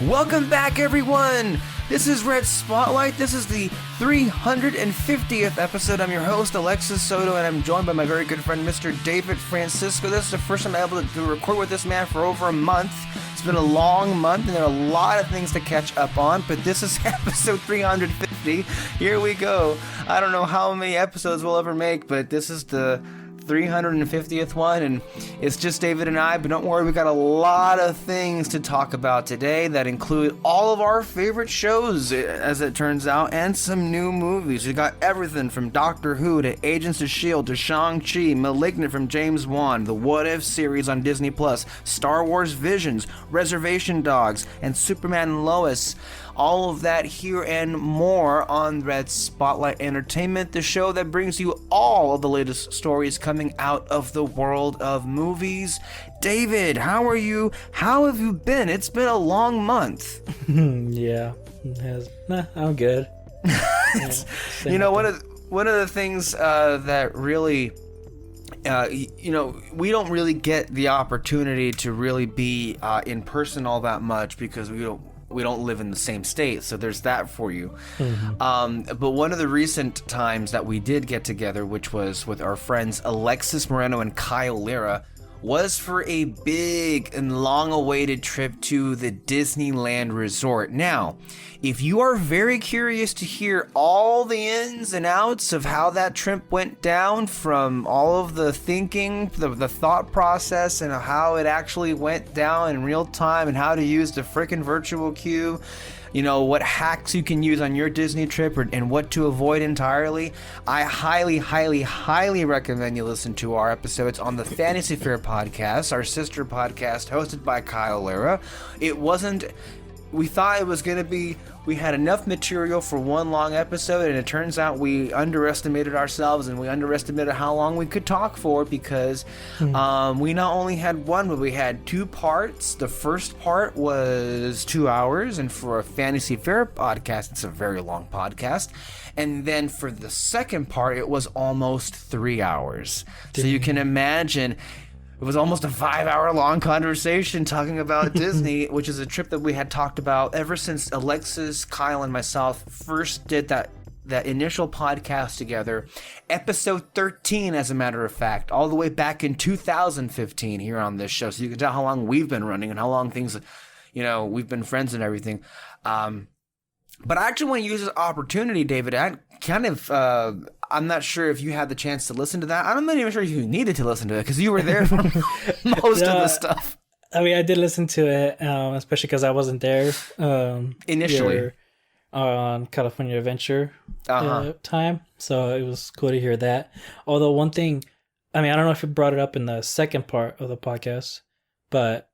Welcome back, everyone! This is Red Spotlight. This is the 350th episode. I'm your host, Alexis Soto, and I'm joined by my very good friend, Mr. David Francisco. This is the first time I'm able to record with this man for over a month. It's been a long month, and there are a lot of things to catch up on, but this is episode 350. Here we go. I don't know how many episodes we'll ever make, but this is the 350th one, and it's just David and I, but don't worry, we got a lot of things to talk about today that include all of our favorite shows, as it turns out, and some new movies. We got everything from Doctor Who to Agents of S.H.I.E.L.D. to Shang-Chi, Malignant from James Wan, the What If series on Disney+, Star Wars Visions, Reservation Dogs, and Superman and Lois. All of that here and more on Red Spotlight Entertainment, the show that brings you all of the latest stories coming out of the world of movies. David, how are you? How have you been? It's been a long month. Yeah, it has. I'm good. You know, one of the things that really, we don't really get the opportunity to really be in person all that much because we don't live in the same state, so there's that for you. Mm-hmm. But one of the recent times that we did get together, which was with our friends Alexis Moreno and Kyle Lira, was for a big and long-awaited trip to the Disneyland Resort. Now, if you are very curious to hear all the ins and outs of how that trip went down, from all of the thinking, the thought process, and how it actually went down in real time, and how to use the frickin' virtual queue, you know, what hacks you can use on your Disney trip and what to avoid entirely, I highly, highly, highly recommend you listen to our episodes on the Fantasy Fair podcast, our sister podcast hosted by Kyle Lira. We thought it was going to be, we had enough material for one long episode, and it turns out we underestimated ourselves, and we underestimated how long we could talk for, because we not only had one, but we had two parts. The first part was 2 hours, and for a Fantasy Fair podcast, it's a very long podcast. And then for the second part, it was almost 3 hours. So you can imagine, it was almost a 5-hour-long conversation talking about Disney, which is a trip that we had talked about ever since Alexis, Kyle, and myself first did that initial podcast together. Episode 13, as a matter of fact, all the way back in 2015 here on this show. So you can tell how long we've been running and how long things, we've been friends and everything. But I actually want to use this opportunity, David. I'm not sure if you had the chance to listen to that. I'm not even sure if you needed to listen to it because you were there for most of the stuff. I mean, I did listen to it, especially because I wasn't there initially on California Adventure time. So it was cool to hear that. Although one thing, I mean, I don't know if you brought it up in the second part of the podcast, but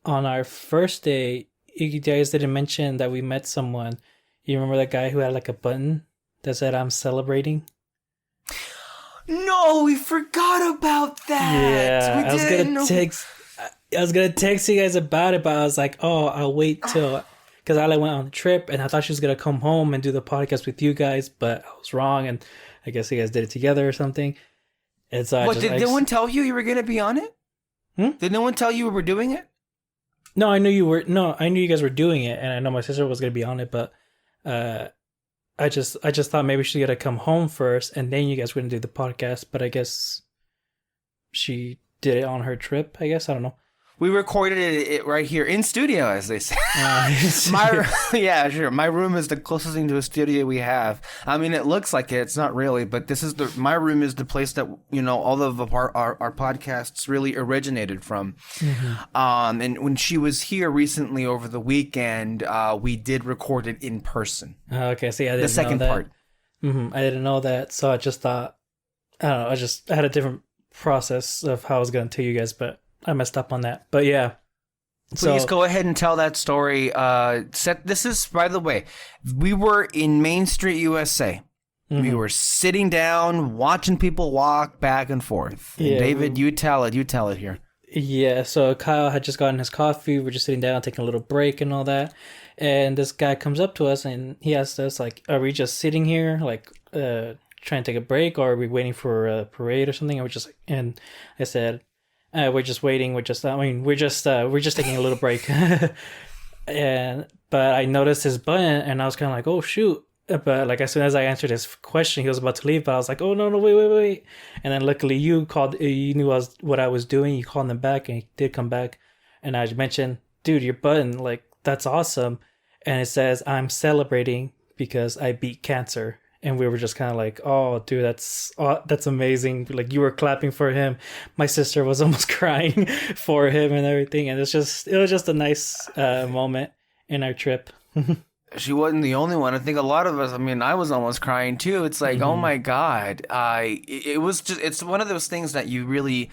on our first day, you guys didn't mention that we met someone. You remember that guy who had like a button that said "I'm celebrating"? No, we forgot about that. Yeah, I was gonna text you guys about it, but I was like, oh, I'll wait till, because I went on the trip and I thought she was gonna come home and do the podcast with you guys, but I was wrong, and I guess you guys did it together or something. And so did no one tell you were gonna be on it? Did no one tell you we were doing it? No, I knew you were. No, I knew you guys were doing it, and I know my sister was gonna be on it, but I just thought maybe she's gonna come home first, and then you guys were gonna do the podcast. But I guess she did it on her trip. I guess, I don't know. We recorded it right here in studio, as they say. Yeah, sure. My room is the closest thing to a studio we have. I mean, it looks like it. It's not really, but my room is the place that, all of our podcasts really originated from. Mm-hmm. And when she was here recently over the weekend, we did record it in person. Okay, see, I didn't know that. The second part. Mm-hmm. I didn't know that, so I just thought, I don't know, I had a different process of how I was going to tell you guys, but I messed up on that. But yeah. Please go ahead and tell that story. This is, by the way, we were in Main Street, USA. Mm-hmm. We were sitting down, watching people walk back and forth. And David, you tell it here. Yeah, so Kyle had just gotten his coffee. We're just sitting down, taking a little break and all that. And this guy comes up to us and he asked us, like, are we just sitting here, like, trying to take a break, or are we waiting for a parade or something? And I said, we're just waiting. We're just taking a little break. But I noticed his button, and I was kind of like, oh shoot. But like as soon as I answered his question, he was about to leave. But I was like, oh no, wait. And then luckily you called. You knew what I was doing. You called him back, and he did come back. And I mentioned, dude, your button, like that's awesome. And it says I'm celebrating because I beat cancer. And we were just kind of like, oh, dude, that's amazing. Like you were clapping for him. My sister was almost crying for him and everything. And it was just a nice moment in our trip. She wasn't the only one. I think a lot of us, I mean, I was almost crying too. It's like, oh my God. It was just, it's one of those things that you really,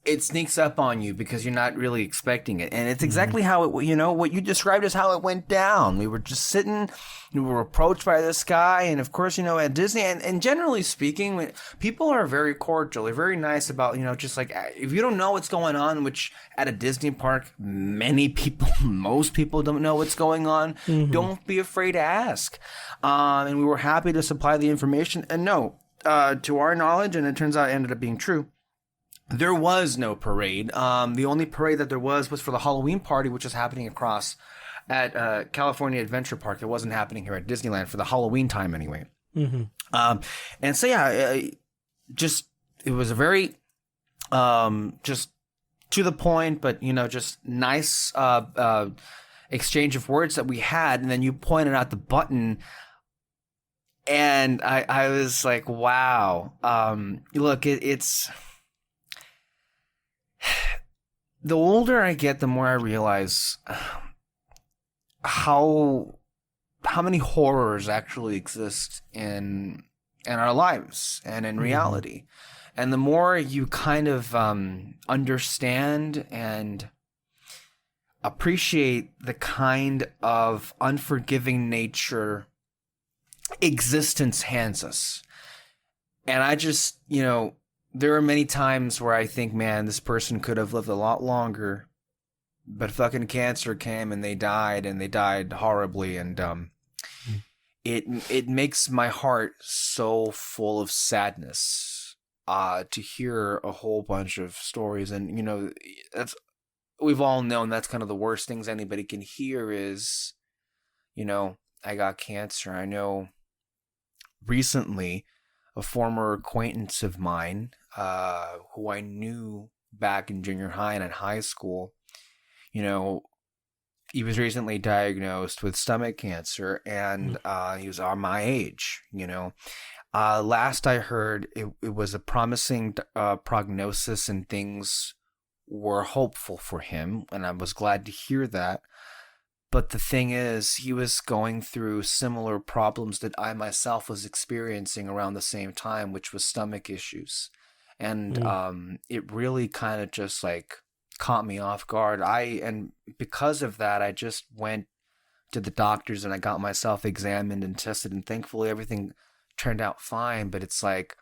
it sneaks up on you because you're not really expecting it. And it's exactly how it, what you described is how it went down. We were just sitting, we were approached by this guy. And of course, at Disney, and generally speaking, people are very cordial. They're very nice about, just like, if you don't know what's going on, which at a Disney park, most people don't know what's going on. Don't be afraid to ask. And we were happy to supply the information. And no, to our knowledge, and it turns out it ended up being true, there was no parade. The only parade that there was for the Halloween party, which is happening across at California Adventure Park. It wasn't happening here at Disneyland for the Halloween time anyway. And so, yeah, just it was a very just to the point, but, just nice exchange of words that we had. And then you pointed out the button. And I was like, wow. Look, it's... The older I get, the more I realize how many horrors actually exist in our lives and in reality. And the more you kind of understand and appreciate the kind of unforgiving nature existence hands us. And I just, there are many times where I think, man, this person could have lived a lot longer, but fucking cancer came and they died horribly. And it makes my heart so full of sadness to hear a whole bunch of stories. And, we've all known that's kind of the worst things anybody can hear is, I got cancer. I know recently a former acquaintance of mine, who I knew back in junior high and in high school, he was recently diagnosed with stomach cancer, and he was on my age. Last I heard, it was a promising prognosis, and things were hopeful for him, and I was glad to hear that. But the thing is, he was going through similar problems that I myself was experiencing around the same time, which was stomach issues. And it really kind of just like caught me off guard. And because of that, I just went to the doctors and I got myself examined and tested, and thankfully everything turned out fine. But it's like,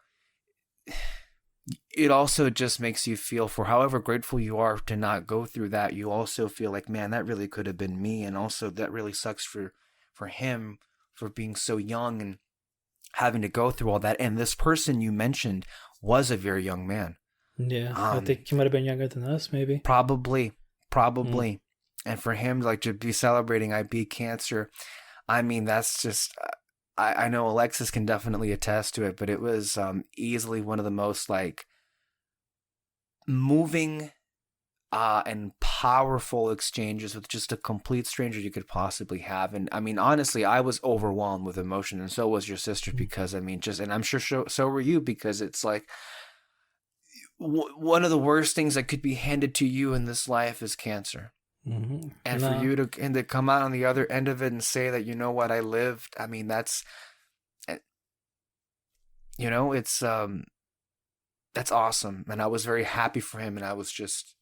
it also just makes you feel, for however grateful you are to not go through that, you also feel like, man, that really could have been me. And also that really sucks for him for being so young and having to go through all that. And this person you mentioned was a very young man. Yeah, I think he might have been younger than us, maybe. Probably. And for him, like, to be celebrating I beat cancer, I mean, that's just... I know Alexis can definitely attest to it, but it was easily one of the most like moving and powerful exchanges with just a complete stranger you could possibly have. And I mean, honestly, I was overwhelmed with emotion, and so was your sister, because I mean, and I'm sure so were you, because it's like one of the worst things that could be handed to you in this life is cancer. And for you to come out on the other end of it and say that, what, I lived, I mean, that's, it's, that's awesome. And I was very happy for him, and I was just,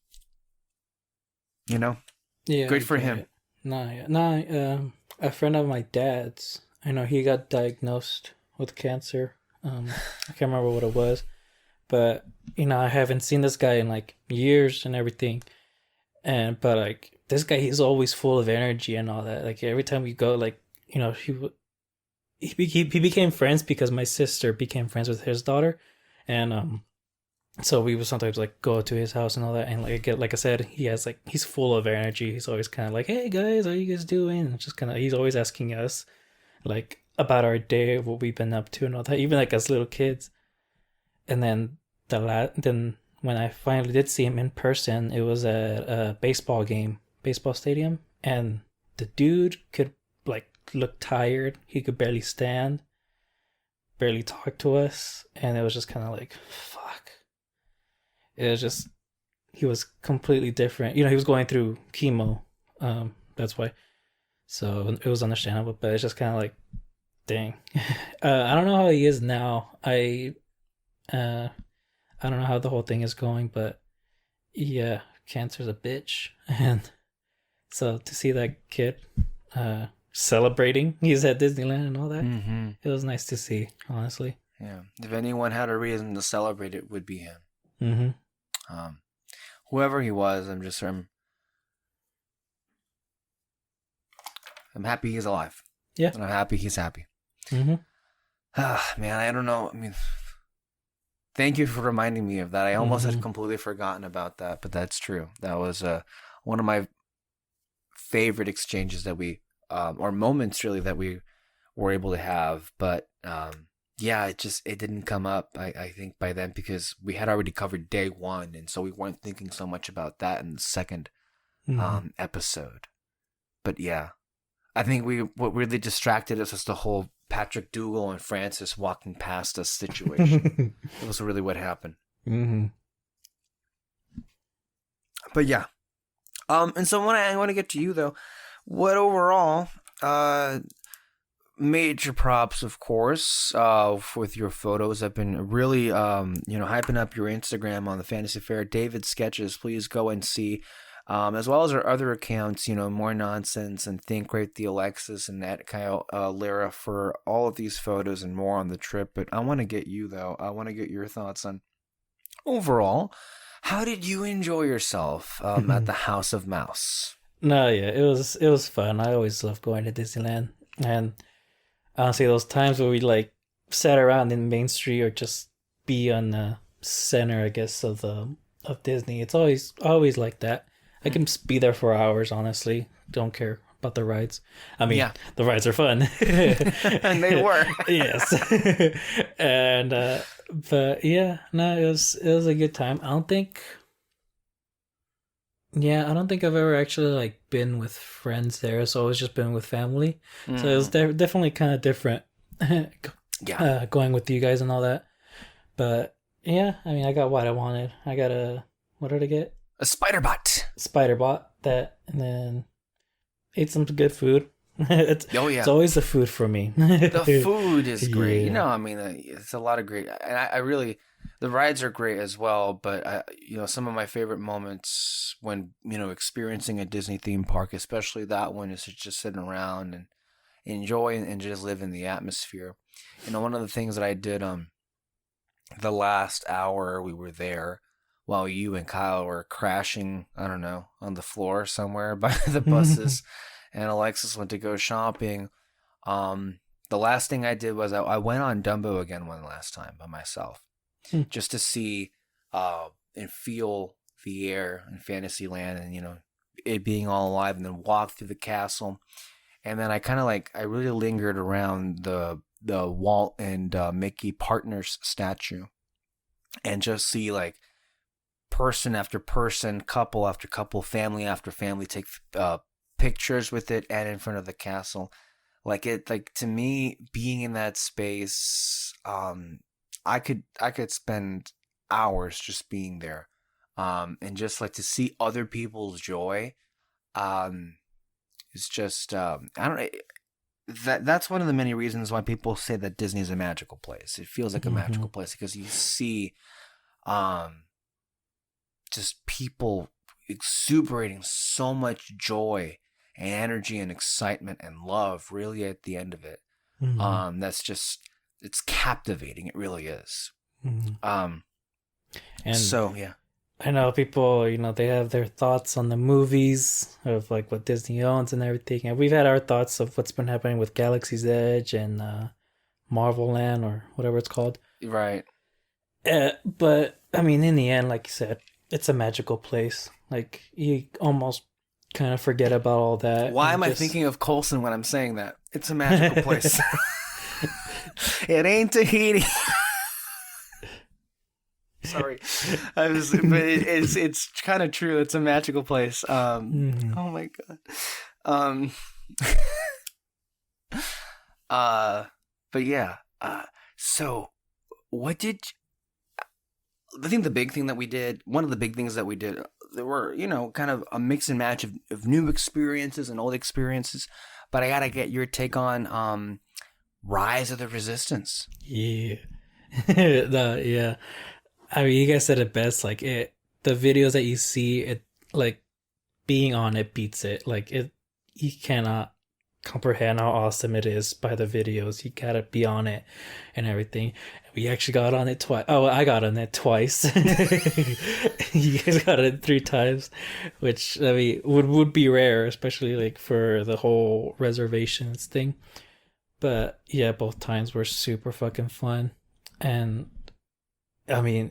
good for him. A friend of my dad's, I know he got diagnosed with cancer. I can't remember what it was, but, I haven't seen this guy in like years and everything. But like, this guy, he's always full of energy and all that. Like, every time we go, like, he became friends because my sister became friends with his daughter. And So we would sometimes like go to his house and all that, and like I said, he's full of energy. He's always kind of like, "Hey guys, how you guys doing?" And just kind of he's always asking us like about our day, what we've been up to, and all that. Even like as little kids. And then then when I finally did see him in person, it was at a baseball stadium, and the dude could like look tired. He could barely stand, barely talk to us, and it was just kind of like, fuck. It was just he was completely different. He was going through chemo. That's why. So it was understandable, but it's just kind of like, dang. I don't know how he is now. I don't know how the whole thing is going, but yeah, cancer's a bitch. And so to see that kid celebrating, he's at Disneyland and all that, it was nice to see, honestly. Yeah. If anyone had a reason to celebrate, it would be him. Whoever he was, I'm happy he's alive. Yeah. And I'm happy he's happy. Man, I don't know. I mean, thank you for reminding me of that. I almost had completely forgotten about that, but that's true. That was one of my favorite exchanges that we, or moments really, that we were able to have. But yeah, it didn't come up, I think, by then, because we had already covered day one, and so we weren't thinking so much about that in the second episode. But yeah, I think what really distracted us was the whole Patrick Dougal and Francis walking past us situation. It was really what happened. But yeah. And so I want to get to you, though. What overall, major props, of course, with your photos. I've been really, hyping up your Instagram on the Fantasy Fair David sketches. Please go and see. As well as our other accounts, More Nonsense and Think Great the Alexis and that Kyle Lira, for all of these photos and more on the trip. But I want to get you, though. I want to get your thoughts on overall. How did you enjoy yourself at the House of Mouse? No, yeah, it was fun. I always love going to Disneyland, and honestly, those times where we like sat around in Main Street or just be on the center, I guess, of Disney. It's always like that. I can just be there for hours, honestly. Don't care about the rides. I mean, the rides are fun. And they were. Yes. And, but yeah, no, it was a good time. I don't think I've ever actually like been with friends there. It's always just been with family. So it was definitely kind of different. Going with you guys and all that. But yeah, I mean, I got what I wanted. What did I get? A spider bot. That, and then ate some good food. It's always the food for me. The food is great. Yeah. I mean, it's a lot of great, and I really, the rides are great as well. But some of my favorite moments when experiencing a Disney theme park, especially that one, is to just sit around and enjoy and just live in the atmosphere. One of the things that I did the last hour we were there, while you and Kyle were crashing, I don't know, on the floor somewhere by the buses, and Alexis went to go shopping. The last thing I did was I went on Dumbo again one last time by myself, just to see and feel the air in Fantasyland, and it being all alive, and then walk through the castle. And then I really lingered around the Walt and Mickey partners statue, and just see like person after person, couple after couple, family after family take pictures with it and in front of the castle. To me, being in that space, I could spend hours just being there, and just like to see other people's joy. It's just I don't know. That's one of the many reasons why people say that Disney is a magical place. It feels like a magical place because you see, just people exuberating so much joy and energy and excitement and love really at the end of it. That's just, it's captivating. It really is. And so, yeah. I know people, they have their thoughts on the movies of like what Disney owns and everything. And we've had our thoughts of what's been happening with Galaxy's Edge and Marvel Land or whatever it's called. Right. But I mean, in the end, like you said, it's a magical place. Like you almost kind of forget about all that. Why am I thinking of Colson when I'm saying that? It's a magical place. It ain't Tahiti. Sorry, but it's kind of true. It's a magical place. Oh my god. But yeah. So, what did? I think the big thing that we did. One of the big things that we did. There were, kind of a mix and match of new experiences and old experiences. But I gotta get your take on Rise of the Resistance. Yeah. Yeah. I mean, you guys said it best. Like the videos that you see, it like being on it beats it. Like you cannot comprehend how awesome it is by the videos. You gotta be on it and everything. We actually got on it twice. Oh, I got on it twice. You guys got it 3 times, which I mean would be rare, especially like for the whole reservations thing. But yeah, both times were super fucking fun. And I mean,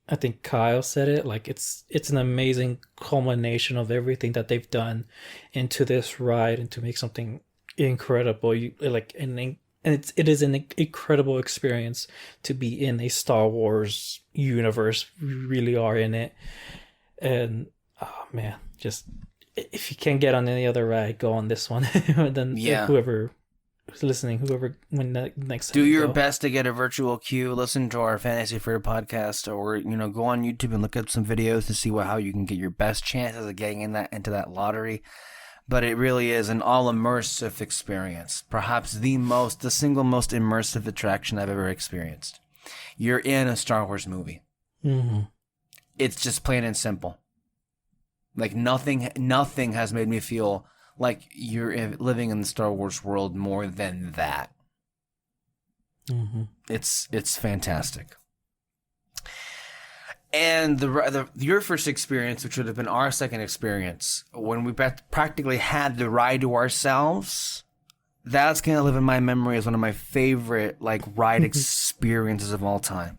I think Kyle said it, like it's an amazing culmination of everything that they've done into this ride and to make something incredible. It is an incredible experience to be in a Star Wars universe. We really are in it. And oh man, just if you can't get on any other ride, go on this one. Then whoever listening, when next time do your best to get a virtual queue, listen to our Fantasy Fair podcast, or go on YouTube and look up some videos to see how you can get your best chances of getting into that lottery. But it really is an all immersive experience, perhaps the single most immersive attraction I've ever experienced. You're in a Star Wars movie. It's just plain and simple. Like nothing has made me feel like you're living in the Star Wars world more than that. It's fantastic. And your first experience, which would have been our second experience, when we practically had the ride to ourselves, that's gonna live in my memory as one of my favorite ride experiences of all time.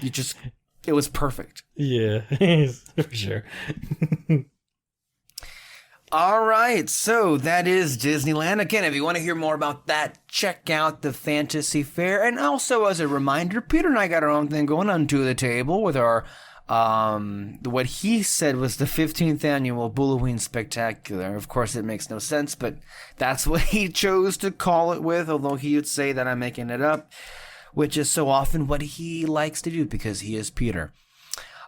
It was perfect. Yeah, for sure. All right, so that is Disneyland. Again, if you want to hear more about that, check out the Fantasy Fair. And also, as a reminder, Peter and I got our own thing going on To the Table with our, what he said was the 15th annual Bulloween Spectacular. Of course, it makes no sense, but that's what he chose to call it with, although he would say that I'm making it up, which is so often what he likes to do because he is Peter.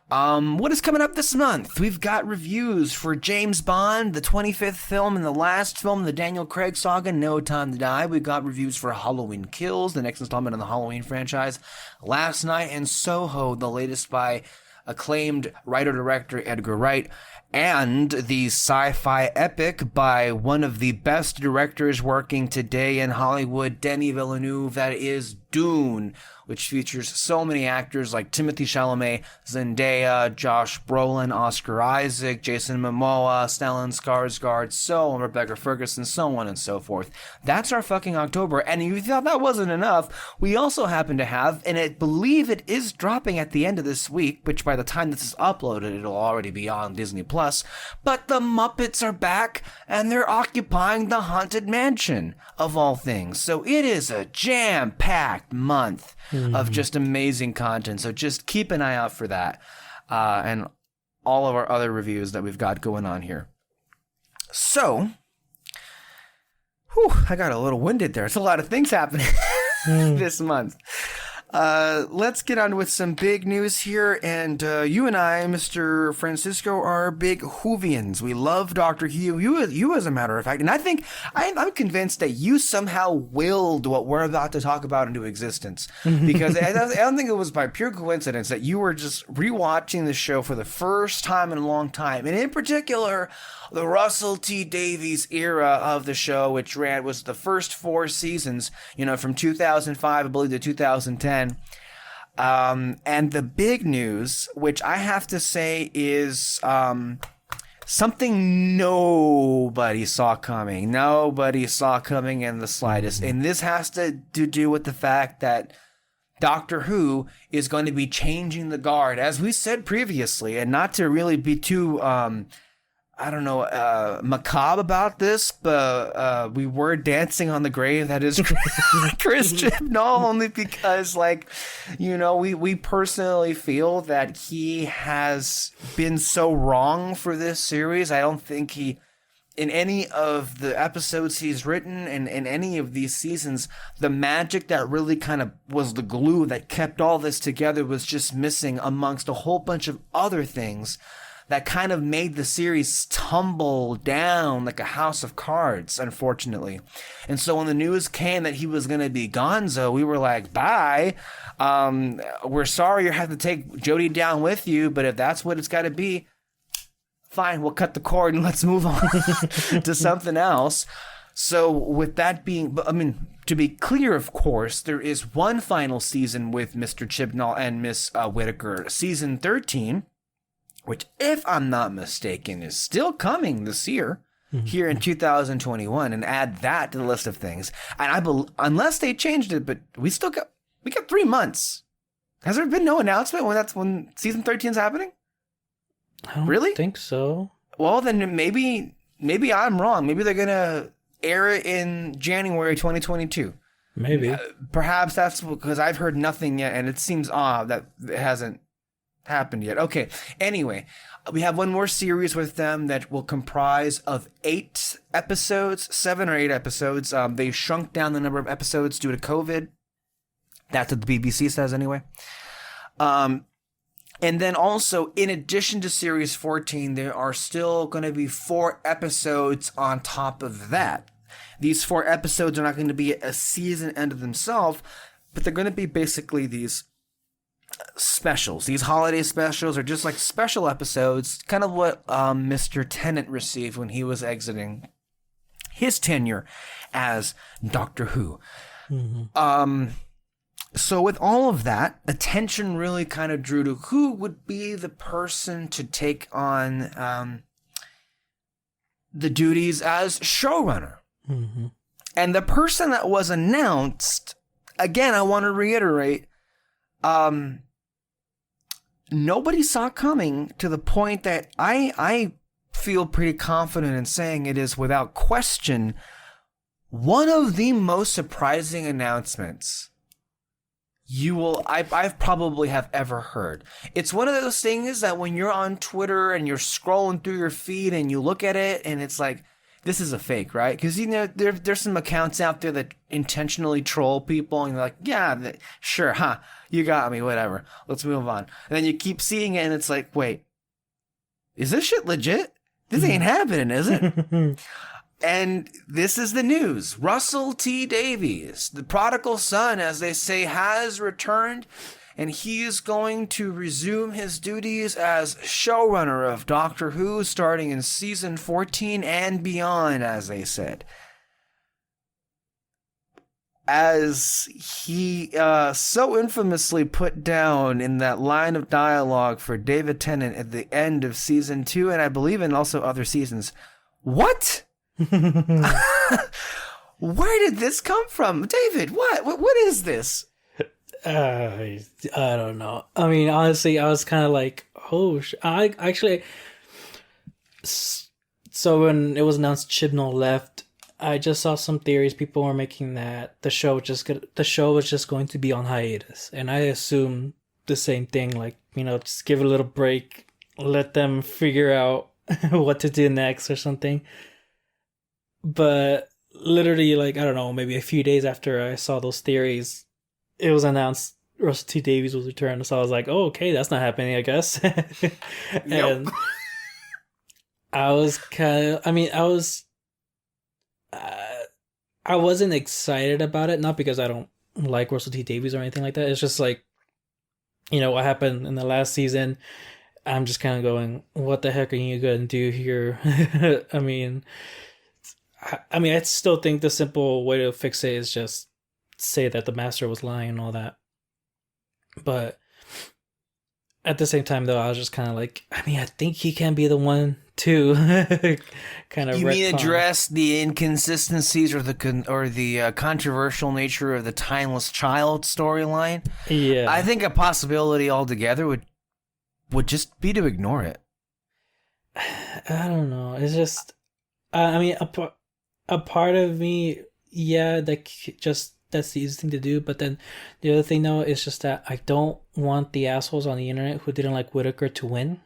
What is coming up this month? We've got reviews for James Bond, the 25th film and the last film in the Daniel Craig saga, No Time to Die. We've got reviews for Halloween Kills, the next installment in the Halloween franchise, Last Night in Soho, the latest by acclaimed writer-director Edgar Wright, and the sci-fi epic by one of the best directors working today in Hollywood, Denis Villeneuve, that is Dune, which features so many actors like Timothée Chalamet, Zendaya, Josh Brolin, Oscar Isaac, Jason Momoa, Stellan Skarsgård, Rebecca Ferguson, so on and so forth. That's our fucking October, and if you thought that wasn't enough, we also happen to have, and I believe it is dropping at the end of this week, which by the time this is uploaded, it'll already be on Disney+, but the Muppets are back, and they're occupying the Haunted Mansion, of all things. So it is a jam-packed month of just amazing content. So just keep an eye out for that. And all of our other reviews that we've got going on here. So, I got a little winded there. It's a lot of things happening this month. Let's get on with some big news here. And you and I, Mr. Francisco, are big Whovians. We love Doctor Who. You as a matter of fact. And I think I'm convinced that you somehow willed what we're about to talk about into existence. Because I don't think it was by pure coincidence that you were just rewatching the show for the first time in a long time. And in particular, the Russell T Davies era of the show, which was the first 4 seasons, from 2005, I believe, to 2010. And the big news, which I have to say is something nobody saw coming. Nobody saw coming in the slightest. And this has to do with the fact that Doctor Who is going to be changing the guard, as we said previously, and not to really be too, macabre about this, but we were dancing on the grave that is Chris Chibnall, only because, we personally feel that he has been so wrong for this series. I don't think he, in any of the episodes he's written and in any of these seasons, the magic that really kind of was the glue that kept all this together was just missing, amongst a whole bunch of other things that kind of made the series tumble down like a house of cards, unfortunately. And so when the news came that he was going to be Gonzo, we were like, bye. We're sorry you have to take Jodie down with you, but if that's what it's got to be, fine, we'll cut the cord and let's move on to something else. So with that being, to be clear, of course, there is one final season with Mr. Chibnall and Miss Whittaker, season 13, which, if I'm not mistaken, is still coming this year, here in 2021, and add that to the list of things. And unless they changed it, but we got 3 months. Has there been no announcement when season 13 is happening? I don't really think so. Well, then maybe I'm wrong. Maybe they're gonna air it in January 2022. Maybe. Perhaps that's because I've heard nothing yet, and it seems odd that it hasn't happened yet. Okay. Anyway, we have one more series with them that will comprise of 8 episodes, 7 or 8 episodes. They shrunk down the number of episodes due to COVID. That's what the BBC says anyway. And then also, in addition to Series 14, there are still going to be 4 episodes on top of that. These 4 episodes are not going to be a season end of themselves, but they're going to be basically these specials. These holiday specials are just like special episodes, kind of what Mr. Tennant received when he was exiting his tenure as Doctor Who. Mm-hmm. So with all of that, attention really kind of drew to who would be the person to take on the duties as showrunner. Mm-hmm. And the person that was announced, again, I want to reiterate, nobody saw coming, to the point that I feel pretty confident in saying it is, without question, one of the most surprising announcements I've probably have ever heard. It's one of those things that when you're on Twitter and you're scrolling through your feed and you look at it and it's like, this is a fake, right? Because, there's some accounts out there that intentionally troll people and you're like, yeah, sure, huh, you got me, whatever, let's move on. And then you keep seeing it and it's like, wait, is this shit legit? This ain't happening, is it? And this is the news. Russell T. Davies, the prodigal son, as they say, has returned, and he is going to resume his duties as showrunner of Doctor Who starting in season 14 and beyond, as they said. As he so infamously put down in that line of dialogue for David Tennant at the end of season 2, and I believe in also other seasons. What? Where did this come from, David? What is this? I don't know. I mean, honestly, I was kind of like, I actually. So when it was announced Chibnall left, I just saw some theories. People were making that the show was just going to be on hiatus, and I assumed the same thing. Like, just give it a little break, let them figure out what to do next or something. But literally, I don't know, maybe a few days after I saw those theories, it was announced Russell T. Davies was returned. So I was like, oh, okay, that's not happening, I guess. And I was I wasn't excited about it, not because I don't like Russell T. Davies or anything like that. It's just like, what happened in the last season. I'm just kind of going, what the heck are you going to do here? I still think the simple way to fix it is just say that the master was lying and all that. But at the same time, though, I was just kind of like, I mean, I think he can be the one too. Kind of. You mean address the inconsistencies or the controversial nature of the timeless child storyline? Yeah, I think a possibility altogether would just be to ignore it. I don't know. It's just, I mean, a part of me, yeah, that's the easy thing to do. But then the other thing, though, is just that I don't want the assholes on the internet who didn't like Whitaker to win.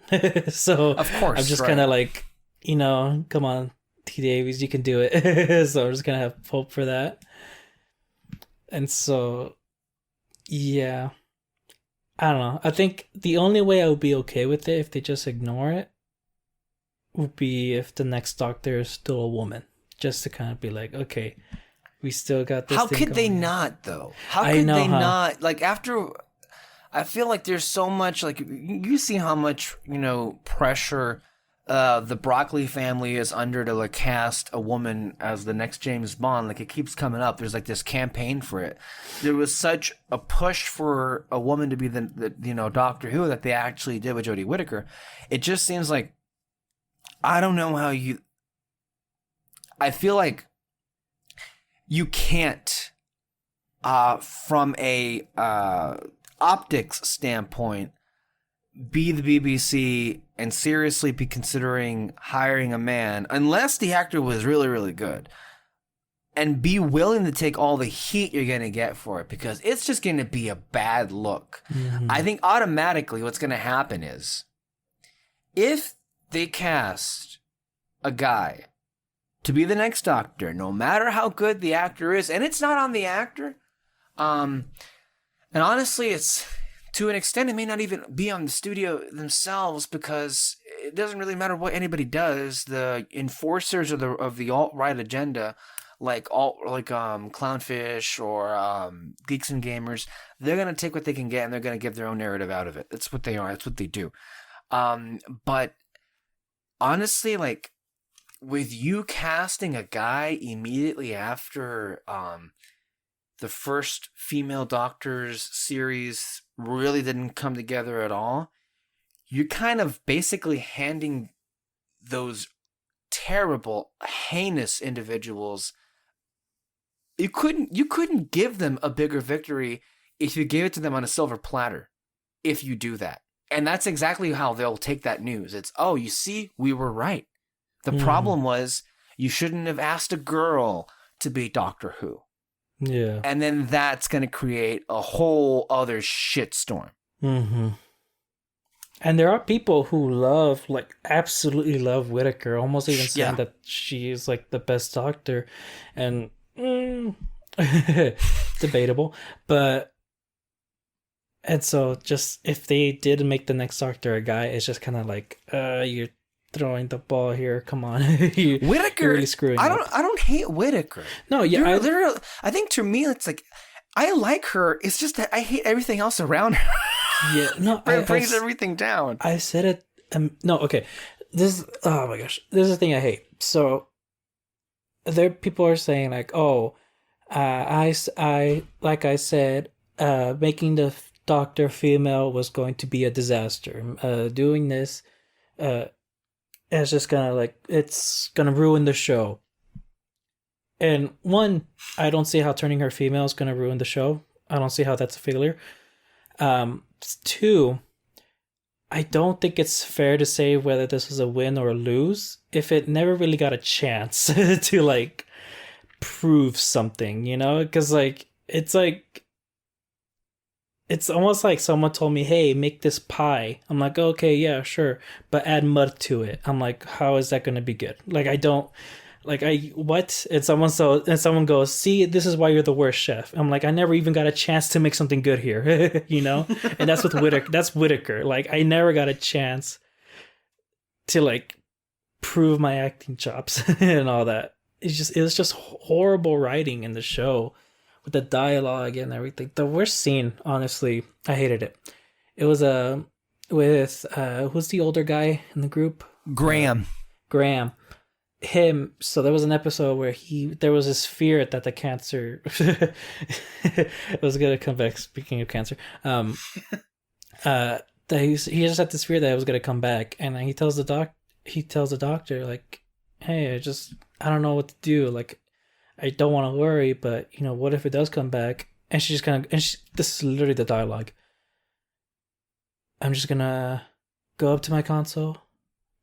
So of course, I'm just kind of like, come on, T. Davies, you can do it. So I'm just gonna have hope for that. And so, yeah, I don't know. I think the only way I would be okay with it if they just ignore it would be if the next Doctor is still a woman, just to kind of be like, okay, we still got this. How thing could they going. not, though? How could they not? Like, after, I feel like there's so much, like, you see how much, pressure the Broccoli family is under to, like, cast a woman as the next James Bond. Like, it keeps coming up. There's, like, this campaign for it. There was such a push for a woman to be the Doctor Who that they actually did with Jodie Whittaker. It just seems like, I don't know how I feel like you can't, from a optics standpoint, be the BBC and seriously be considering hiring a man unless the actor was really, really good, and be willing to take all the heat you're going to get for it, because it's just going to be a bad look. Mm-hmm. I think automatically what's going to happen is, if they cast a guy to be the next Doctor, no matter how good the actor is, and it's not on the actor, and honestly, it's, to an extent, it may not even be on the studio themselves, because it doesn't really matter what anybody does. The enforcers of the alt-right agenda, like Clownfish or Geeks and Gamers, they're gonna take what they can get and they're gonna give their own narrative out of it. That's what they are. That's what they do. But honestly, like, with you casting a guy immediately after the first female Doctors series really didn't come together at all, you're kind of basically handing those terrible, heinous individuals, you couldn't give them a bigger victory if you gave it to them on a silver platter, if you do that. And that's exactly how they'll take that news. It's, oh, you see, we were right. The problem was, you shouldn't have asked a girl to be Doctor Who. Yeah. And then that's going to create a whole other shitstorm. Mm-hmm. And there are people who absolutely love Whittaker, almost even saying that she is, like, the best Doctor. And debatable. But, and so just, if they did make the next Doctor a guy, it's just kind of like, you're throwing the ball here. Come on. Whittaker, you're really screwing up. I don't hate Whittaker. No, yeah. I think to me, it's like, I like her. It's just that I hate everything else around her. Yeah, no, it brings everything down. I said it. No, okay. Oh my gosh. This is the thing I hate. So, there people are saying, like, oh, like I said, making the Doctor female was going to be a disaster. Doing this, it's just gonna, it's gonna ruin the show. And one, I don't see how turning her female is gonna ruin the show. I don't see how that's a failure. Two, I don't think it's fair to say whether this was a win or a lose if it never really got a chance to, like, prove something, because, like, it's almost like someone told me, hey, make this pie. I'm like, okay, yeah, sure, but add mud to it. I'm like, how is that going to be good? Like, I don't, like, what? And someone goes, see, this is why you're the worst chef. I'm like, I never even got a chance to make something good here, And that's with Whittaker. That's Whittaker. Like, I never got a chance to, like, prove my acting chops and all that. It was just horrible writing in the show with the dialogue and everything. The worst scene, honestly, I hated it. It was with who's the older guy in the group? Graham. Him. So there was an episode where there was this fear that the cancer I was gonna come back, speaking of cancer. that he just had this fear that it was gonna come back, and then he tells the doctor like, "Hey, I don't know what to do. Like, I don't want to worry, but what if it does come back?" And she just kind of this is literally the dialogue. I'm just gonna go up to my console,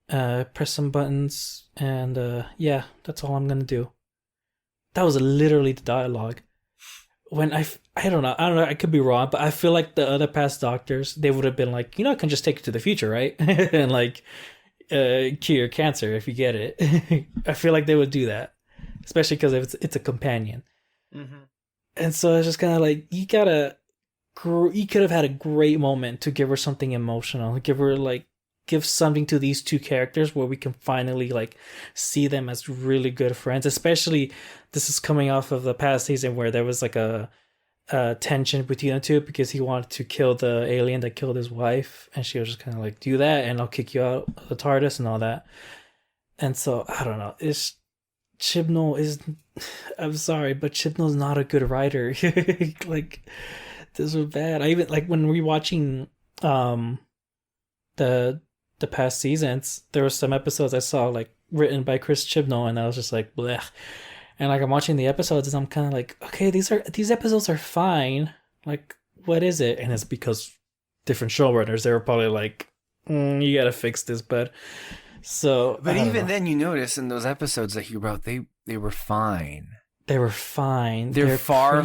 press some buttons, and yeah, that's all I'm gonna do. That was literally the dialogue. When I don't know, I could be wrong, but I feel like the other past doctors, they would have been like, I can just take it to the future, right? And like cure cancer if you get it. I feel like they would do that, especially because it's a companion. Mm-hmm. And so it's just kind of like you could have had a great moment to give her something emotional, give something to these two characters where we can finally like see them as really good friends. Especially this is coming off of the past season where there was like a tension between the two because he wanted to kill the alien that killed his wife, and she was just kind of like, do that and I'll kick you out of the TARDIS and all that. And so I don't know, Chibnall is, I'm sorry, but Chibnall's not a good writer. Like, this was bad. I even like when rewatching the past seasons, there were some episodes I saw like written by Chris Chibnall, and I was just like, bleh. And like I'm watching the episodes, and I'm kind of like, okay, these episodes are fine. Like, what is it? And it's because different showrunners, they were probably like, you gotta fix this, bud. So, but even then, you notice in those episodes that he wrote, they were fine. They were fine. They were far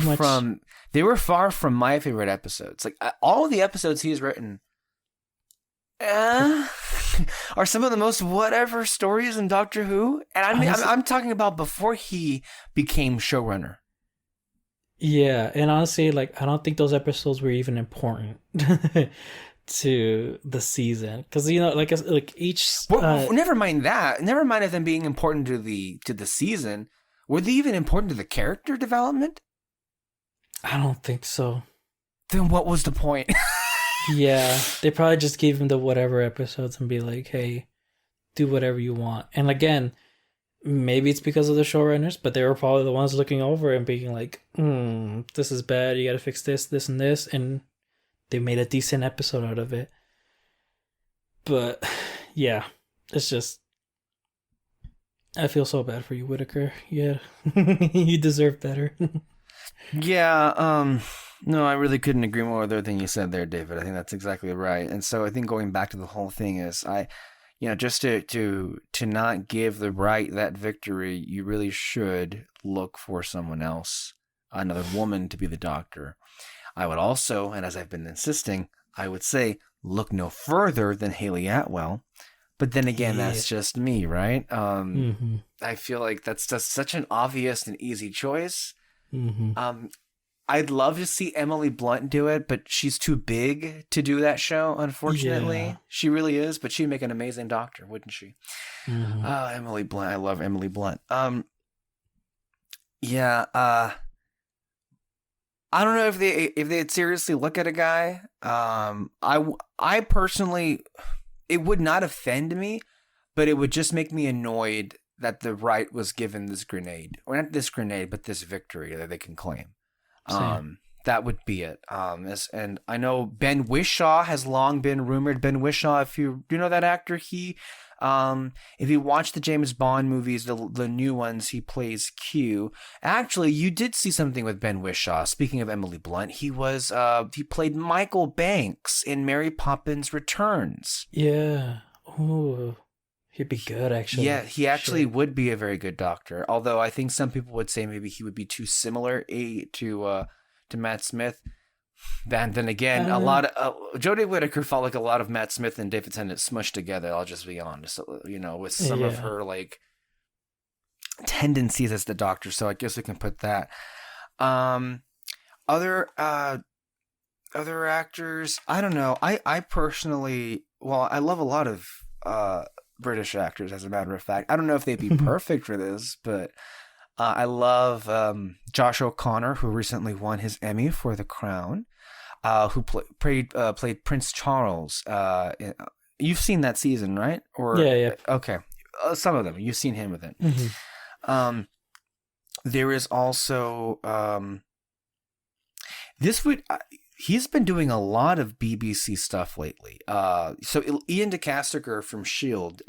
from my favorite episodes. Like all of the episodes he's written are some of the most whatever stories in Doctor Who. And I mean, I'm talking about before he became showrunner. Yeah, and honestly, like I don't think those episodes were even important to the season because like each. Never mind that. Never mind them being important to the season. Were they even important to the character development? I don't think so. Then what was the point? Yeah, they probably just gave him the whatever episodes and be like, hey, do whatever you want. And again, maybe it's because of the showrunners, but they were probably the ones looking over and being like, this is bad, you gotta fix this, this, and this. And they made a decent episode out of it. But yeah, it's just, I feel so bad for you, Whitaker. Yeah, you deserve better. Yeah, no, I really couldn't agree more with everything you said there, David. I think that's exactly right. And so I think going back to the whole thing is, just to not give the right that victory, you really should look for someone else, another woman to be the doctor. I would also, and as I've been insisting, I would say look no further than Hayley Atwell. But then again, that's just me, right? I feel like that's just such an obvious and easy choice. Mm-hmm. I'd love to see Emily Blunt do it, but she's too big to do that show, unfortunately. Yeah. She really is, but she'd make an amazing doctor, wouldn't she? Mm-hmm. Emily Blunt. I love Emily Blunt. I don't know if they'd seriously look at a guy. I personally, it would not offend me, but it would just make me annoyed that the right was given this grenade, or not this grenade, but this victory that they can claim. That would be it. And I know Ben Whishaw has long been rumored. Ben Whishaw, if you know that actor, if you watch the James Bond movies, the new ones, he plays Q. Actually, you did see something with Ben Whishaw. Speaking of Emily Blunt, he played Michael Banks in Mary Poppins Returns. Yeah. Ooh. He'd be good, actually. Yeah, he actually would be a very good doctor. Although I think some people would say maybe he would be too similar to Matt Smith. Then again, a lot of Jodie Whittaker felt like a lot of Matt Smith and David Tennant smushed together. I'll just be honest, with some of her like tendencies as the doctor. So I guess we can put that. Other actors, I don't know. I personally, I love a lot of British actors, as a matter of fact. I don't know if they'd be perfect for this, but I love Josh O'Connor, who recently won his Emmy for The Crown, who played Prince Charles. You've seen that season, right? Yeah. Okay, some of them. You've seen him with it. Mm-hmm. There is also he's been doing a lot of BBC stuff lately. So Ian DeCastiger from Shield,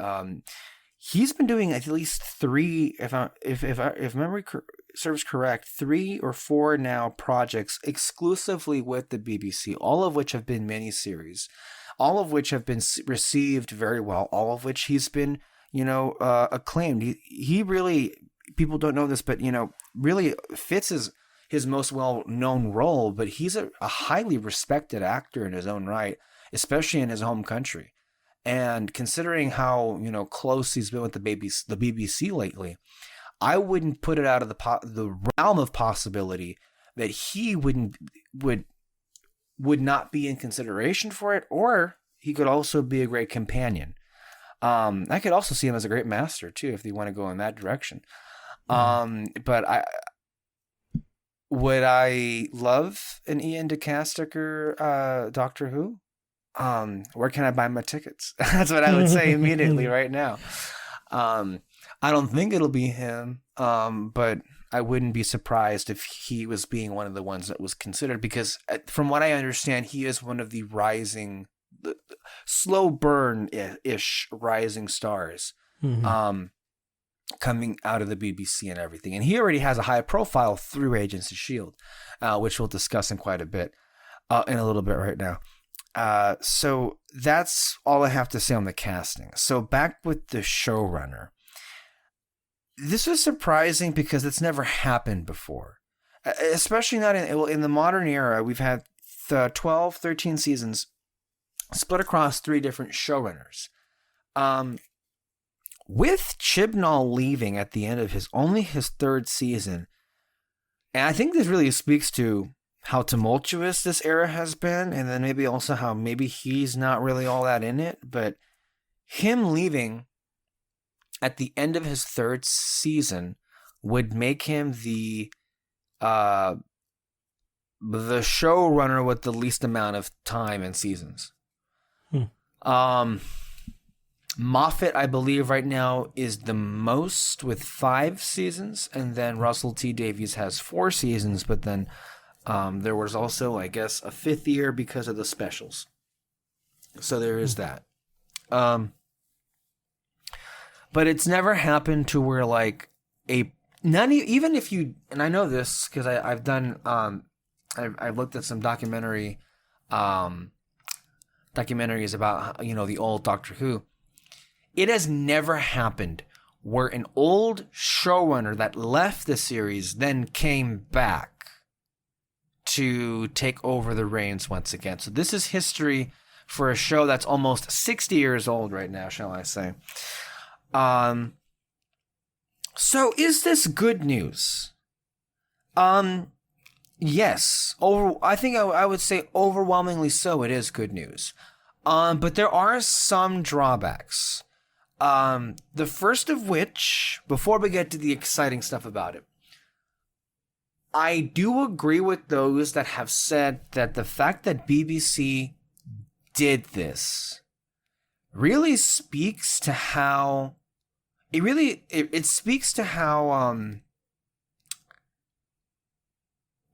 he's been doing at least 3, if memory serves correct, 3 or 4 now projects exclusively with the BBC, all of which have been miniseries, all of which have been received very well, all of which he's been, acclaimed. He really, people don't know this, but really fits his most well-known role, but he's a highly respected actor in his own right, especially in his home country. And considering how, close he's been with the BBC lately, I wouldn't put it out of the realm of possibility that he would not be in consideration for it, or he could also be a great companion. I could also see him as a great master too, if they want to go in that direction. But would I love an Ian DeCastiger Doctor Who? Where can I buy my tickets? That's what I would say immediately right now. I don't think it'll be him, but I wouldn't be surprised if he was being one of the ones that was considered, because from what I understand, he is one of the slow burn-ish rising stars. Coming out of the BBC and everything. And he already has a high profile through Agents of S.H.I.E.L.D., which we'll discuss in quite a bit, in a little bit right now. So that's all I have to say on the casting. So back with the showrunner. This was surprising because it's never happened before. Especially not in the modern era. We've had 12, 13 seasons split across 3 different showrunners. With Chibnall leaving at the end of his 3rd season, and I think this really speaks to how tumultuous this era has been, and then maybe also how maybe he's not really all that in it, but him leaving at the end of his 3rd season would make him the showrunner with the least amount of time and seasons. Moffat, I believe, right now is the most with 5 seasons, and then Russell T Davies has 4 seasons, but then there was also, I guess, a 5th year because of the specials. So there is that. But it's never happened to where even if you, and I know this because I've done, I've looked at some documentaries about the old Doctor Who. It has never happened where an old showrunner that left the series then came back to take over the reins once again. So this is history for a show that's almost 60 years old right now, shall I say. So is this good news? Yes. I think I would say overwhelmingly so, it is good news. But there are some drawbacks. The first of which, before we get to the exciting stuff about it, I do agree with those that have said that the fact that BBC did this really speaks to how it speaks to how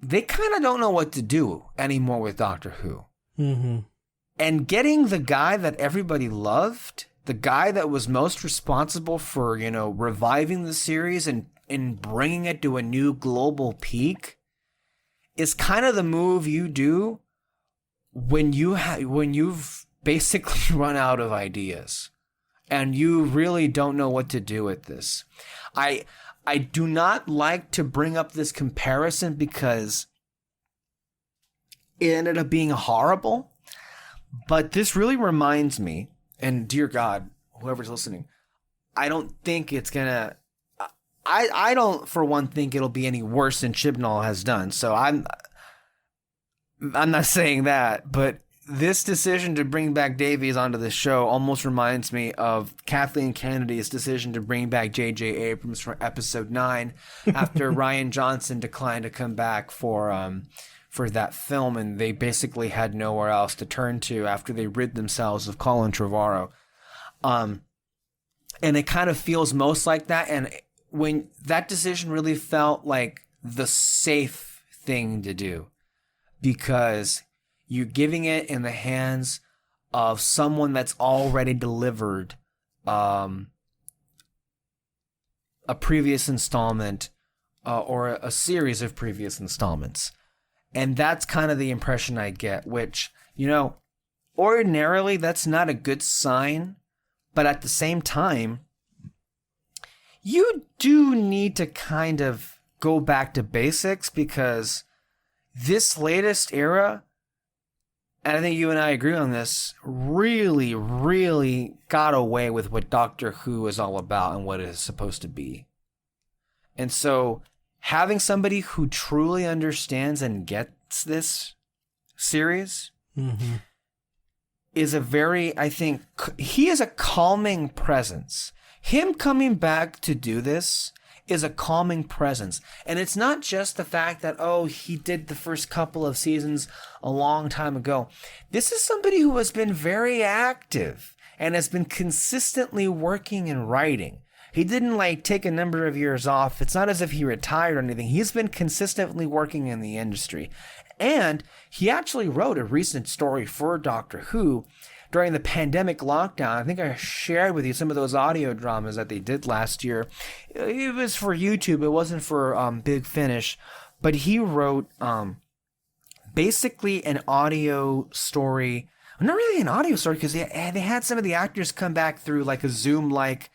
they kind of don't know what to do anymore with Doctor Who. And getting the guy that everybody loved, the guy that was most responsible for, reviving the series and bringing it to a new global peak, is kind of the move you do when you've basically run out of ideas and you really don't know what to do with this. I do not like to bring up this comparison because it ended up being horrible, but this really reminds me, and dear God, whoever's listening, I don't think it's gonna. I don't, for one, think it'll be any worse than Chibnall has done. So I'm not saying that, but this decision to bring back Davies onto the show almost reminds me of Kathleen Kennedy's decision to bring back J.J. Abrams for Episode 9 after Rian Johnson declined to come back for that film, and they basically had nowhere else to turn to after they rid themselves of Colin Trevorrow. And it kind of feels most like that, and when that decision really felt like the safe thing to do, because you're giving it in the hands of someone that's already delivered a previous installment or a series of previous installments. And that's kind of the impression I get, which, ordinarily that's not a good sign. But at the same time, you do need to kind of go back to basics, because this latest era, and I think you and I agree on this, really, really got away with what Doctor Who is all about and what it is supposed to be. And so having somebody who truly understands and gets this series is a very, I think, he is a calming presence. Him coming back to do this is a calming presence. And it's not just the fact that, he did the first couple of seasons a long time ago. This is somebody who has been very active and has been consistently working and writing. He didn't take a number of years off. It's not as if he retired or anything. He's been consistently working in the industry. And he actually wrote a recent story for Doctor Who during the pandemic lockdown. I think I shared with you some of those audio dramas that they did last year. It was for YouTube. It wasn't for Big Finish. But he wrote basically an audio story. Not really an audio story, because they had some of the actors come back through like a Zoom-like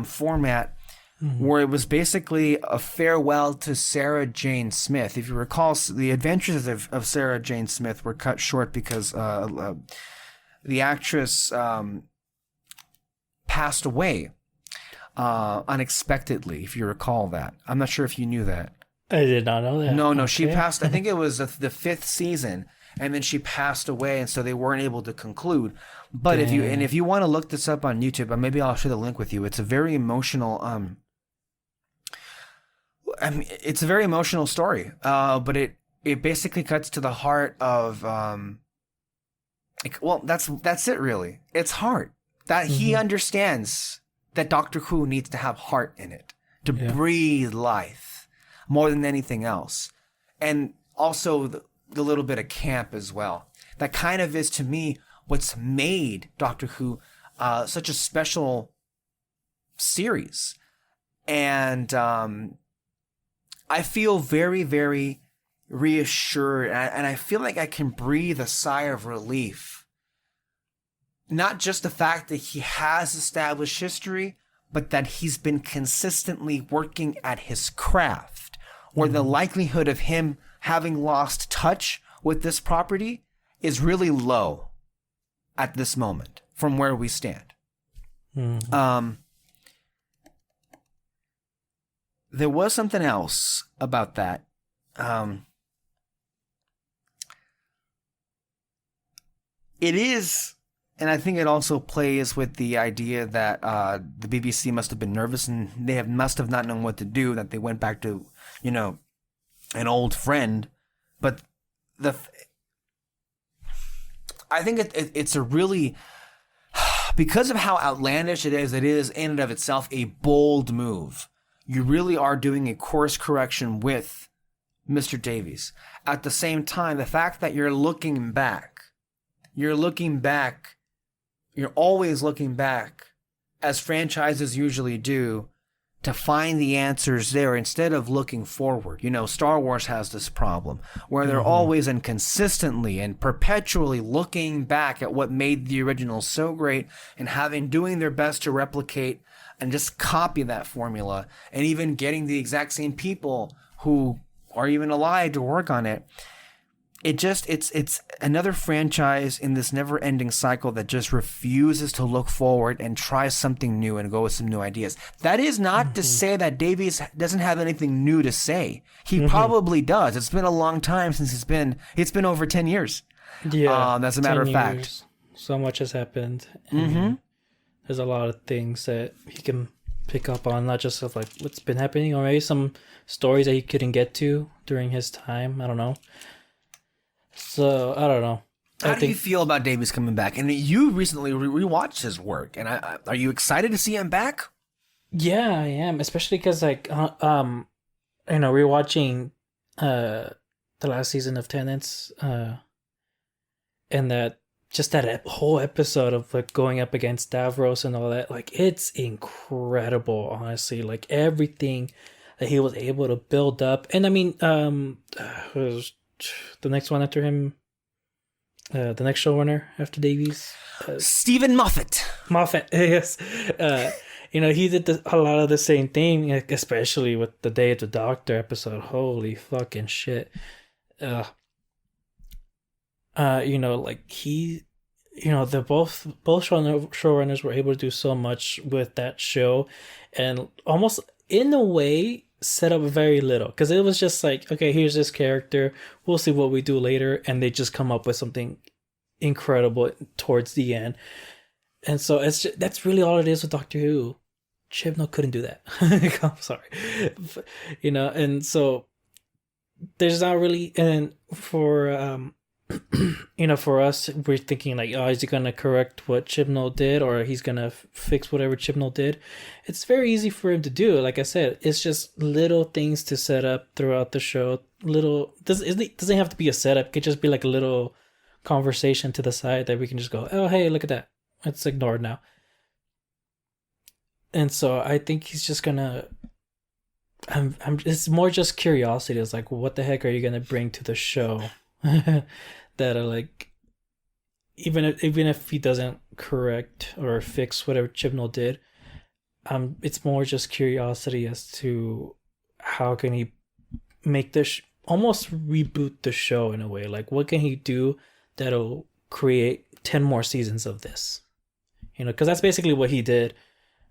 format, where it was basically a farewell to Sarah Jane Smith. If you recall, the adventures of Sarah Jane Smith were cut short because the actress passed away unexpectedly, if you recall that. I'm not sure if you knew that. I did not know that. No, okay. She passed, I think it was the fifth season, and then she passed away, and so they weren't able to conclude. But if you want to look this up on YouTube, maybe I'll share the link with you. It's a very emotional it's a very emotional story, but it basically cuts to the heart of that's it really. It's heart. That he understands that Doctor Who needs to have heart in it to breathe life more than anything else, and also the little bit of camp as well. That kind of is, to me, what's made Doctor Who such a special series. And I feel very, very reassured, and I feel like I can breathe a sigh of relief. Not just the fact that he has established history, but that he's been consistently working at his craft, where the likelihood of him having lost touch with this property is really low at this moment from where we stand. There was something else about that. It is, and I think it also plays with the idea that the BBC must have been nervous and they must have not known what to do, that they went back to, an old friend. But I think it's a really, because of how outlandish it is in and of itself a bold move. You really are doing a course correction with Mr. Davies. At the same time, the fact that you're always looking back, as franchises usually do, to find the answers there instead of looking forward. Star Wars has this problem where they're always and consistently and perpetually looking back at what made the original so great and doing their best to replicate and just copy that formula, and even getting the exact same people who are even alive to work on it. It's another franchise in this never-ending cycle that just refuses to look forward and try something new and go with some new ideas. That is not to say that Davies doesn't have anything new to say. He probably does. It's been a long time since it's been over 10 years. Yeah, that's a matter of fact. So much has happened. There's a lot of things that he can pick up on, not just of what's been happening, or maybe some stories that he couldn't get to during his time. I don't know. So, I don't know. How do you feel about Davies coming back? And you recently rewatched his work, and are you excited to see him back? Yeah, I am, especially because rewatching the last season of Tenants, and that just that whole episode of like going up against Davros and all that, like it's incredible, honestly. Like everything that he was able to build up, and I mean, who was the next one after him? The next showrunner after Davies, Stephen Moffat. Moffat, yes. He did a lot of the same thing, especially with the Day of the Doctor episode. Holy fucking shit! Like the both showrunners were able to do so much with that show, and almost in a way set up very little, because it was just like, okay, here's this character, we'll see what we do later, and they just come up with something incredible towards the end. And so that's really all it is with Doctor Who. Chibnall couldn't do that. I'm sorry. And so there's not really, and for for us, we're thinking like, oh, is he gonna correct what Chibnall did, or he's gonna fix whatever Chibnall did? It's very easy for him to do. Like I said, it's just little things to set up throughout the show. It doesn't have to be a setup. It could just be like a little conversation to the side that we can just go, oh, hey, look at that. It's ignored now. And so I think he's just gonna. It's more just curiosity. It's like, what the heck are you gonna bring to the show? That are like, even if he doesn't correct or fix whatever Chibnall did, it's more just curiosity as to how can he make this almost reboot the show in a way. Like, what can he do that'll create 10 more seasons of this? Because that's basically what he did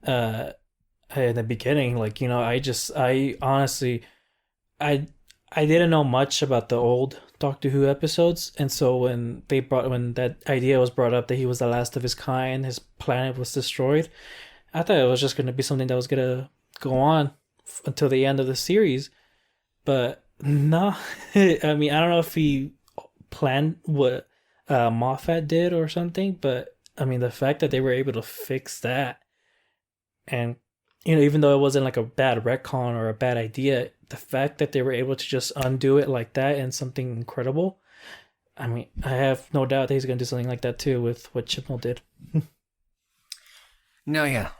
in the beginning. Like, I honestly, I didn't know much about the old Doctor Who episodes, and so when that idea was brought up that he was the last of his kind, his planet was destroyed, I thought it was just going to be something that was going to go on until the end of the series. But no, I mean, I don't know if he planned what Moffat did or something, but I mean, the fact that they were able to fix that, and even though it wasn't like a bad retcon or a bad idea, the fact that they were able to just undo it like that and something incredible, I mean, I have no doubt that he's going to do something like that too with what Chibnall did. No, yeah.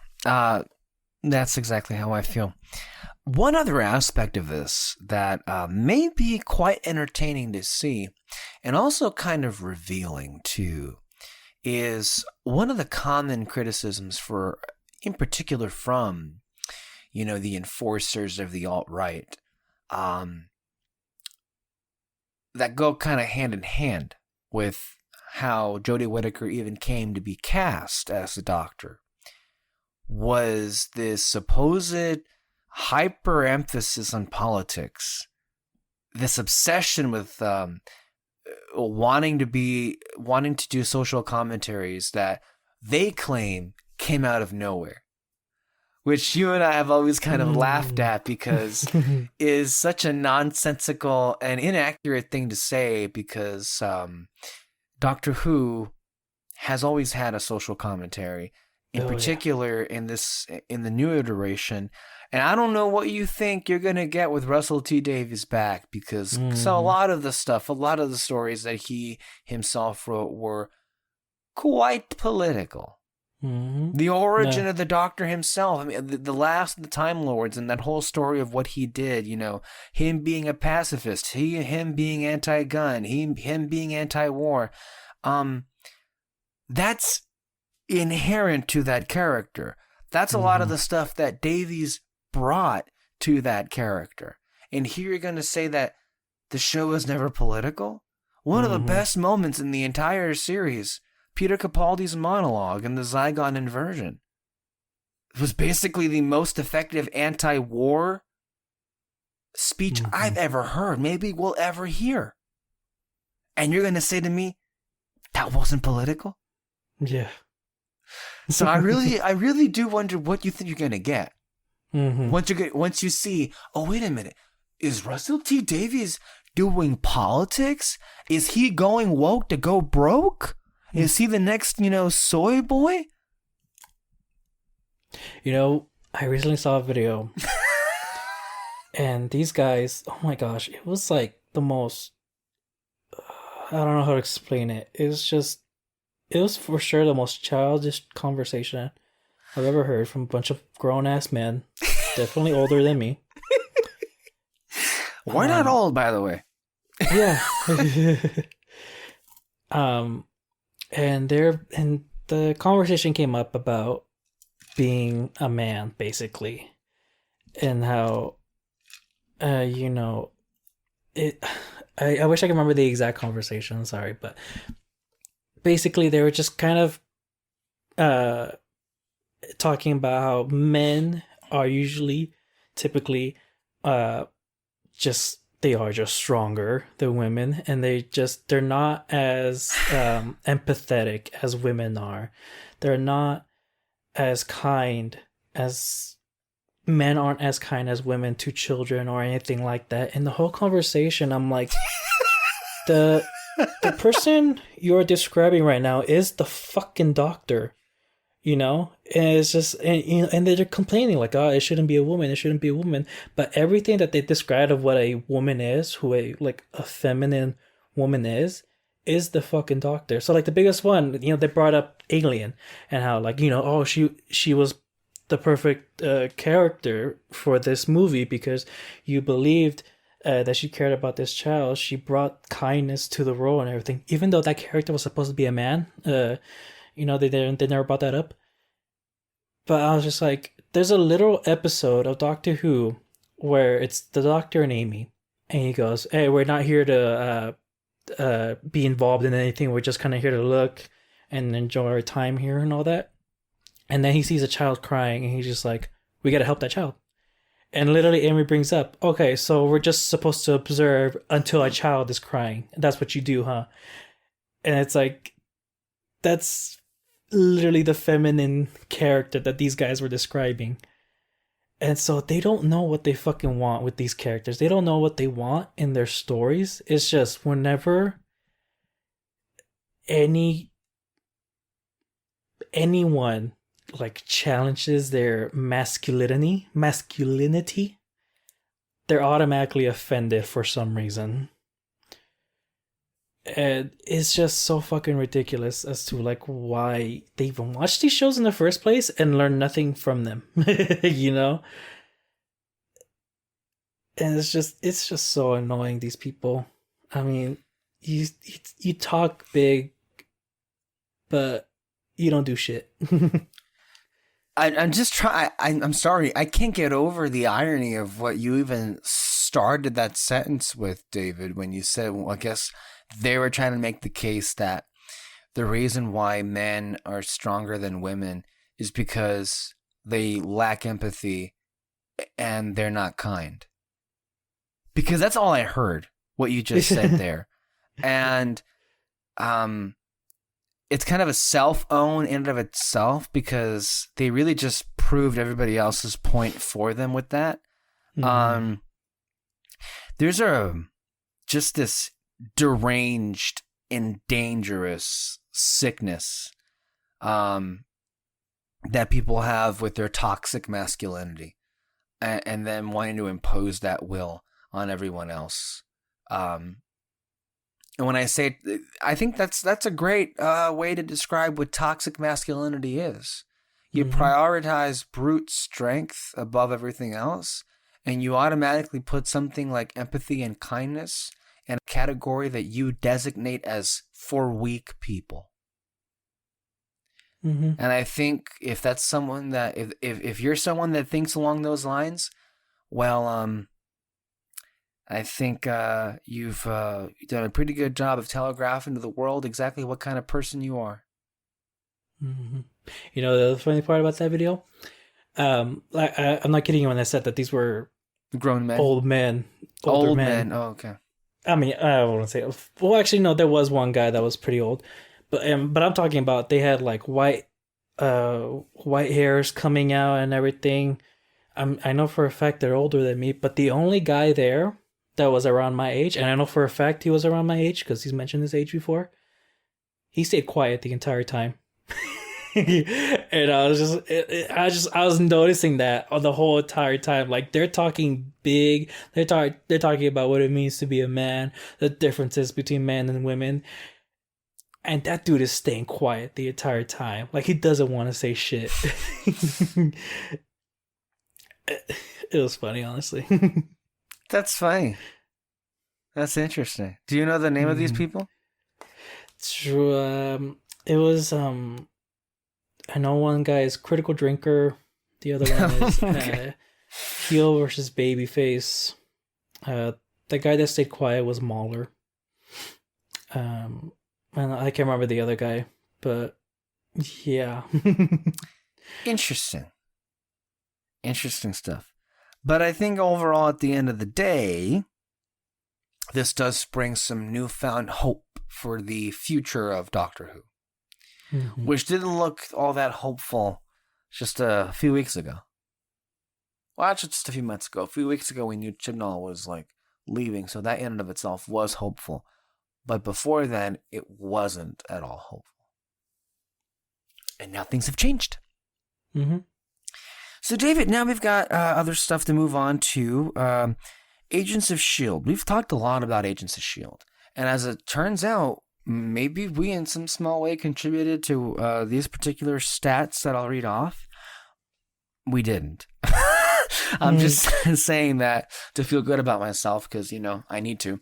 That's exactly how I feel. One other aspect of this that may be quite entertaining to see, and also kind of revealing too, is one of the common criticisms in particular from, the enforcers of the alt-right, that go kind of hand in hand with how Jodie Whittaker even came to be cast as the Doctor, was this supposed hyper emphasis on politics, this obsession with wanting to do social commentaries that they claim came out of nowhere, which you and I have always kind of laughed at because is such a nonsensical and inaccurate thing to say, because Doctor Who has always had a social commentary, in particular in the new iteration. And I don't know what you think you're going to get with Russell T Davies back, because so a lot of the stories that he himself wrote were quite political. The origin of the Doctor himself, I mean, the last of the Time Lords, and that whole story of what he did, him being a pacifist, him being anti-gun, him being anti-war, that's inherent to that character. That's a lot of the stuff that Davies brought to that character. And here you're going to say that the show is never political? One of the best moments in the entire series, Peter Capaldi's monologue in the Zygon inversion, was basically the most effective anti-war speech I've ever heard, maybe we'll ever hear. And you're going to say to me, that wasn't political? Yeah. So I really do wonder what you think you're going to get. Once you see, oh, wait a minute, is Russell T Davies doing politics? Is he going woke to go broke? Is he the next, soy boy? I recently saw a video. And these guys, oh my gosh, it was like the most, don't know how to explain it. It was for sure the most childish conversation I've ever heard from a bunch of grown ass men, definitely older than me. We're not old, by the way. Yeah. And the conversation came up about being a man, basically, and how, you know, it. I wish I could remember the exact conversation. Sorry, but basically they were just kind of talking about how men are typically just they are just stronger than women, and they're not as empathetic as women are. They're not as kind as men aren't as kind as women to children or anything like that. In the whole conversation, I'm like, the person you're describing right now is the fucking doctor, you know? And it's just, and they're complaining like, oh, it shouldn't be a woman, but everything that they describe of what a woman is, who a feminine woman is the fucking doctor. So like the biggest one, you know, they brought up Alien and how, like, you know, oh, she was the perfect character for this movie because you believed that she cared about this child. She brought kindness to the role and everything, even though that character was supposed to be a man. You know, they never brought that up. But I was just like, there's a little episode of Doctor Who where it's the Doctor and Amy, and he goes, "Hey, we're not here to be involved in anything. We're just kind of here to look and enjoy our time here and all that." And then he sees a child crying, and he's just like, "We gotta help that child." And literally, Amy brings up, "Okay, so we're just supposed to observe until a child is crying. That's what you do, huh?" And it's like, that's literally the feminine character that these guys were describing. And so they don't know what they fucking want with these characters. They don't know what they want in their stories. It's just whenever anyone like challenges their masculinity, they're automatically offended for some reason. And it's just so fucking ridiculous as to like why they even watch these shows in the first place and learn nothing from them. You know? And it's just so annoying, these people. I mean, you talk big, but you don't do shit. I'm just trying. I'm sorry. I can't get over the irony of what you even started that sentence with, David, when you said, well, I guess they were trying to make the case that the reason why men are stronger than women is because they lack empathy and they're not kind. Because that's all I heard, what you just said there. And it's kind of a self-own in and of itself, because they really just proved everybody else's point for them with that. Mm-hmm. There's just this deranged and dangerous sickness that people have with their toxic masculinity, and then wanting to impose that will on everyone else. And when I say, I think that's a great way to describe what toxic masculinity is. You prioritize brute strength above everything else, and you automatically put something like empathy and kindness in a category that you designate as for weak people. Mm-hmm. And I think if that's someone that, if you're someone that thinks along those lines, well, I think you've done a pretty good job of telegraphing to the world exactly what kind of person you are. Mm-hmm. You know, the other funny part about that video? I'm not kidding you when I said that these were grown men. Older men. Oh, okay. I mean, I wouldn't say... Well, actually, no, there was one guy that was pretty old. But I'm talking about they had like white hairs coming out and everything. I know for a fact they're older than me, but the only guy there that was around my age, and I know for a fact he was around my age because he's mentioned his age before, he stayed quiet the entire time. And I was noticing that on the whole entire time. Like they're talking big. They're talking about what it means to be a man, the differences between men and women. And that dude is staying quiet the entire time. Like he doesn't want to say shit. It was funny, honestly. That's funny. That's interesting. Do you know the name of these people? True. It was I know one guy is Critical Drinker. The other one is Okay. Heel versus Babyface. The guy that stayed quiet was Mauler. And I can't remember the other guy, but yeah. Interesting. Interesting stuff. But I think overall, at the end of the day, this does bring some newfound hope for the future of Doctor Who, which didn't look all that hopeful just a few weeks ago. Well, actually, just a few months ago. A few weeks ago, we knew Chibnall was like leaving, so that in and of itself was hopeful. But before then, it wasn't at all hopeful. And now things have changed. Mm-hmm. So, David, now we've got other stuff to move on to. Agents of S.H.I.E.L.D. We've talked a lot about Agents of S.H.I.E.L.D. And as it turns out, maybe we in some small way contributed to these particular stats that I'll read off. We didn't. I'm just saying that to feel good about myself because, you know, I need to.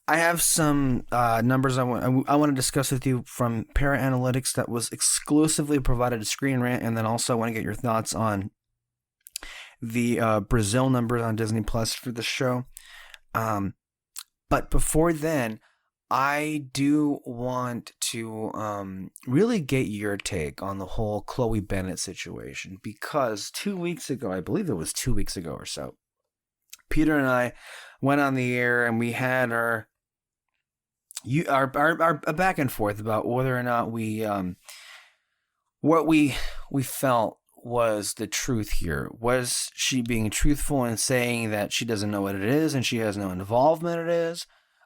I have some numbers I want to discuss with you from Para Analytics that was exclusively provided to Screen Rant, and then also I want to get your thoughts on the Brazil numbers on Disney Plus for the show. But before then, I do want to really get your take on the whole Chloe Bennett situation, because 2 weeks ago, I believe it was 2 weeks ago or so, Peter and I went on the air and we had our back and forth about whether or not what we felt was the truth here. Was she being truthful in saying that she doesn't know what it is and she has no involvement in it is,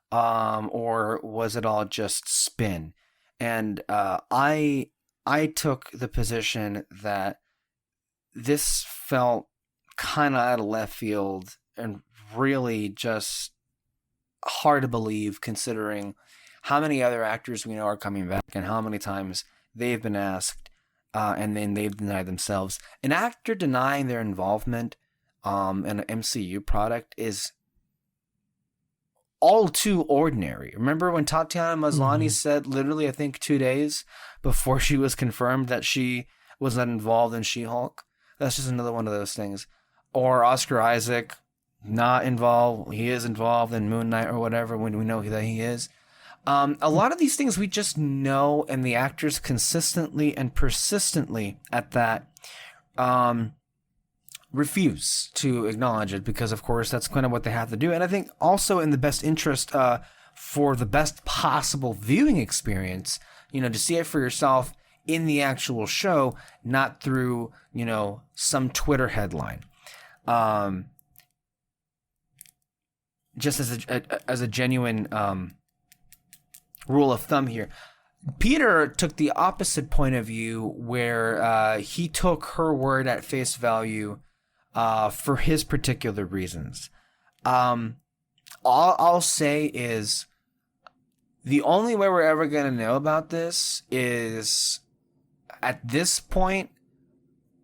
or was it all just spin? And I took the position that this felt kind of out of left field and really just hard to believe, considering how many other actors we know are coming back and how many times they've been asked and then they've denied themselves. An actor denying their involvement in an MCU product is all too ordinary. Remember when Tatiana Maslany said literally, I think 2 days before she was confirmed that she was not involved in She-Hulk? That's just another one of those things. Or Oscar Isaac, not involved. He is involved in Moon Knight or whatever when we know that he is. A lot of these things we just know, and the actors consistently and persistently at that refuse to acknowledge it, because of course that's kind of what they have to do. And I think also in the best interest for the best possible viewing experience, you know, to see it for yourself in the actual show, not through, you know, some Twitter headline. Just as a genuine rule of thumb here, Peter took the opposite point of view, where he took her word at face value for his particular reasons. All I'll say is the only way we're ever going to know about this is at this point,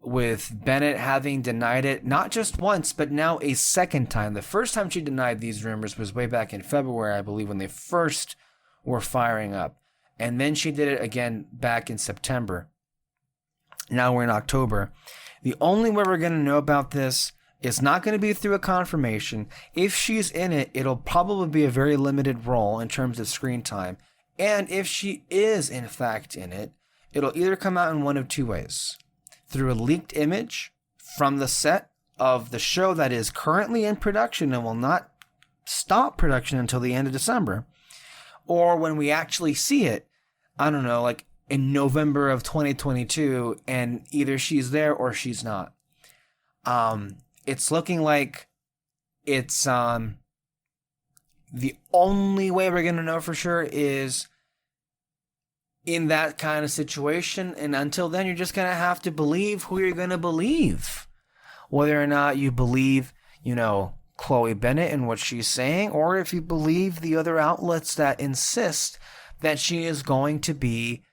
with Bennett having denied it, not just once, but now a second time. The first time she denied these rumors was way back in February, I believe, when they first were firing up. And then she did it again back in September. Now we're in October. The only way we're going to know about this is not going to be through a confirmation. If she's in it, it'll probably be a very limited role in terms of screen time. And if she is, in fact, in it, it'll either come out in one of two ways. Through a leaked image from the set of the show that is currently in production and will not stop production until the end of December. Or when we actually see it, I don't know, like in November of 2022, and either she's there or she's not. It's looking like it's the the only way we're going to know for sure is in that kind of situation. And until then, you're just going to have to believe who you're going to believe. Whether or not you believe, Chloe Bennett and what she's saying, or if you believe the other outlets that insist that she is going to be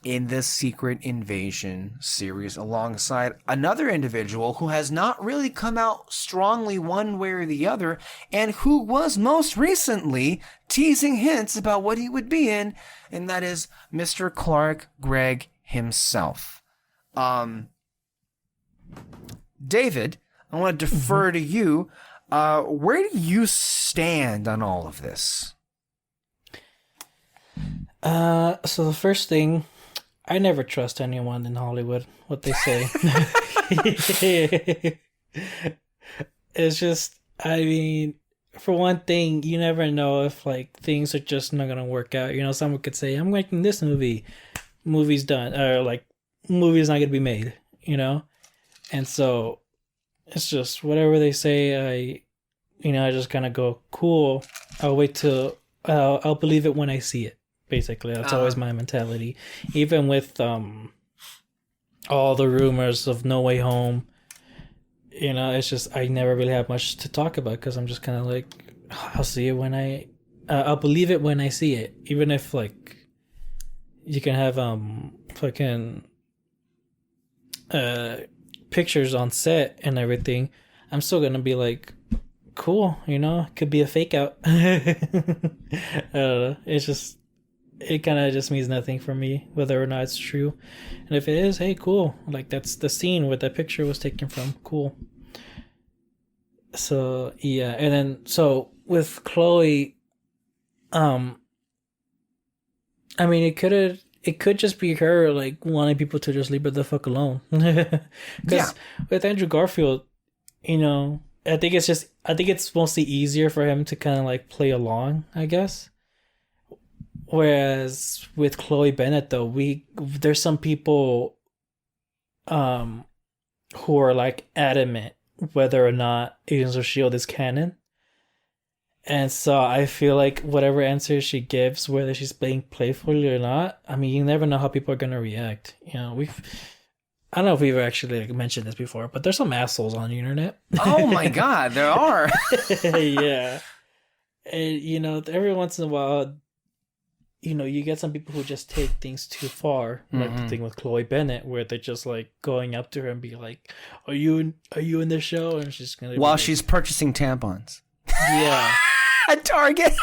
in this Secret Invasion series alongside another individual who has not really come out strongly one way or the other, and who was most recently teasing hints about what he would be in, and that is Mr. Clark Gregg himself. David, I want to defer to you. Where do you stand on all of this? So the first thing, I never trust anyone in Hollywood, what they say. It's just, I mean, for one thing, you never know if things are just not gonna work out. Someone could say, I'm making this movie's done, or movie's not gonna be made, and so it's just whatever they say. I just kind of go, cool, I'll wait till I'll believe it when I see it. Basically, that's always my mentality. Even with all the rumors of No Way Home, it's just I never really have much to talk about because I'm just kind of I'll see it when I'll believe it when I see it. Even if you can have fucking pictures on set and everything, I'm still gonna be cool, could be a fake out. I don't know. It's just. It kind of just means nothing for me, whether or not it's true. And if it is, hey, cool. That's the scene where that picture was taken from. Cool. So, yeah. And then, so with Chloe, I mean, it could just be her, wanting people to just leave her the fuck alone. Because with Andrew Garfield, I think it's mostly easier for him to kind of play along, I guess. Whereas with Chloe Bennett, though, there's some people who are adamant whether or not Agents of S.H.I.E.L.D. is canon. And so I feel whatever answer she gives, whether she's being playful or not, I mean, you never know how people are going to react. I don't know if we've actually mentioned this before, but there's some assholes on the internet. Oh my God, there are. Yeah. And, every once in a while, you get some people who just take things too far, like the thing with Chloe Bennett, where they're just going up to her and be like, "Are you in the show?" And she's gonna while she's purchasing tampons. Yeah, at Target.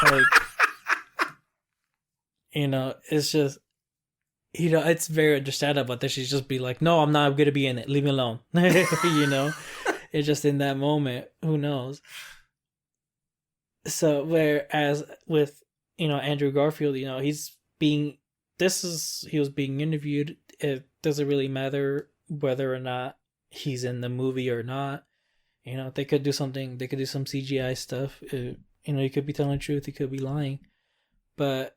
It's just, it's very understandable that she's just be like, "No, I'm not gonna be in it. Leave me alone." It's just in that moment. Who knows? So whereas with Andrew Garfield, he was being interviewed. It doesn't really matter whether or not he's in the movie or not. They could do something. They could do some CGI stuff. He could be telling the truth. He could be lying. But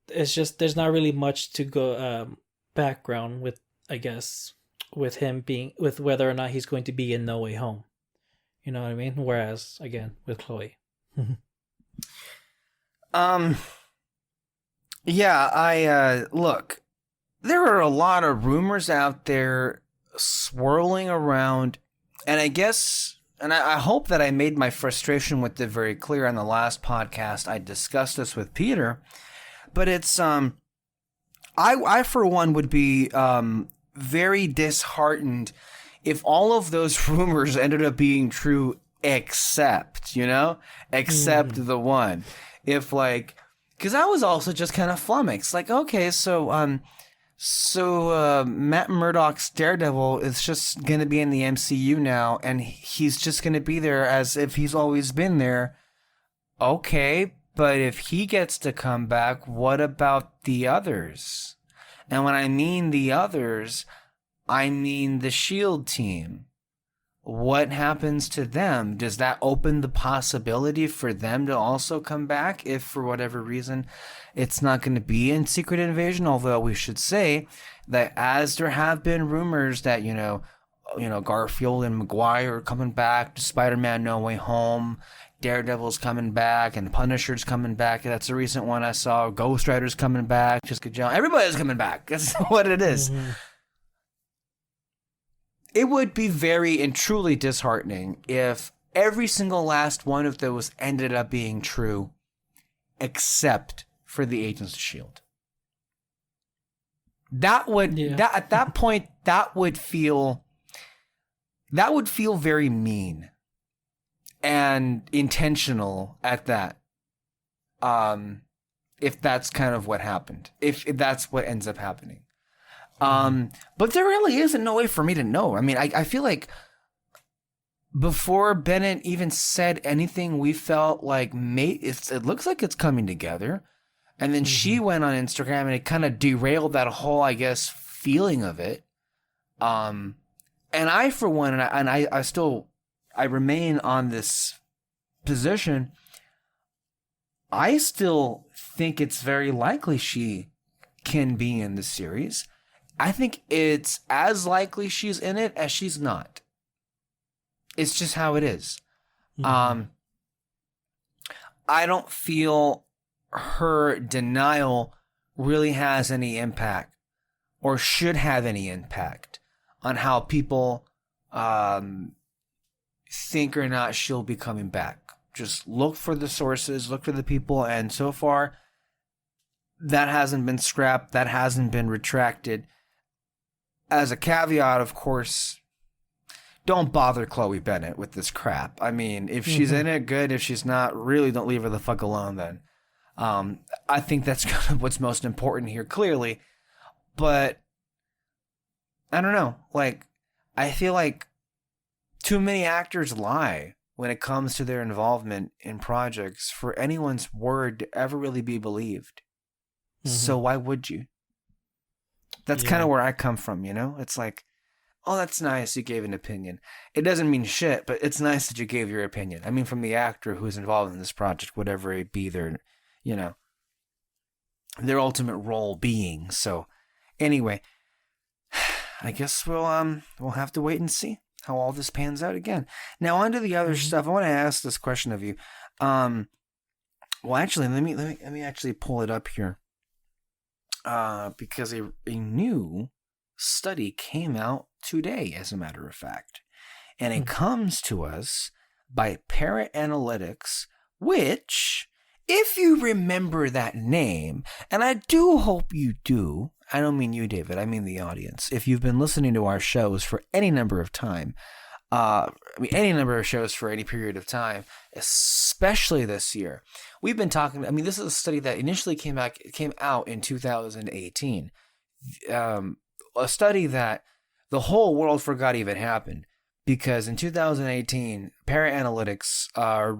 it's just, there's not really much to go background with, I guess, with him with whether or not he's going to be in No Way Home. You know what I mean? Whereas, again, with Chloe. Yeah, look, there are a lot of rumors out there swirling around, and I guess, and I hope that I made my frustration with it very clear on the last podcast. I discussed this with Peter, but it's, I for one would be, very disheartened if all of those rumors ended up being true, except the one. If because I was also just kind of flummoxed. Okay, so Matt Murdock's Daredevil is just going to be in the MCU now, and he's just going to be there as if he's always been there. Okay, but if he gets to come back, what about the others? And when I mean the others, I mean the S.H.I.E.L.D. team. What happens to them? Does that open the possibility for them to also come back if for whatever reason it's not going to be in Secret Invasion? Although we should say that as there have been rumors that, Garfield and Maguire are coming back to Spider-Man No Way Home, Daredevil's coming back and Punisher's coming back. That's a recent one I saw. Ghost Rider's coming back. Jessica Jones. Everybody's coming back. That's what it is. Mm-hmm. It would be very and truly disheartening if every single last one of those ended up being true, except for the Agents of S.H.I.E.L.D. That would at that point that would feel very mean and intentional at that. If that's kind of what happened, if that's what ends up happening. But there really isn't no way for me to know. I mean, I feel like before Bennett even said anything, we felt like it looks like it's coming together. And then she went on Instagram and it kind of derailed that whole, I guess, feeling of it. And I, for one, I remain on this position. I still think it's very likely she can be in the series. I think it's as likely she's in it as she's not. It's just how it is. I don't feel her denial really has any impact or should have any impact on how people think or not she'll be coming back. Just look for the sources, look for the people, and so far that hasn't been scrapped, that hasn't been retracted. As a caveat, of course, don't bother Chloe Bennett with this crap. I mean, if she's in it, good. If she's not, really don't leave her the fuck alone then. I think that's kind of what's most important here, clearly. But I don't know. Like, I feel like too many actors lie when it comes to their involvement in projects for anyone's word to ever really be believed. So why would you? That's kind of where I come from, you know? It's like, oh, that's nice, you gave an opinion. It doesn't mean shit, but it's nice that you gave your opinion. I mean, from the actor who's involved in this project, whatever it be their, you know, their ultimate role being. So, anyway, I guess we'll have to wait and see how all this pans out again. Now, on to the other stuff. I want to ask this question of you. Well, actually, let me actually pull it up here. Because a new study came out today, as a matter of fact. And it comes to us by FAIRE Analytics, which, if you remember that name, and I do hope you do, I don't mean you, David, I mean the audience. If you've been listening to our shows for any number of time, any number of shows for any period of time, especially this year, we've been talking. This is a study that initially came out in 2018. A study that the whole world forgot even happened, because in 2018, FAIRE Analytics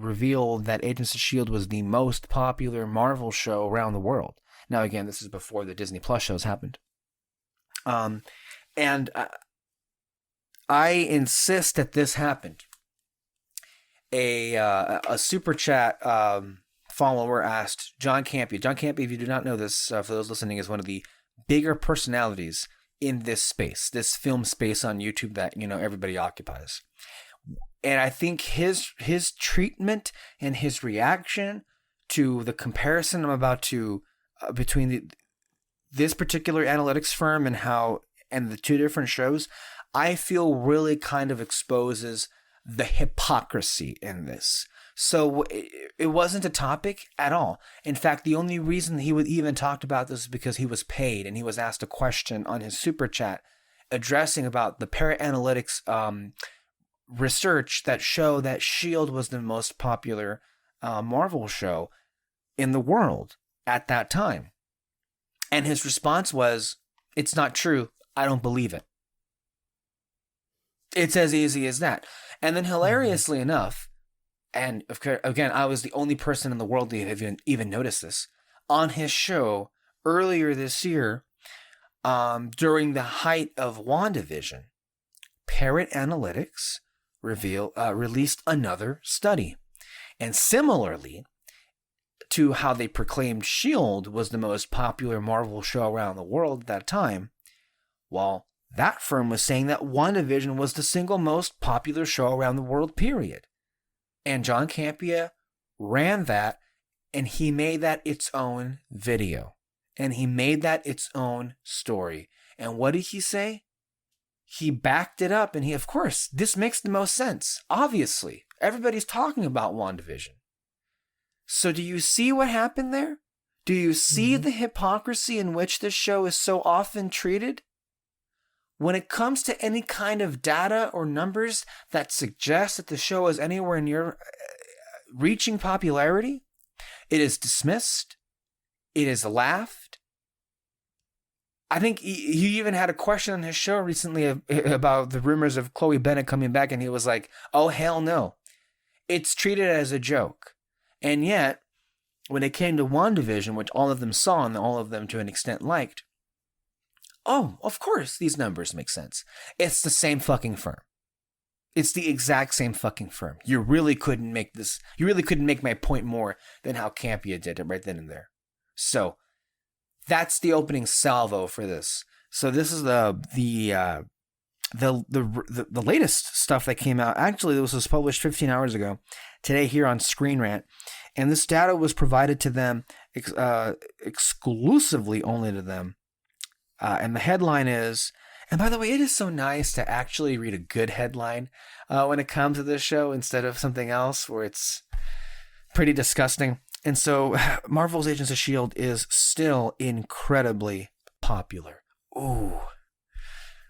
revealed that Agents of S.H.I.E.L.D. was the most popular Marvel show around the world. Now, again, this is before the Disney Plus shows happened. And I insist that this happened. A super chat follower asked John Campy. John Campy, if you do not know this, for those listening, is one of the bigger personalities in this space, this film space on YouTube that, you know, everybody occupies. And I think his treatment and his reaction to the comparison I'm about to between this particular analytics firm and the two different shows, I feel really kind of exposes the hypocrisy in this. So it wasn't a topic at all. In fact, the only reason he would even talk about this is because he was paid and he was asked a question on his super chat addressing about the FAIRE Analytics research that show that S.H.I.E.L.D. was the most popular Marvel show in the world at that time. And his response was, "It's not true. I don't believe it." It's as easy as that. And then hilariously enough, and again, I was the only person in the world to have even noticed this, on his show earlier this year, during the height of WandaVision, FAIRE Analytics released another study. And similarly to how they proclaimed S.H.I.E.L.D. was the most popular Marvel show around the world at that time, well, that firm was saying that WandaVision was the single most popular show around the world, period. And John Campea ran that, and he made that its own video. And he made that its own story. And what did he say? He backed it up, and of course, this makes the most sense. Obviously, everybody's talking about WandaVision. So do you see what happened there? Do you see the hypocrisy in which this show is so often treated? When it comes to any kind of data or numbers that suggest that the show is anywhere near reaching popularity, it is dismissed. It is laughed. I think he even had a question on his show recently about the rumors of Chloe Bennett coming back, and he was like, oh, hell no. It's treated as a joke. And yet, when it came to WandaVision, which all of them saw and all of them to an extent liked, oh, of course, these numbers make sense. It's the same fucking firm. It's the exact same fucking firm. You really couldn't make my point more than how Campea did it right then and there. So, that's the opening salvo for this. So this is the latest stuff that came out. Actually, this was published 15 hours ago today here on Screen Rant. And this data was provided to them exclusively only to them. And the headline is, and by the way, it is so nice to actually read a good headline when it comes to this show instead of something else where it's pretty disgusting. And so Marvel's Agents of S.H.I.E.L.D. is still incredibly popular. Ooh,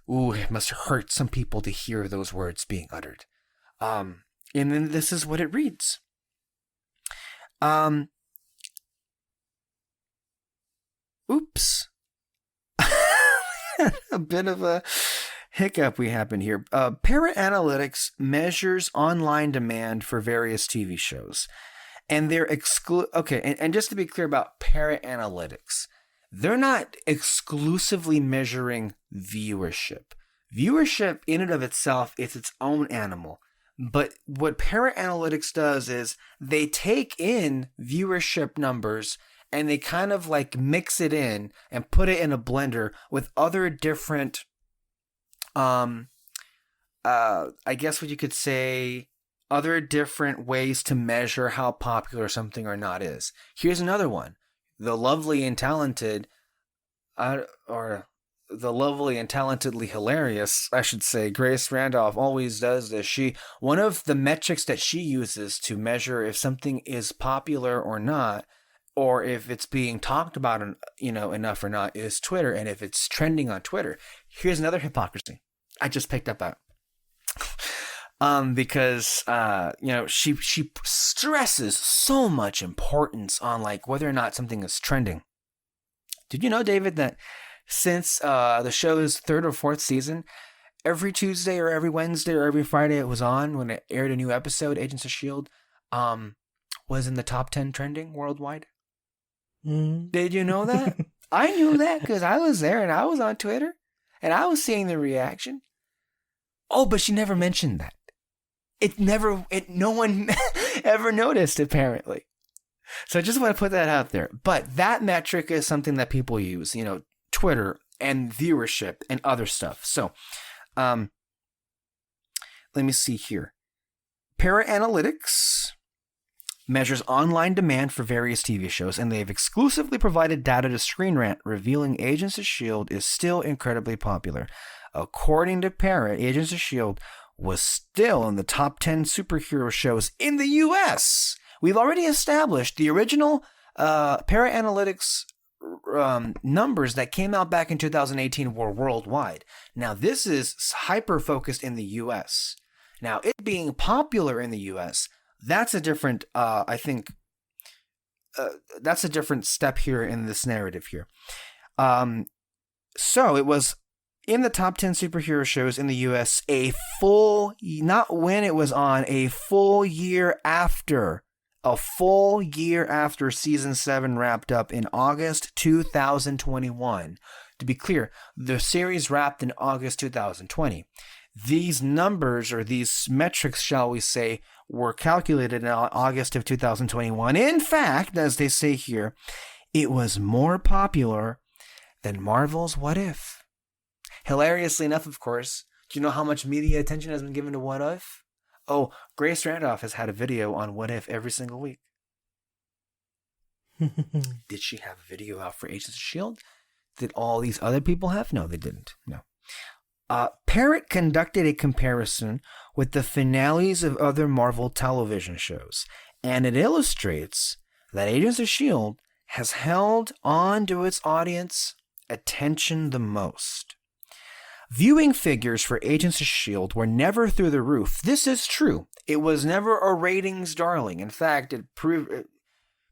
it must hurt some people to hear those words being uttered. And then this is what it reads. Oops. A bit of a hiccup we happened here. FAIRE Analytics measures online demand for various TV shows. And they're and just to be clear about FAIRE Analytics, they're not exclusively measuring viewership. Viewership in and of itself is its own animal. But what FAIRE Analytics does is they take in viewership numbers and they kind of like mix it in and put it in a blender with other different, I guess what you could say, other different ways to measure how popular something or not is. Here's another one. The lovely and talented, or the lovely and talentedly hilarious, I should say, Grace Randolph always does this. One of the metrics that she uses to measure if something is popular or not, or if it's being talked about, enough or not, is Twitter, and if it's trending on Twitter. Here's another hypocrisy I just picked up at. Because she stresses so much importance on like whether or not something is trending. Did you know, David, that since the show's third or fourth season, every Tuesday or every Wednesday or every Friday it was on when it aired a new episode, Agents of S.H.I.E.L.D. Was in the top 10 trending worldwide? Did you know that? I knew that because I was there and I was on Twitter and I was seeing the reaction. Oh, but she never mentioned that. No one ever noticed, apparently. So I just want to put that out there. But that metric is something that people use, Twitter and viewership and other stuff. So, let me see here. FAIRE Analytics measures online demand for various TV shows, and they've exclusively provided data to Screen Rant, revealing Agents of S.H.I.E.L.D. is still incredibly popular. According to FAIRE, Agents of S.H.I.E.L.D. was still in the top 10 superhero shows in the U.S. We've already established the original FAIRE Analytics numbers that came out back in 2018 were worldwide. Now, this is hyper-focused in the U.S. Now, it being popular in the U.S., that's a different, that's a different step here in this narrative here. So it was in the top 10 superhero shows in the US a full year after season 7 wrapped up in August 2021. To be clear, the series wrapped in August 2020. These numbers, or these metrics, shall we say, were calculated in August of 2021. In fact, as they say here, it was more popular than Marvel's What If. Hilariously enough, of course, do you know how much media attention has been given to What If? Oh, Grace Randolph has had a video on What If every single week. Did she have a video out for Agents of S.H.I.E.L.D.? Did all these other people have? No, they didn't. No. Parrot conducted a comparison with the finales of other Marvel television shows, and it illustrates that Agents of S.H.I.E.L.D. has held on to its audience attention the most. Viewing figures for Agents of S.H.I.E.L.D. were never through the roof. This is true. It was never a ratings darling. In fact, it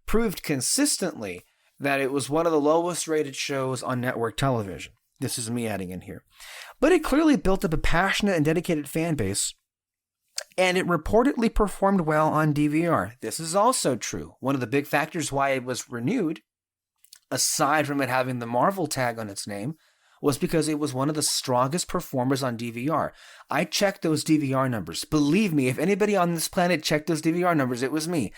proved consistently that it was one of the lowest rated shows on network television. This is me adding in here. But it clearly built up a passionate and dedicated fan base, and it reportedly performed well on DVR. This is also true. One of the big factors why it was renewed, aside from it having the Marvel tag on its name, was because it was one of the strongest performers on DVR. I checked those DVR numbers. Believe me, if anybody on this planet checked those DVR numbers, it was me.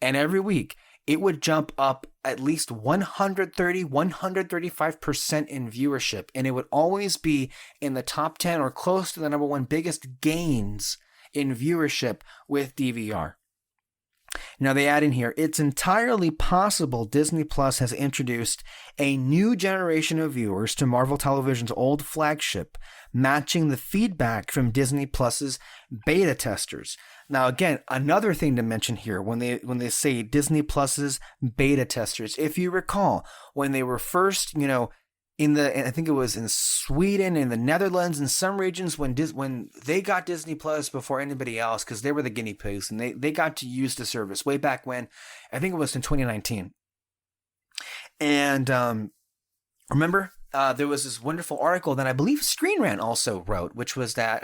And every week, it would jump up at least 130, 135% in viewership. And it would always be in the top 10 or close to the number one biggest gains in viewership with DVR. Now they add in here, it's entirely possible Disney Plus has introduced a new generation of viewers to Marvel Television's old flagship, matching the feedback from Disney Plus's beta testers. Now again, another thing to mention here when they say Disney Plus's beta testers, if you recall, when they were first, I think it was in Sweden, in the Netherlands, in some regions when they got Disney Plus before anybody else, because they were the guinea pigs, and they got to use the service way back when, I think it was in 2019. And remember, there was this wonderful article that I believe Screen Rant also wrote, which was that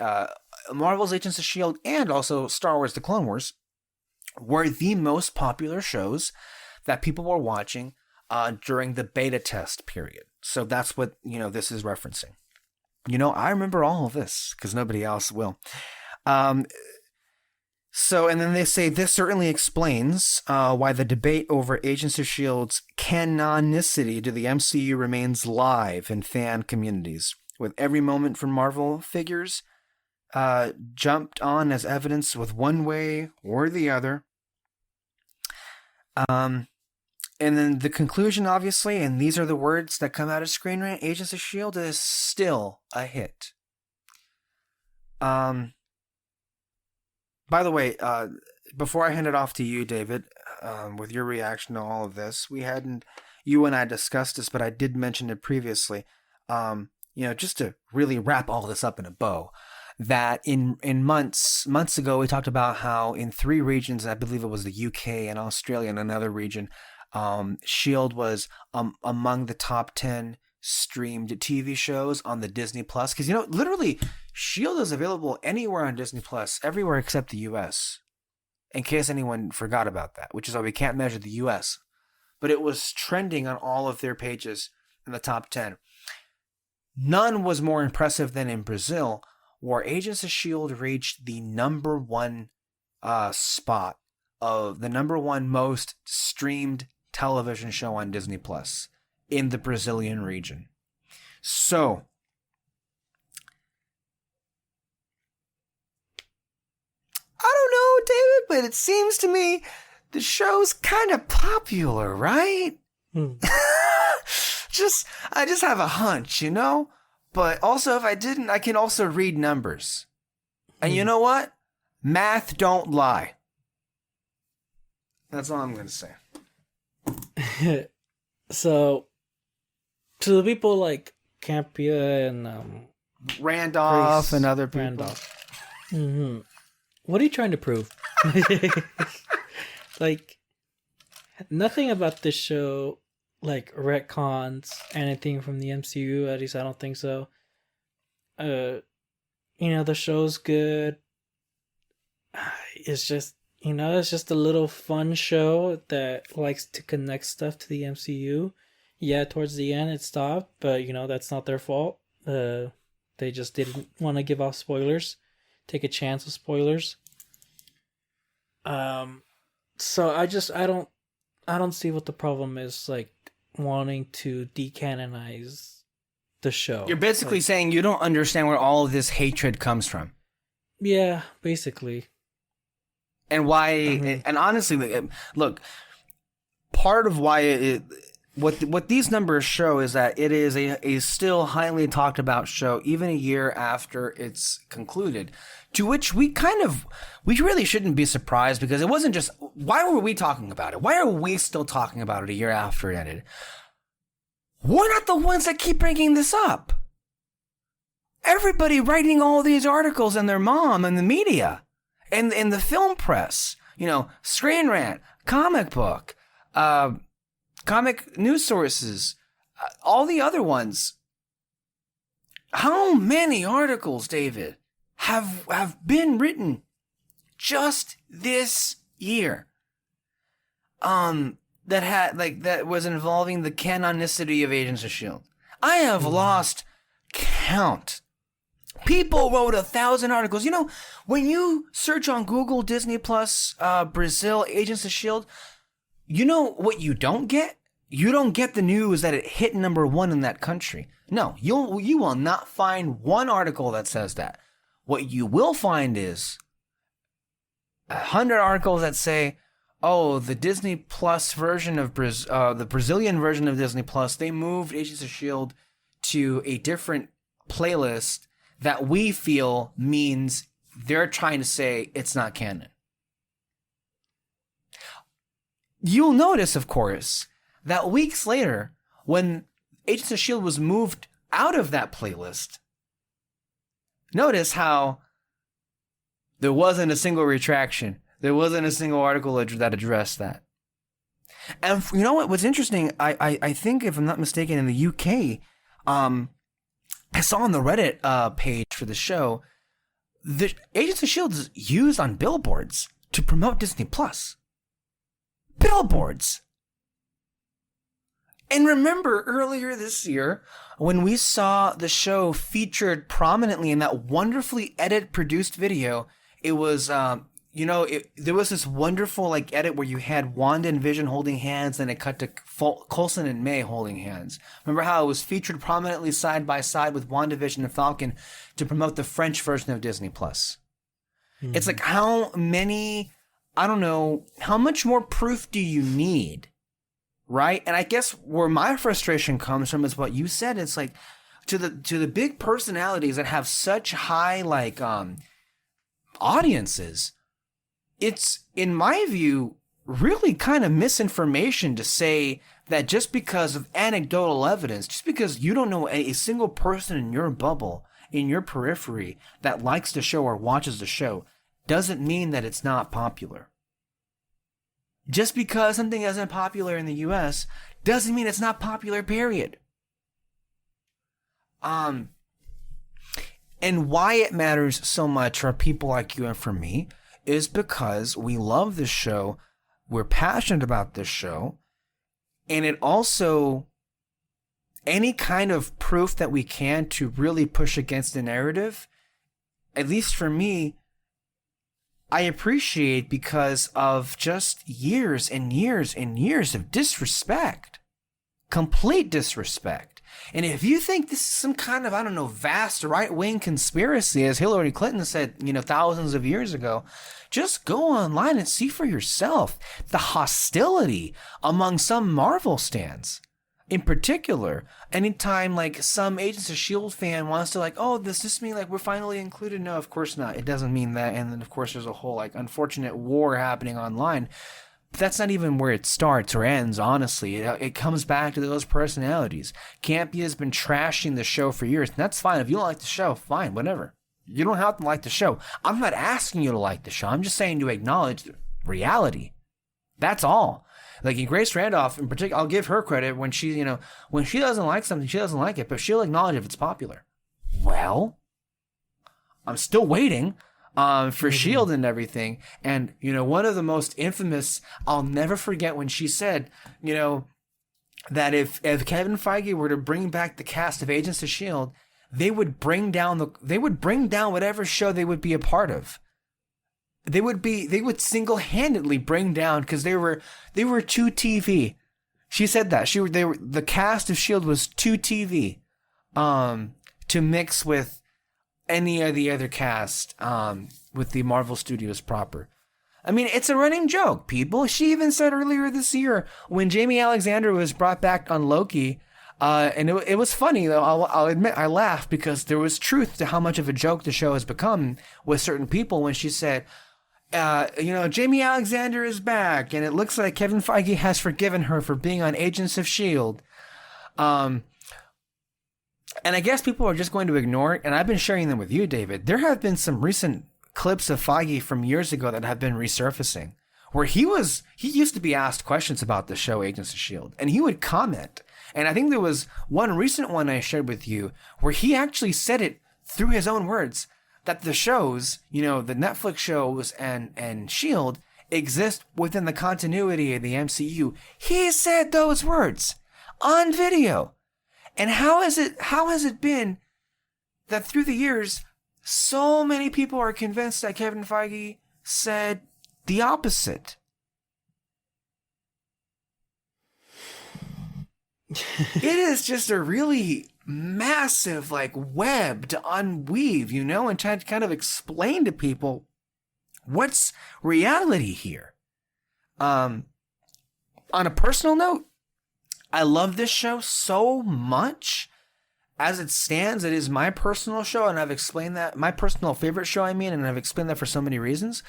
Marvel's Agents of S.H.I.E.L.D. and also Star Wars The Clone Wars were the most popular shows that people were watching during the beta test period. So that's what, this is referencing. I remember all of this because nobody else will. And then they say this certainly explains why the debate over Agents of S.H.I.E.L.D.'s canonicity to the MCU remains live in fan communities, with every moment from Marvel figures jumped on as evidence with one way or the other. And then the conclusion, obviously, and these are the words that come out of Screen Rant, Agents of S.H.I.E.L.D. is still a hit. By the way, before I hand it off to you, David, with your reaction to all of this, you and I discussed this, but I did mention it previously, just to really wrap all this up in a bow, that in months ago, we talked about how in 3 regions, I believe it was the UK and Australia and another region, S.H.I.E.L.D. was among the top 10 streamed TV shows on the Disney Plus. Because, literally, S.H.I.E.L.D. is available anywhere on Disney Plus, everywhere except the US. In case anyone forgot about that, which is why we can't measure the US. But it was trending on all of their pages in the top 10. None was more impressive than in Brazil, where Agents of S.H.I.E.L.D. reached the number 1 spot of the number 1 most streamed television show on Disney Plus in the Brazilian region. So, I don't know, David, but it seems to me the show's kind of popular, right? I just have a hunch, But also, if I didn't, I can also read numbers. And you know what? Math don't lie. That's all I'm going to say. So, to the people like Campia and Randolph Grace and other people. Randolph. Mm-hmm. What are you trying to prove? Like, nothing about this show, like, retcons anything from the MCU. At least I don't think so. The show's good. It's just, it's just a little fun show that likes to connect stuff to the MCU. Yeah, towards the end it stopped, but that's not their fault. They just didn't want to give off spoilers, take a chance with spoilers. So I don't see what the problem is, like, wanting to decanonize the show. You're basically saying you don't understand where all of this hatred comes from. Yeah, basically. And why, and honestly, look, part of why what these numbers show is that it is a still highly talked about show, even a year after it's concluded. To which we really shouldn't be surprised, because it wasn't just, why were we talking about it? Why are we still talking about it a year after it ended? We're not the ones that keep bringing this up. Everybody writing all these articles, and their mom, and the media, and the film press, Screen Rant, Comic Book, comic news sources, all the other ones. How many articles, David, have been written just this year that was involving the canonicity of Agents of S.H.I.E.L.D.? I have lost count. People wrote 1,000 articles. When you search on Google Disney Plus Brazil Agents of S.H.I.E.L.D., you know what you don't get? You don't get the news that it hit #1 in that country. No, you will not find one article that says that. What you will find is 100 articles that say, oh, the Disney Plus version of the Brazilian version of Disney Plus, they moved Agents of S.H.I.E.L.D. to a different playlist that we feel means they're trying to say it's not canon. You'll notice, of course, that weeks later, when Agents of S.H.I.E.L.D. was moved out of that playlist, notice how there wasn't a single retraction. There wasn't a single article that addressed that. And you know what? What's interesting, I think, if I'm not mistaken, in the UK, I saw on the Reddit page for the show, the Agents of S.H.I.E.L.D. is used on billboards to promote Disney Plus. Billboards! And remember earlier this year, when we saw the show featured prominently in that wonderfully produced video, it was, there was this wonderful edit where you had Wanda and Vision holding hands, and it cut to Coulson and May holding hands. Remember how it was featured prominently side by side with WandaVision and Falcon to promote the French version of Disney Plus? Mm-hmm. It's like, how many, I don't know, how much more proof do you need? Right? And I guess where my frustration comes from is what you said. It's like, to the big personalities that have such high audiences, it's, in my view, really kind of misinformation to say that just because of anecdotal evidence, just because you don't know a single person in your bubble, in your periphery, that likes the show or watches the show, doesn't mean that it's not popular. Just because something isn't popular in the US doesn't mean it's not popular, period. And why it matters so much for people like you and for me is because we love this show, we're passionate about this show, and it also, any kind of proof that we can to really push against the narrative, at least for me, I appreciate, because of just years and years and years of disrespect. Complete disrespect. And if you think this is some kind of, I don't know, vast right-wing conspiracy, as Hillary Clinton said, thousands of years ago, just go online and see for yourself the hostility among some Marvel stans. In particular, anytime some Agents of S.H.I.E.L.D. fan wants to oh, does this mean we're finally included? No, of course not. It doesn't mean that. And then of course there's a whole unfortunate war happening online. But that's not even where it starts or ends, honestly. It comes back to those personalities. Campy has been trashing the show for years, and that's fine. If you don't like the show, fine, whatever. You don't have to like the show. I'm not asking you to like the show. I'm just saying to acknowledge reality. That's all. In Grace Randolph, in particular, I'll give her credit when she, when she doesn't like something, she doesn't like it, but she'll acknowledge if it's popular. Well, I'm still waiting for S.H.I.E.L.D. and everything. And, one of the most infamous, I'll never forget when she said, that if Kevin Feige were to bring back the cast of Agents of S.H.I.E.L.D., they would bring down whatever show they would be a part of. They would single-handedly bring down, because they were too TV. She said that the cast of S.H.I.E.L.D. was too TV, to mix with any of the other cast, with the Marvel Studios proper. I mean, it's a running joke, people. She even said earlier this year when Jamie Alexander was brought back on Loki, and it was funny, though. I'll admit I laughed because there was truth to how much of a joke the show has become with certain people when she said, Jamie Alexander is back, and it looks like Kevin Feige has forgiven her for being on Agents of S.H.I.E.L.D. And I guess people are just going to ignore it, and I've been sharing them with you, David. There have been some recent clips of Feige from years ago that have been resurfacing, where he used to be asked questions about the show Agents of S.H.I.E.L.D., and he would comment. And I think there was one recent one I shared with you where he actually said it through his own words, that the shows, the Netflix shows and S.H.I.E.L.D. exist within the continuity of the MCU. He said those words on video. And how has it been that through the years, so many people are convinced that Kevin Feige said the opposite? It is just a really massive web to unweave, and try to kind of explain to people what's reality here. On a personal note, I love this show so much. As it stands, it is my personal show, and I've explained that, my personal favorite show, and I've explained that for so many reasons.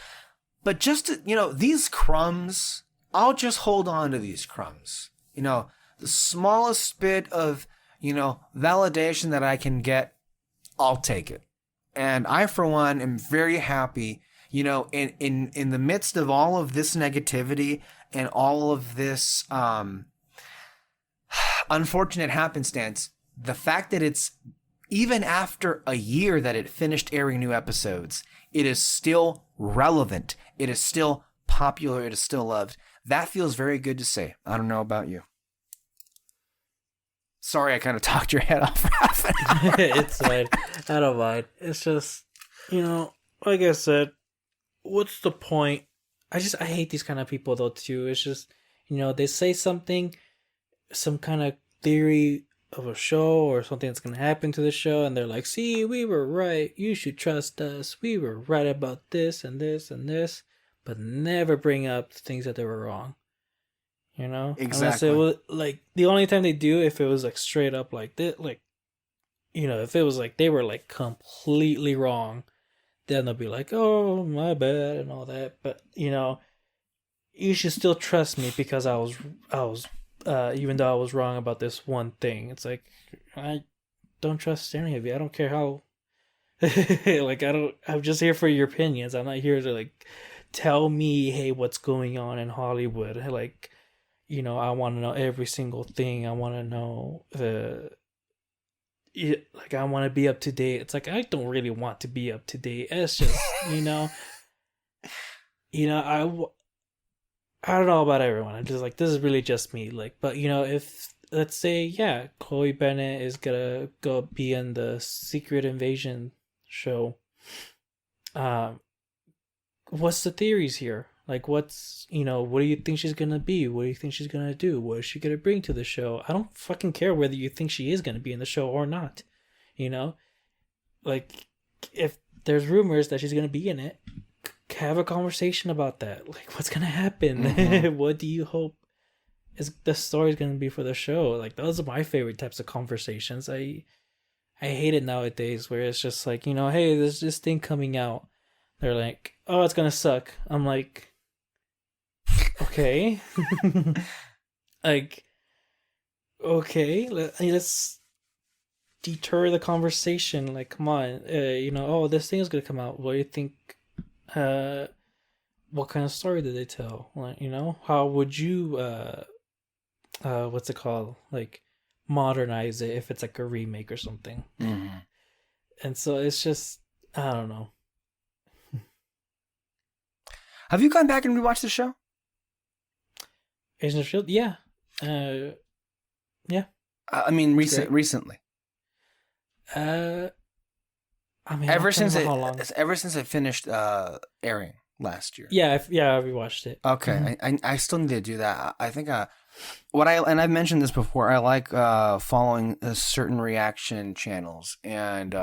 But just, these crumbs, I'll just hold on to these crumbs. The smallest bit of, validation that I can get, I'll take it. And I, for one, am very happy, in the midst of all of this negativity and all of this unfortunate happenstance, the fact that it's, even after a year that it finished airing new episodes, it is still relevant. It is still popular. It is still loved. That feels very good to say. I don't know about you. Sorry, I kind of talked your head off for half an hour. It's fine. I don't mind. It's just, like I said, what's the point? I hate these kind of people though too. It's just, they say something, some kind of theory of a show or something that's going to happen to the show, and they're like, see, we were right. You should trust us. We were right about this and this and this, but never bring up things that they were wrong. Exactly. Unless it was the only time they do, if it was straight up like this, if it was they were completely wrong, then they'll be like, oh, my bad and all that. But you should still trust me because I was even though I was wrong about this one thing. It's I don't trust any of you. I don't care how I'm just here for your opinions. I'm not here to tell me, hey, what's going on in Hollywood. I want to know every single thing. I want to know I want to be up to date. It's I don't really want to be up to date. It's just, I don't know about everyone. I'm just this is really just me. But if let's say, yeah, Chloe Bennett is gonna go be in the Secret Invasion show, what's the theories here? What's, what do you think she's gonna be? What do you think she's gonna do? What is she gonna bring to the show? I don't fucking care whether you think she is gonna be in the show or not. If there's rumors that she's gonna be in it, have a conversation about that. What's gonna happen? Mm-hmm. What do you hope is the story's gonna be for the show? Those are my favorite types of conversations. I hate it nowadays where it's just hey, there's this thing coming out. They're like, oh, it's gonna suck. I'm like, okay. Okay, let's deter the conversation. Come on, oh, this thing is gonna come out. What do you think? What kind of story did they tell? How would you what's it called? Modernize it if it's a remake or something. Mm-hmm. And so it's just, I don't know. Have you gone back and rewatched the show? Agents of S.H.I.E.L.D.? Yeah. Yeah. I mean, recently. I mean, ever since it finished airing last year. Yeah, I rewatched it. Okay, mm-hmm. I still need to do that. I think and I've mentioned this before. I like following certain reaction channels, and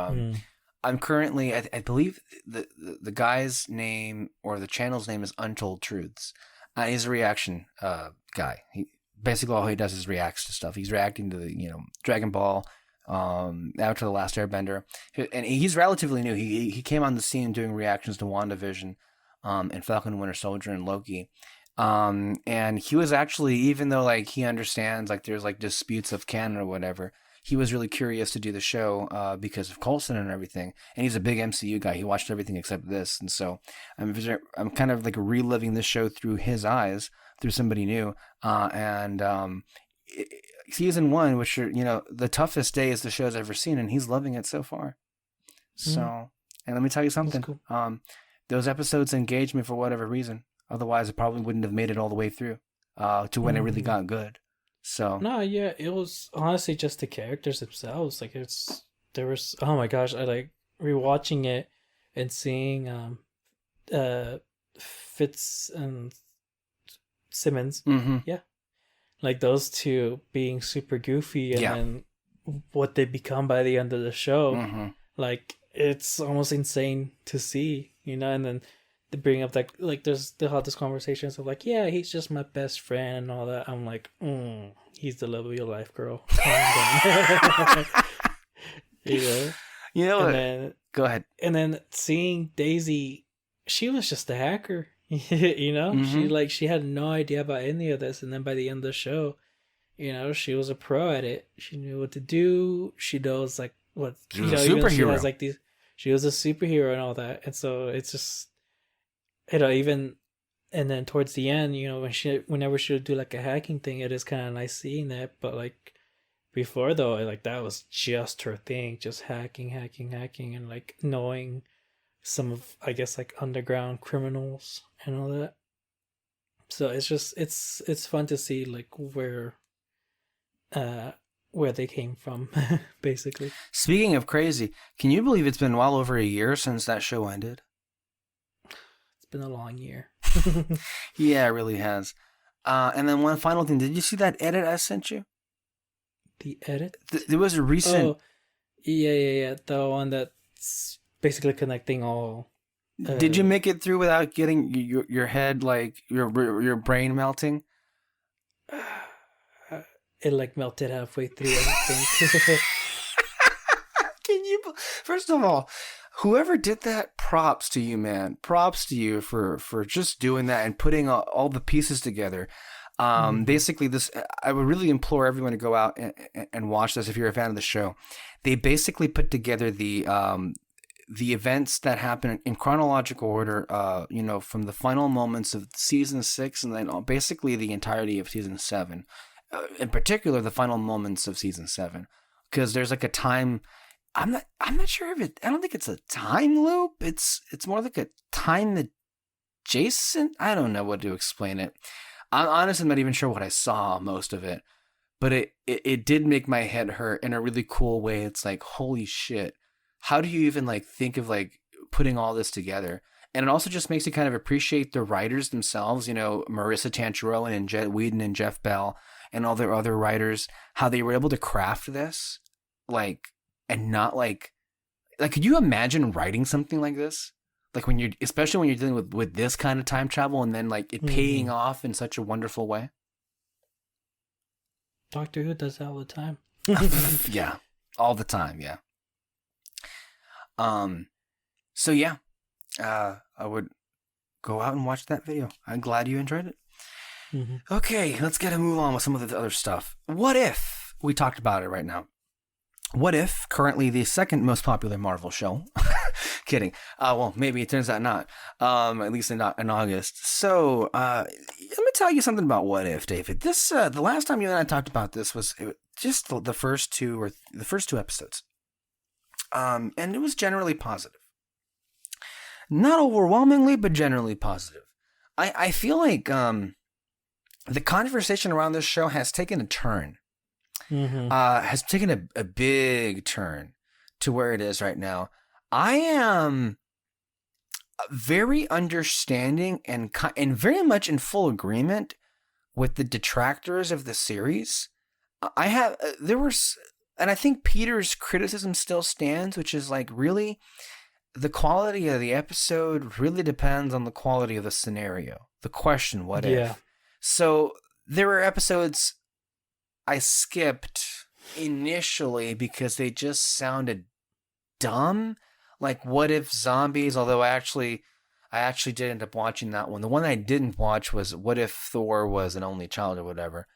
I'm currently, I believe the guy's name or the channel's name is Untold Truths. He's a reaction guy. Basically all he does is reacts to stuff. He's reacting to the Dragon Ball, Avatar: The Last Airbender, and he's relatively new. He came on the scene doing reactions to WandaVision, and Falcon and Winter Soldier and Loki. And he was actually, even though like he understands like there's like disputes of canon or whatever, he was really curious to do the show because of Coulson and everything. And he's a big MCU guy. He watched everything except this. And so I'm kind of like reliving this show through his eyes, through somebody new. Season 1, which are, the toughest days the show's ever seen, and he's loving it so far. So, and let me tell you something. Cool. Those episodes engaged me for whatever reason. Otherwise, I probably wouldn't have made it all the way through to when it really got good. So no, yeah, it was honestly just the characters themselves. Like there was, oh my gosh, I like rewatching it and seeing Fitz and Simmons. Mm-hmm. Yeah, like those two being super goofy, and then what they become by the end of the show. Mm-hmm. Like it's almost insane to see, and then they bring up that like they'll have this conversations of like, yeah, he's just my best friend and all that. I'm like, he's the love of your life, girl. You know and what? Then, go ahead. And then seeing Daisy, she was just a hacker. Mm-hmm. She had no idea about any of this, and then by the end of the show, she was a pro at it. She knew what to do. She knows like what she was a superhero. She has like these. She was a superhero and all that, and so it's just. Even, and then towards the end, whenever she would do like a hacking thing, it is kind of nice seeing that. But like before though, like that was just her thing, just hacking, and like knowing some of, I guess, like underground criminals and all that. So it's just it's fun to see like where they came from, basically. Speaking of crazy, can you believe it's been well over a year since that show ended? Been a long year. Yeah, it really has. And then one final thing, did you see that edit I sent you? The edit? There was a recent... Oh, yeah. The one that's basically connecting all... Did you make it through without getting your head, like, your brain melting? It, like, melted halfway through, I think. Can you... First of all... Whoever did that, props to you, man. Props to you for just doing that and putting all the pieces together. Basically, I would really implore everyone to go out and watch this if you're a fan of the show. They basically put together the events that happen in chronological order, from the final moments of season 6 and then basically the entirety of season 7. In particular, the final moments of season 7. Because there's like a time... I'm not sure if it. I don't think it's a time loop. It's more like a time adjacent. I don't know what to explain it. I'm honestly not even sure what I saw most of it, but it did make my head hurt in a really cool way. It's like, holy shit, how do you even like think of like putting all this together? And it also just makes you kind of appreciate the writers themselves. Marissa Tancharoen and Jet Whedon and Jeff Bell and all their other writers, how they were able to craft this like. And not like could you imagine writing something like this? Like especially when you're dealing with this kind of time travel and then like it paying off in such a wonderful way. Doctor Who does that all the time. Yeah, all the time. Yeah. So yeah, I would go out and watch that video. I'm glad you enjoyed it. Mm-hmm. Okay, let's get a move on with some of the other stuff. What if we talked about it right now? What If, currently the second most popular Marvel show. Kidding. Well, maybe it turns out not. At least not in August. So, let me tell you something about What If, David. This, the last time you and I talked about this was just the first two episodes. And it was generally positive. Not overwhelmingly, but generally positive. I feel like, the conversation around this show has taken a turn. Mm-hmm. Has taken a big turn to where it is right now. I am very understanding and very much in full agreement with the detractors of the series. and I think Peter's criticism still stands, which is like, really, the quality of the episode really depends on the quality of the scenario. The question, what if? So there were episodes I skipped initially because they just sounded dumb. Like, what if zombies? Although I actually did end up watching that one. The one I didn't watch was What If Thor Was an Only Child or whatever.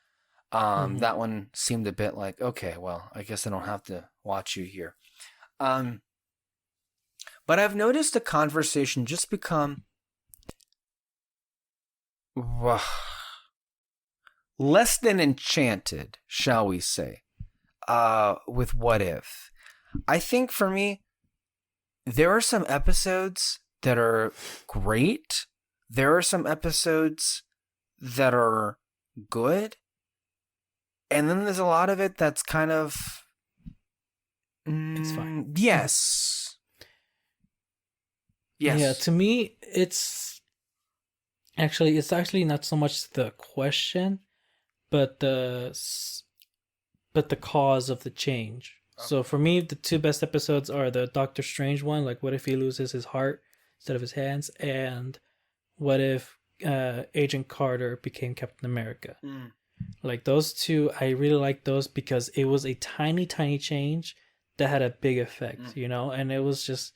That one seemed a bit like, okay, well, I guess I don't have to watch you here. But I've noticed the conversation just become less than enchanted, shall we say, with What If. I think for me, there are some episodes that are great. There are some episodes that are good. And then there's a lot of it that's kind of... it's fine. Yes. Yes. Yeah, to me, it's actually not so much the question, but the cause of the change. Okay. So for me, the two best episodes are the Doctor Strange one, like what if he loses his heart instead of his hands, and what if Agent Carter became Captain America. Like those two, I really like those because it was a tiny change that had a big effect, you know. And it was just,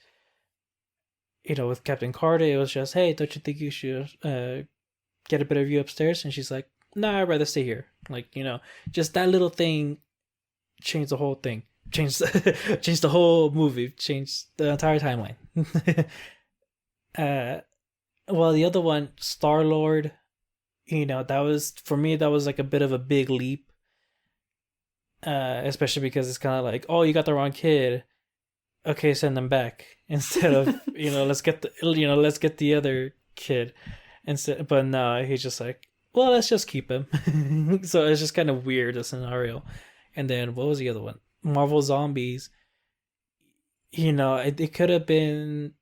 you know, with Captain Carter, it was just, hey, don't you think you should get a better view upstairs? And she's like, no, I'd rather stay here. Like, you know, just that little thing changed the whole thing. Changed the whole movie. Changed the entire timeline. Well, the other one, Star-Lord, you know, that was, for me, that was like a bit of a big leap. Especially because it's kind of like, oh, you got the wrong kid. Okay, send them back. Instead of, you know, let's get the other kid. Instead, but no, he's just like, well, let's just keep him. So it's just kind of weird, the scenario. And then what was the other one? Marvel Zombies. You know, it could have been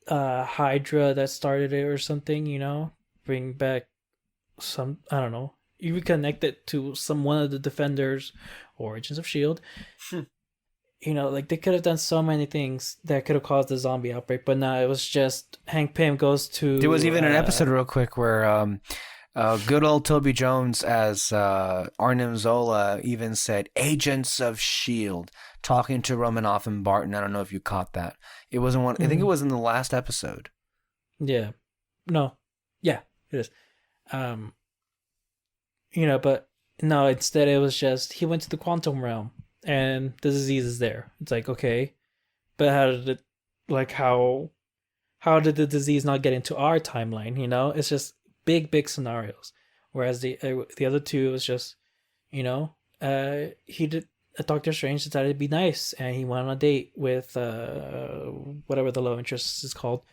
Hydra that started it or something, you know? Bring back some, I don't know. You reconnect it to one of the Defenders or Agents of S.H.I.E.L.D. You know, like they could have done so many things that could have caused the zombie outbreak, but no, it was just Hank Pym goes to... There was even an episode real quick where good old Toby Jones as Arnim Zola even said Agents of S.H.I.E.L.D. talking to Romanoff and Barton. I don't know if you caught that. It wasn't one. I think it was in the last episode. Yeah. No. Yeah, it is. You know, but no, instead it was just he went to the quantum realm and the disease is there. It's like, okay, but how did it, like, how did the disease not get into our timeline? You know, it's just big scenarios. Whereas the other two was just, you know, Doctor Strange decided to be nice and he went on a date with whatever the love interest is called.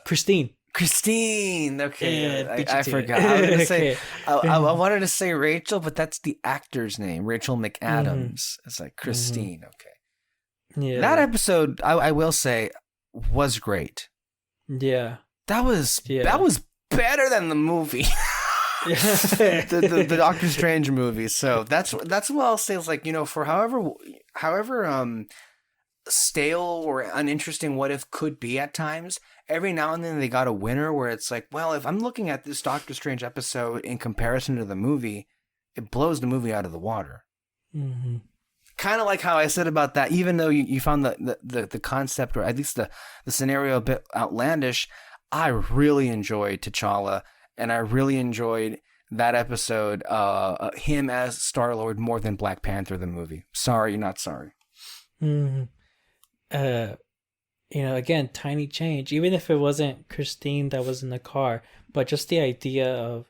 Christine. Okay, I forgot. I was gonna say I wanted to say Rachel, but that's the actor's name, Rachel McAdams. It's like Christine. Okay. Yeah. That episode, I will say, was great. Yeah. That was better than the movie. the Doctor Strange movie. So that's what I'll say. Is like, you know, for however stale or uninteresting What If could be at times, every now and then they got a winner where it's like, well, if I'm looking at this Doctor Strange episode in comparison to the movie, it blows the movie out of the water. Kind of like how I said about that, even though you found the concept, or at least the scenario, a bit outlandish, I really enjoyed T'Challa, and I really enjoyed that episode, him as Star-Lord, more than Black Panther, the movie. Sorry, not sorry. You know, again, tiny change. Even if it wasn't Christine that was in the car, but just the idea of,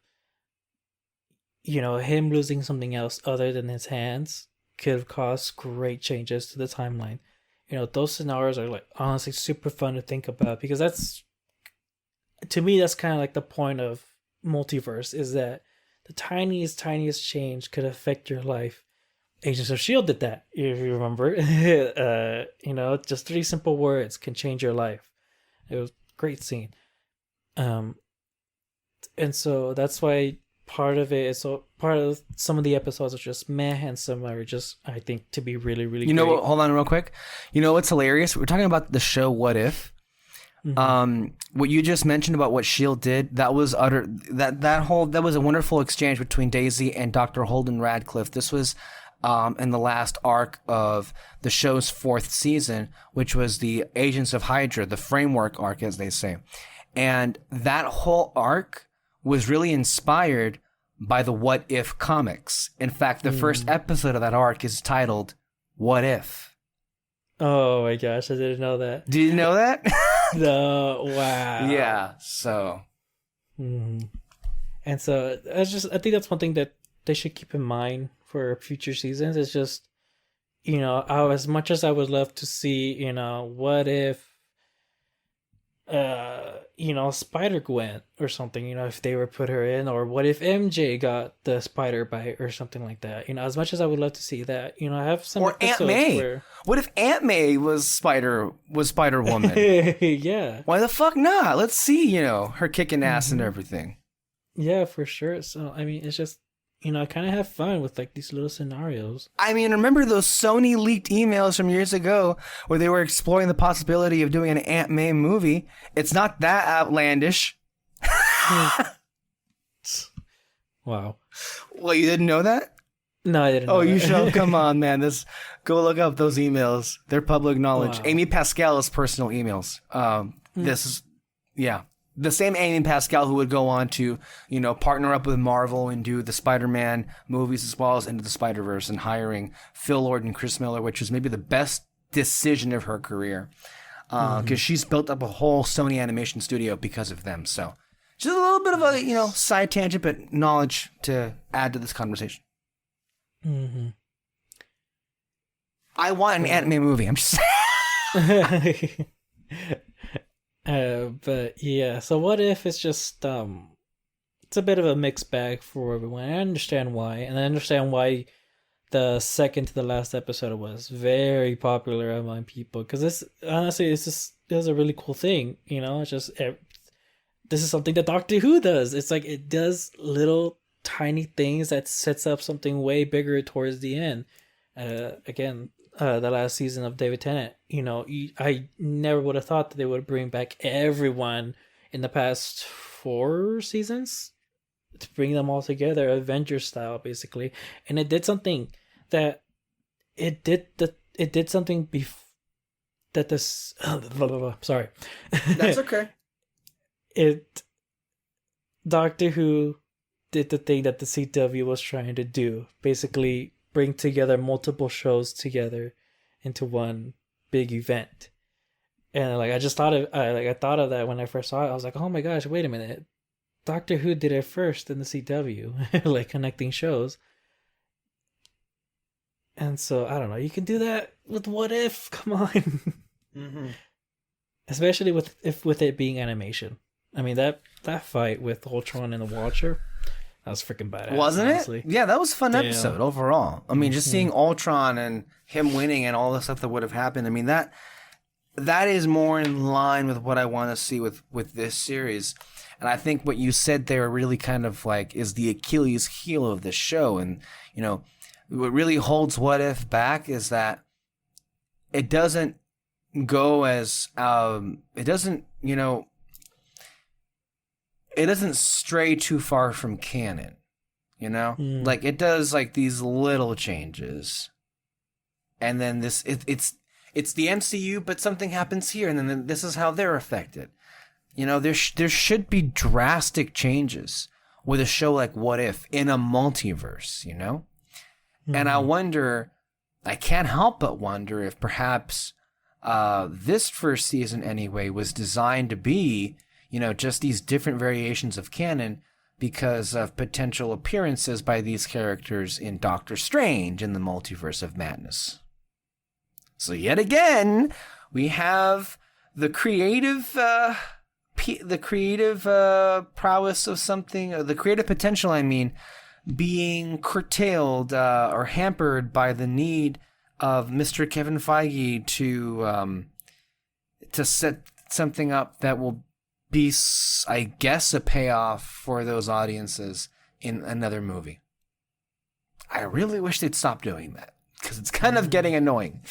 you know, him losing something else other than his hands could have caused great changes to the timeline. You know, those scenarios are, like, honestly super fun to think about, because that's, to me, that's kind of like the point of multiverse, is that the tiniest change could affect your life. Agents of S.H.I.E.L.D. did that, if you remember. You know, just 3 simple words can change your life. It was a great scene. and so that's why part of it is, so part of some of the episodes are just meh, and some are just, I think, to be really, really You know great. what? Hold on real quick. You know what's hilarious? We're talking about the show What If. What you just mentioned about what Shield did, that was that was a wonderful exchange between Daisy and Dr. Holden Radcliffe. This was in the last arc of the show's 4th season, which was the Agents of Hydra, the framework arc, as they say. And that whole arc was really inspired by the What If comics. In fact, the first episode of that arc is titled What If. Oh my gosh, I didn't know that. Do you know that? No, wow. Yeah, so. And so I think that's one thing that they should keep in mind for future seasons. It's just, as much as I would love to see, what if, Spider-Gwen or something, if they were put her in, or what if MJ got the spider bite or something like that. As much as I would love to see that, I have some or Aunt May. Where... What if Aunt May was Spider Woman? Yeah. Why the fuck not? Let's see, her kicking ass and everything. Yeah, for sure. So I mean, it's just, I kind of have fun with like these little scenarios. I mean, remember those Sony leaked emails from years ago where they were exploring the possibility of doing an Aunt May movie? It's not that outlandish. Wow. Well, you didn't know that? No, I didn't know that. You should. Come on, man. Go look up those emails. They're public knowledge. Wow. Amy Pascal's personal emails. This is, yeah. The same Amy Pascal who would go on to, partner up with Marvel and do the Spider-Man movies as well as Into the Spider-Verse, and hiring Phil Lord and Chris Miller, which was maybe the best decision of her career. Because she's built up a whole Sony animation studio because of them. So just a little bit of a, side tangent, but knowledge to add to this conversation. I want an anime movie. I'm just saying. But yeah, so what if it's just it's a bit of a mixed bag for everyone. I understand why, and I understand why the second to the last episode was very popular among people, because this is a really cool thing. It's just this is something that Doctor Who does. It's like it does little tiny things that sets up something way bigger towards the end. Again, the last season of David Tennant, I never would have thought that they would bring back everyone in the past 4 seasons to bring them all together, Avengers style, basically. And it did something that sorry. That's okay. Doctor Who did the thing that the CW was trying to do, basically bring together multiple shows together into one big event. And like I thought of that when I first saw it. I was like, oh my gosh, wait a minute. Doctor Who did it first in the CW, like connecting shows. And so I don't know, you can do that with What If. Come on. Especially with it being animation. I mean that fight with Ultron and the Watcher, that was freaking badass. Wasn't honestly. it? Yeah, that was a fun episode overall. I mean, just seeing Ultron and him winning and all the stuff that would have happened. I mean, that is more in line with what I want to see with this series. And I think what you said there really kind of like is the Achilles heel of this show. And, what really holds What If back is that it doesn't go as, it doesn't stray too far from canon, like it does like these little changes, and then it's the MCU, but something happens here, and then this is how they're affected. There should be drastic changes with a show like What If in a multiverse, and I can't help but wonder if perhaps this first season anyway was designed to be just these different variations of canon because of potential appearances by these characters in Doctor Strange in the Multiverse of Madness. So yet again, we have the creative prowess of something, or the creative potential, being curtailed or hampered by the need of Mr. Kevin Feige to set something up that will be, I guess, a payoff for those audiences in another movie. I really wish they'd stop doing that, because it's kind of getting annoying.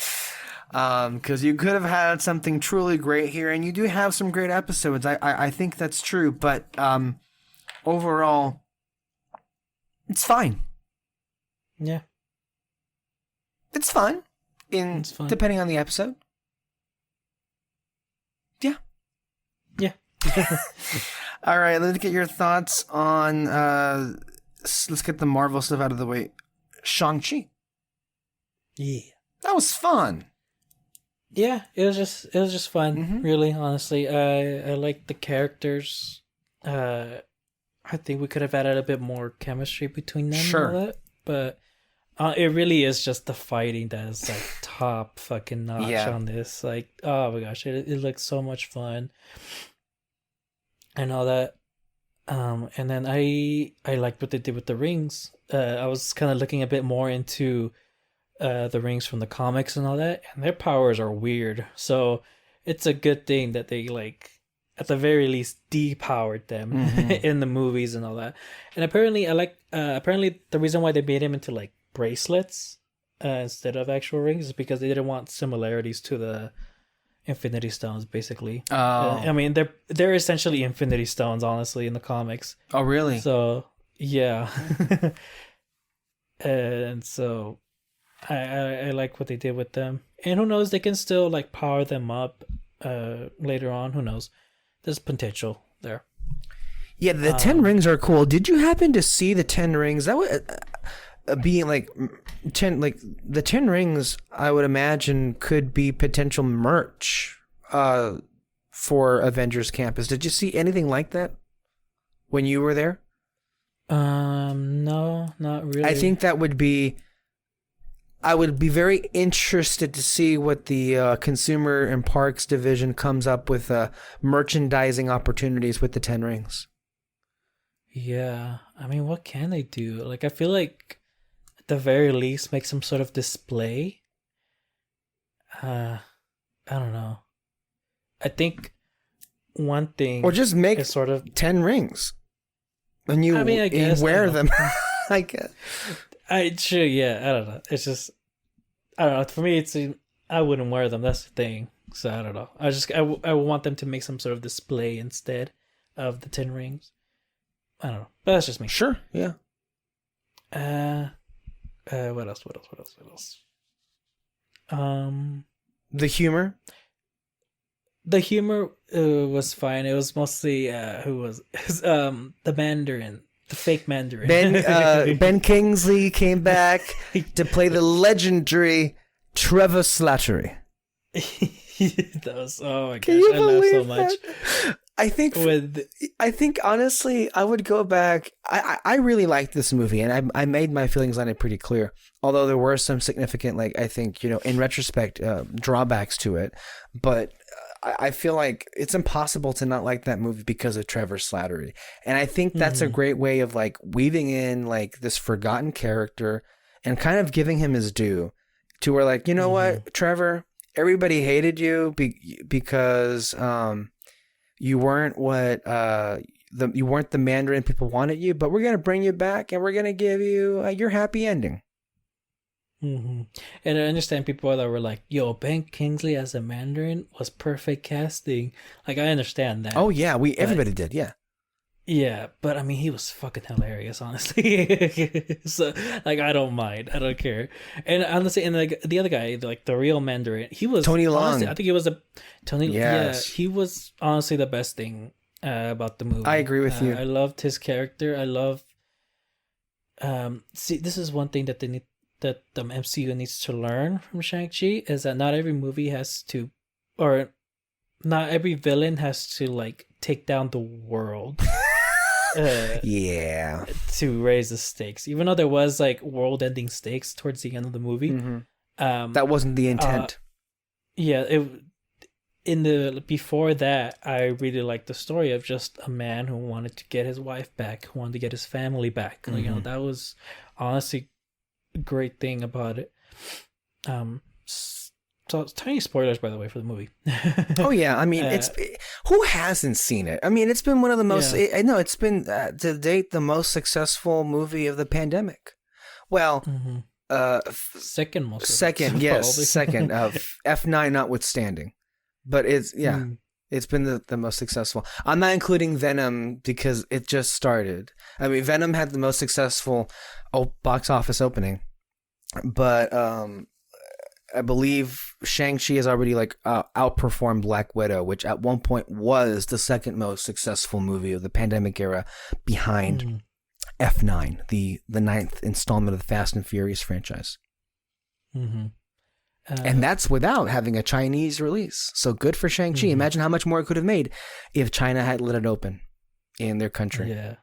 Because you could have had something truly great here, and you do have some great episodes. I think that's true, but overall, it's fine. Yeah. It's fun. It's fun. Depending on the episode. Yeah. Yeah. All right, let's get your thoughts on, let's get the Marvel stuff out of the way. Shang-Chi. Yeah. That was fun. Yeah, it was just fun, really, honestly. I like the characters. I think we could have added a bit more chemistry between them. Sure. And all that, but it really is just the fighting that is like top fucking notch on this. Like, oh my gosh, it looks so much fun. And all that. And then I liked what they did with the rings. I was kind of looking a bit more into the rings from the comics and all that, and their powers are weird. So it's a good thing that they, like, at the very least depowered them in the movies and all that. And apparently apparently the reason why they made him into like bracelets instead of actual rings is because they didn't want similarities to the Infinity Stones, basically. I mean, they're essentially Infinity Stones, honestly, in the comics. Oh, really? So yeah. And so I like what they did with them. And who knows, they can still like power them up later on. Who knows? There's potential there. Yeah, the 10 rings are cool. Did you happen to see the 10 rings? That would being like 10, like the 10 rings, I would imagine could be potential merch for Avengers Campus. Did you see anything like that when you were there? No, not really. I think that would be, I would be very interested to see what the Consumer and Parks division comes up with merchandising opportunities with the 10 rings. Yeah, I mean, what can they do? Like, I feel like at the very least make some sort of display. I don't know. I think one thing, or just make sort of 10 rings, and I guess, you wear them. I guess. I don't know. It's just, I don't know. For me, I wouldn't wear them. That's the thing. So I don't know. I want them to make some sort of display instead of the 10 rings. I don't know. But that's just me. Sure. Yeah. What else? The humor. The humor was fine. It was mostly the Mandarin. The fake Mandarin. Ben Kingsley came back to play the legendary Trevor Slattery. That was, oh my gosh, I laughed so much. I think honestly, I would go back. I really liked this movie, and I made my feelings on it pretty clear. Although there were some significant, like, I think, in retrospect, drawbacks to it. But I feel like it's impossible to not like that movie because of Trevor Slattery. And I think that's a great way of, like, weaving in, like, this forgotten character and kind of giving him his due, to where, like, you know what, Trevor, everybody hated you because you weren't you weren't the Mandarin people wanted you, but we're gonna bring you back and we're gonna give you your happy ending. And I understand people that were like, "Yo, Ben Kingsley as a Mandarin was perfect casting." Like, I understand that. Oh yeah, everybody did, yeah. Yeah, but I mean, he was fucking hilarious, honestly. So, like, I don't mind, I don't care. And honestly, and like the other guy, like the real Mandarin, he was Tony Leung. Honestly, I think he was Tony. Yes. Yeah, he was honestly the best thing about the movie. I agree with you. I loved his character. I love. See, this is one thing that that the MCU needs to learn from Shang-Chi, is that not every movie has to, or not every villain has to, like, take down the world. Yeah, to raise the stakes, even though there was like world-ending stakes towards the end of the movie. That wasn't the intent. Before that, I really liked the story of just a man who wanted to get his wife back, who wanted to get his family back. Like, that was honestly a great thing about it. So tiny spoilers, by the way, for the movie. Oh yeah, I mean, who hasn't seen it? I mean, it's been one of the most. Yeah. I know it's been to date the most successful movie of the pandemic. Well, second most. Second, yes, probably. second of F9 notwithstanding, but it's been the most successful. I'm not including Venom because it just started. I mean, Venom had the most successful box office opening, but I believe Shang-Chi has already outperformed Black Widow, which at one point was the second most successful movie of the pandemic era, behind F9, the ninth installment of the Fast and Furious franchise. And that's without having a Chinese release. So good for Shang-Chi. Imagine how much more it could have made if China had let it open in their country. Yeah.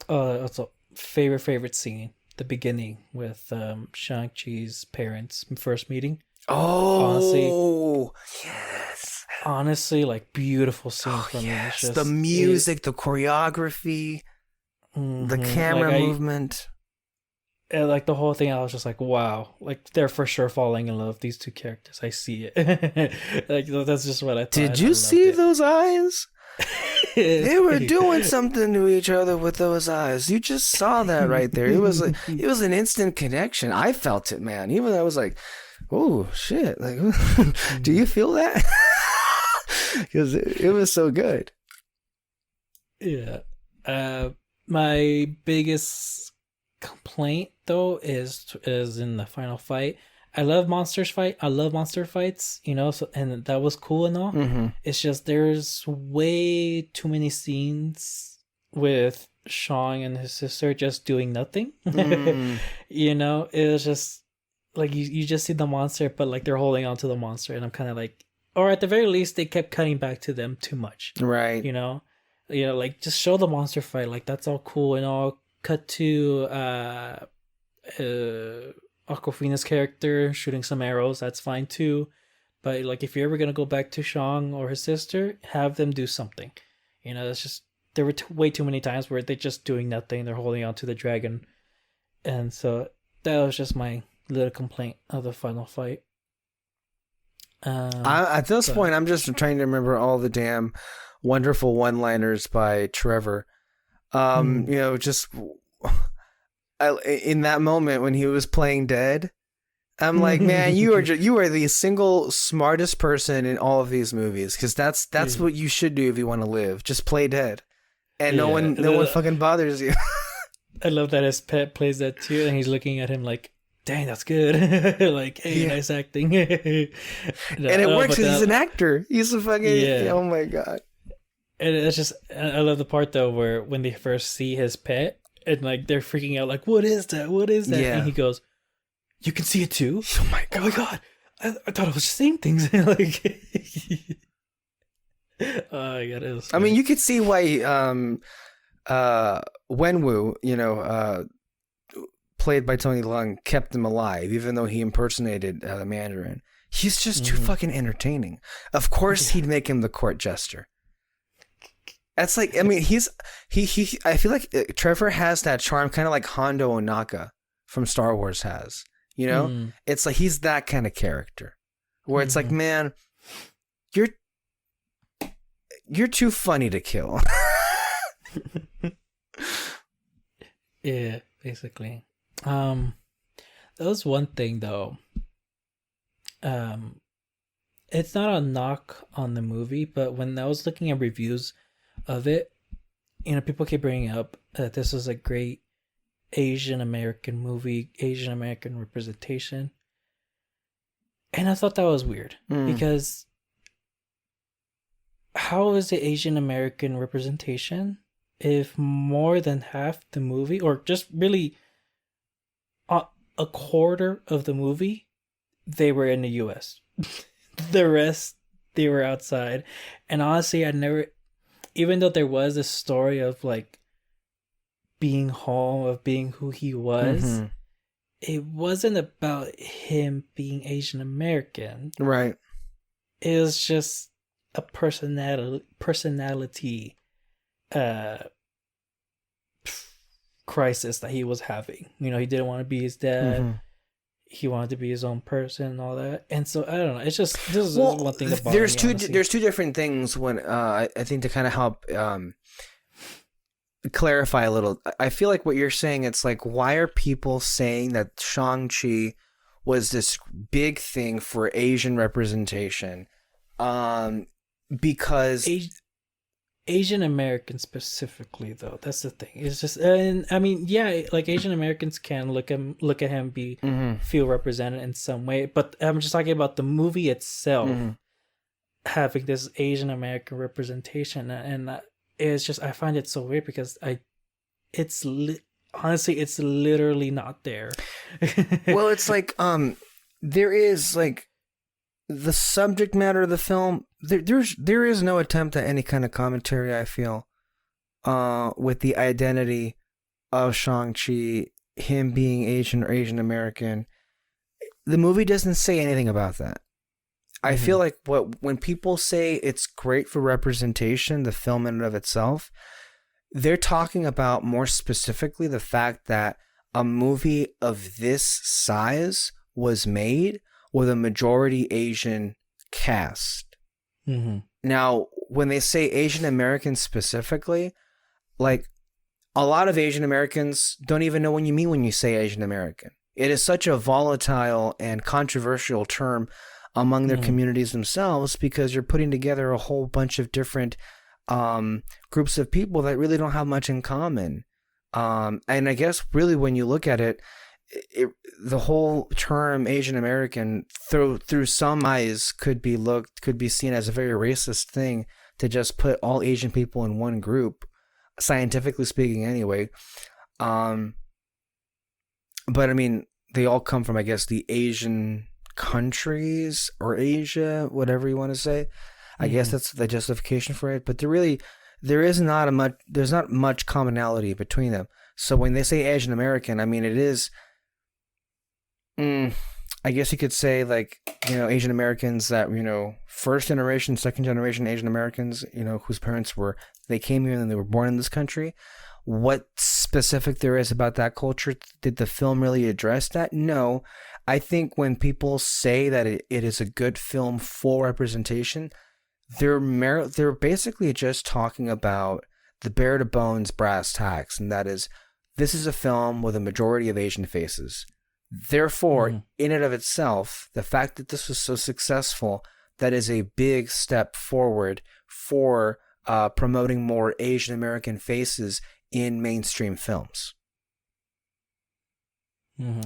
Also, favorite scene. The beginning with Shang-Chi's parents first meeting. Oh, honestly, yes. Honestly, like, beautiful scene for me. It's just, the music, the choreography, the camera movement. Like, the whole thing, I was just like, wow. Like, they're for sure falling in love, these two characters. I see it. Like, that's just what I thought. Did you see those eyes? They were doing something to each other with those eyes. You just saw that right there. It was an instant connection. I felt it, man. Even I was like, oh shit. Like, do you feel that? Because it was so good. Yeah. My biggest complaint though is in the final fight. I love monster fights, you know, so, and that was cool and all. It's just there's way too many scenes with Shang and his sister just doing nothing. You know, it was just like you just see the monster, but like they're holding on to the monster, and I'm kind of like, or at the very least, they kept cutting back to them too much. Right. You know, like just show the monster fight, like that's all cool and all. Cut to Aquafina's character shooting some arrows, that's fine too. But like, if you're ever gonna go back to Shang or his sister, have them do something. You know, it's just there were way too many times where they're just doing nothing. They're holding on to the dragon, and so that was just my little complaint of the final fight. At this point, I'm just trying to remember all the damn wonderful one-liners by Trevor. You know, just in that moment when he was playing dead, I'm like, man, you are the single smartest person in all of these movies, because that's what you should do if you want to live. Just play dead, and no one fucking bothers you. I love that his pet plays that too, and he's looking at him like, dang, that's good. Like, hey, nice acting. And it works because he's an actor. He's a fucking oh my god. And it's just, I love the part though where when they first see his pet and like they're freaking out, like, what is that? Yeah. And he goes, you can see it too? Oh my god. I thought I was just saying things. Like, oh my god, it was funny. I mean, you could see why Wenwu, you know, played by Tony Leung, kept him alive, even though he impersonated the Mandarin. He's just too fucking entertaining. Of course, he'd make him the court jester. That's like, I mean, he I feel like Trevor has that charm, kind of like Hondo Onaka from Star Wars has, you know? It's like, he's that kind of character where it's like, man, you're too funny to kill. Yeah, basically. That was one thing though. It's not a knock on the movie, but when I was looking at reviews of it, you know, people keep bringing up that this was a great Asian American movie, Asian American representation, and I thought that was weird because how is it Asian American representation if more than half the movie, or just really a quarter of the movie, they were in the US? The rest, they were outside. And honestly, I never, even though there was a story of like being home, of being who he was, it wasn't about him being Asian American. Right. It was just a personality crisis that he was having. You know, he didn't want to be his dad. he wanted to be his own person and all that. And so I don't know. It's just this is one thing that bothers me. There's two different things when I think to kind of help clarify a little. I feel like what you're saying, it's like, why are people saying that Shang-Chi was this big thing for Asian representation? Because Asian Americans specifically, though, that's the thing. It's just, and I mean, yeah, like Asian Americans can look at him, feel represented in some way. But I'm just talking about the movie itself having this Asian American representation, and it's just, I find it so weird because honestly, it's literally not there. Well, it's like there is like the subject matter of the film. There is no attempt at any kind of commentary, I feel, with the identity of Shang-Chi, him being Asian or Asian American. The movie doesn't say anything about that. I feel like when people say it's great for representation, the film in and of itself, they're talking about more specifically the fact that a movie of this size was made with a majority Asian cast. Now, when they say Asian Americans specifically, like, a lot of Asian Americans don't even know what you mean when you say Asian American. It is such a volatile and controversial term among their communities themselves, because you're putting together a whole bunch of different groups of people that really don't have much in common. And I guess really when you look at it, the whole term Asian American through some eyes could be seen as a very racist thing, to just put all Asian people in one group, scientifically speaking anyway. But I mean, they all come from, I guess, the Asian countries or Asia, whatever you want to say. I guess that's the justification for it. But there's not much commonality between them. So when they say Asian American, I mean, it is, I guess you could say, like, Asian Americans that, first generation, second generation Asian Americans, whose parents they came here and they were born in this country. What specific there is about that culture? Did the film really address that? No. I think when people say that it is a good film for representation, they're basically just talking about the bare to bones brass tacks, and that is, this is a film with a majority of Asian faces. Therefore, in and of itself, the fact that this was so successful, that is a big step forward for promoting more Asian American faces in mainstream films.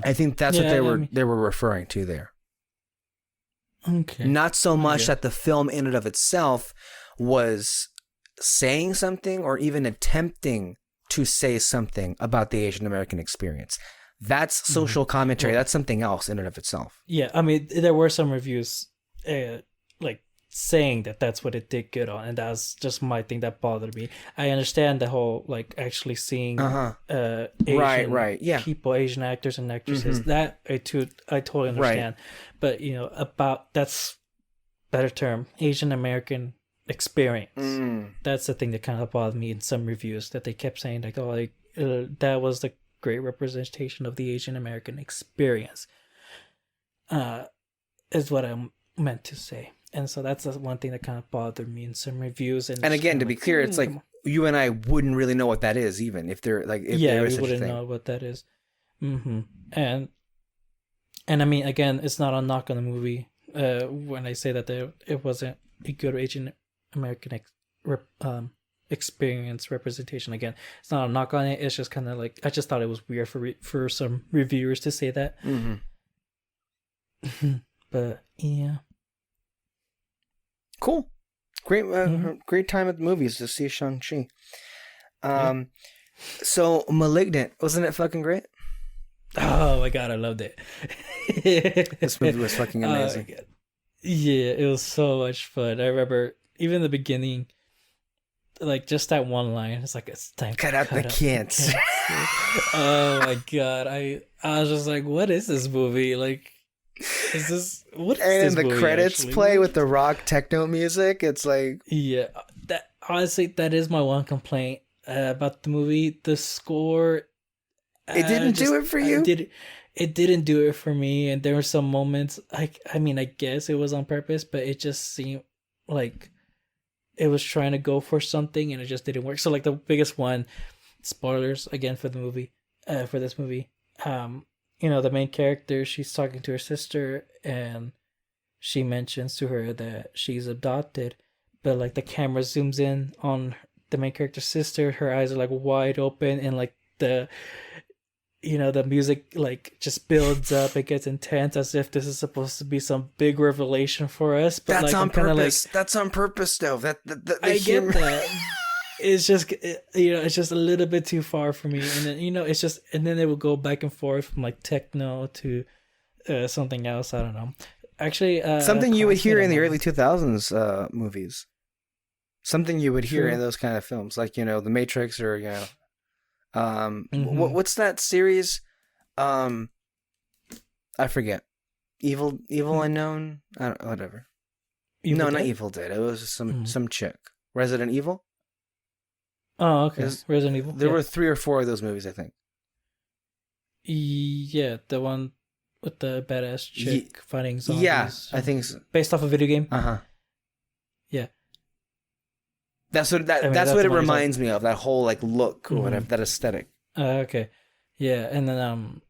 I think that's what they were referring to there. Okay. Not so much that the film in and of itself was saying something or even attempting to say something about the Asian American experience. That's social commentary. That's something else in and of itself. Yeah, I mean, there were some reviews like saying that that's what it did good on, and that's just my thing that bothered me. I understand the whole, like, actually seeing Asian people, Asian actors and actresses. That I totally understand. But about, that's better term, Asian American experience. That's the thing that kind of bothered me in some reviews, that they kept saying, like, that was the great representation of the Asian American experience, is what I meant to say. And so that's the one thing that kind of bothered me in some reviews. And again, to be clear, it's like, you and I wouldn't really know what that is, even if they're like, if there is such a thing. We wouldn't know what that is. And I mean, again, it's not a knock on the movie when I say that it wasn't a good Asian American experience representation. Again, it's not a knock on it. It's just kind of like, I just thought it was weird for some reviewers to say that. But yeah. Cool. Great great time at the movies to see Shang-Chi. So Malignant, wasn't it fucking great? Oh my god, I loved it. This movie was fucking amazing. Yeah, it was so much fun. I remember even the beginning, like, just that one line. It's like, it's time to cut out the kids. Oh my god, I was just like, what is this movie? Like, is this, what is and this the movie, credits actually? play with the rock techno music. It's like, yeah, that honestly, that is my one complaint about the movie. The score, It didn't do it for you? It didn't do it for me, and there were some moments, I mean, I guess it was on purpose, but it just seemed like it was trying to go for something, and it just didn't work. So, like, the biggest one, spoilers, again, for the movie, for this movie, the main character, she's talking to her sister, and she mentions to her that she's adopted, but, like, the camera zooms in on the main character's sister, her eyes are, like, wide open, and, like, the music, like, just builds up. It gets intense as if this is supposed to be some big revelation for us. But that's like, on purpose. That's on purpose, though. I get that. It's just, it's just a little bit too far for me. And then, it's just, and then it will go back and forth from like techno to something else. I don't know. Actually, something you would hear in the early 2000s movies. Something you would hear in those kind of films, like, The Matrix, or, what's that series? I forget. Evil Unknown? I don't, whatever. Not Evil Dead. It was some chick. Resident Evil? Oh, okay. Resident Evil. There were 3 or 4 of those movies, I think. Yeah, the one with the badass chick fighting zombies. Yeah, I think so. Based off a video game. Uh-huh. Yeah. That's what it reminds me of, that whole like look or whatever, that aesthetic. Okay. Yeah, and then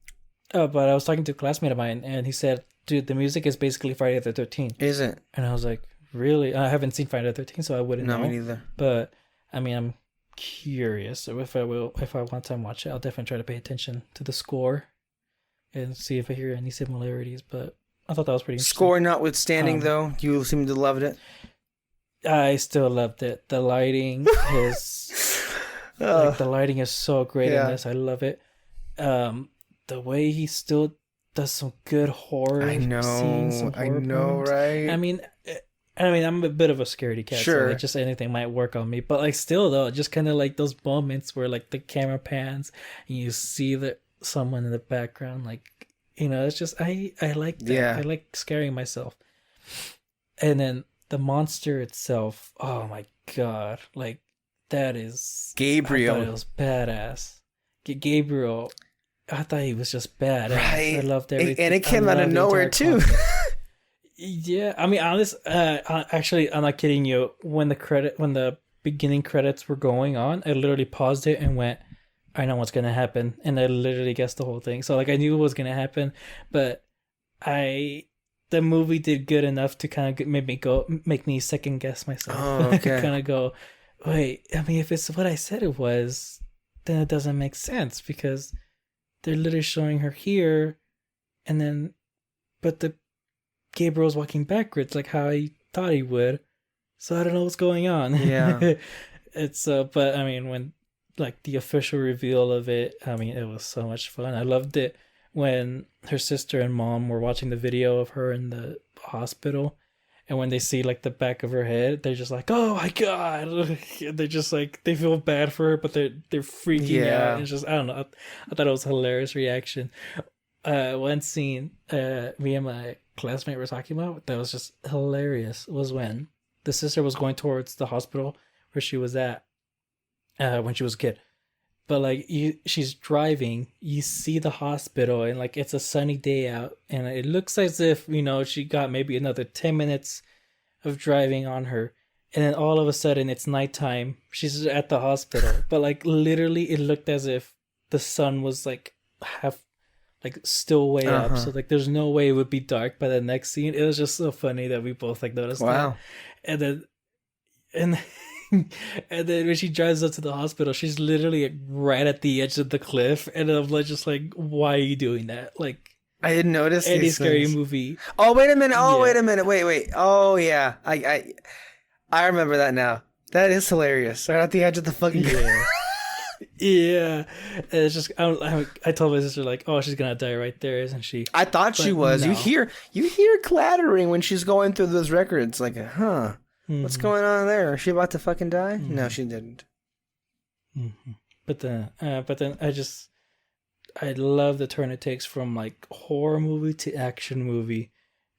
but I was talking to a classmate of mine, and he said, dude, the music is basically Friday the 13th. Is it? And I was like, really? I haven't seen Friday the 13th, so I wouldn't know. No, me neither. But I mean, I'm curious. So if I want time watch it, I'll definitely try to pay attention to the score and see if I hear any similarities. But I thought that was pretty interesting. Score notwithstanding, though, you seem to love it. I still loved it. The lighting is the lighting is so great in this. I love it. The way he still does some good horror. I know, scenes, some horror moments. Right? I mean, I'm a bit of a scaredy cat, sure. So like, just anything might work on me. But like, still though, just kind of like those moments where like the camera pans and you see someone in the background, like, it's just I like that. Yeah. I like scaring myself. And then the monster itself, oh my god, like, that is Gabriel. I thought it was badass. Gabriel, I thought he was just badass. Right. I loved everything, and it came out of nowhere too. Yeah, I mean, actually, I'm not kidding you. When the beginning credits were going on, I literally paused it and went, I know what's gonna happen, and I literally guessed the whole thing. So like, I knew what was gonna happen, but the movie did good enough to kind of make me second guess myself. Oh, okay. Kind of go, wait, I mean, if it's what I said it was, then it doesn't make sense, because they're literally showing her here, and then, but the Gabriel's walking backwards like how I thought he would. So I don't know what's going on. Yeah. It's but I mean, when like the official reveal of it, I mean, it was so much fun. I loved it when her sister and mom were watching the video of her in the hospital, and when they see like the back of her head, they're just like, "Oh my god!" They're just like, they feel bad for her, but they're freaking out. It's just, I don't know. I thought it was a hilarious reaction. One scene, me and my classmate were talking about that was just hilarious was when the sister was going towards the hospital where she was at when she was a kid. But like, she's driving, you see the hospital, and like, it's a sunny day out, and it looks as if, she got maybe another 10 minutes of driving on her, and then all of a sudden it's nighttime, she's at the hospital. But like, literally, it looked as if the sun was like still way up, so like, there's no way it would be dark by the next scene. It was just so funny that we both like noticed that. And then when she drives up to the hospital, she's literally like right at the edge of the cliff, and I'm like, just like, why are you doing that? Like, I didn't notice any scary movie. Oh, wait a minute. Wait a minute. Wait. Oh yeah, I remember that now. That is hilarious. Right at the edge of the fucking cliff. Yeah, it's just, I told my sister, like, oh, she's gonna die right there, isn't she? I thought she was. No. You hear clattering when she's going through those records, like, what's going on there? Is she about to fucking die? Mm-hmm. No, she didn't. Mm-hmm. But then I love the turn it takes from like horror movie to action movie,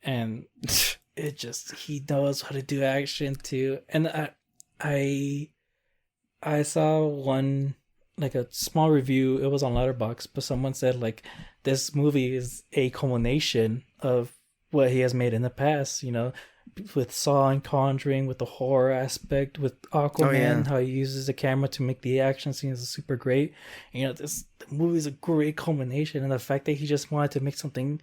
and he knows how to do action too. And I saw one like a small review. It was on Letterboxd, but someone said like this movie is a culmination of what he has made in the past. You know, with Saw and Conjuring, with the horror aspect, with Aquaman, how he uses the camera to make the action scenes super great. You know, the movie is a great culmination, and the fact that he just wanted to make something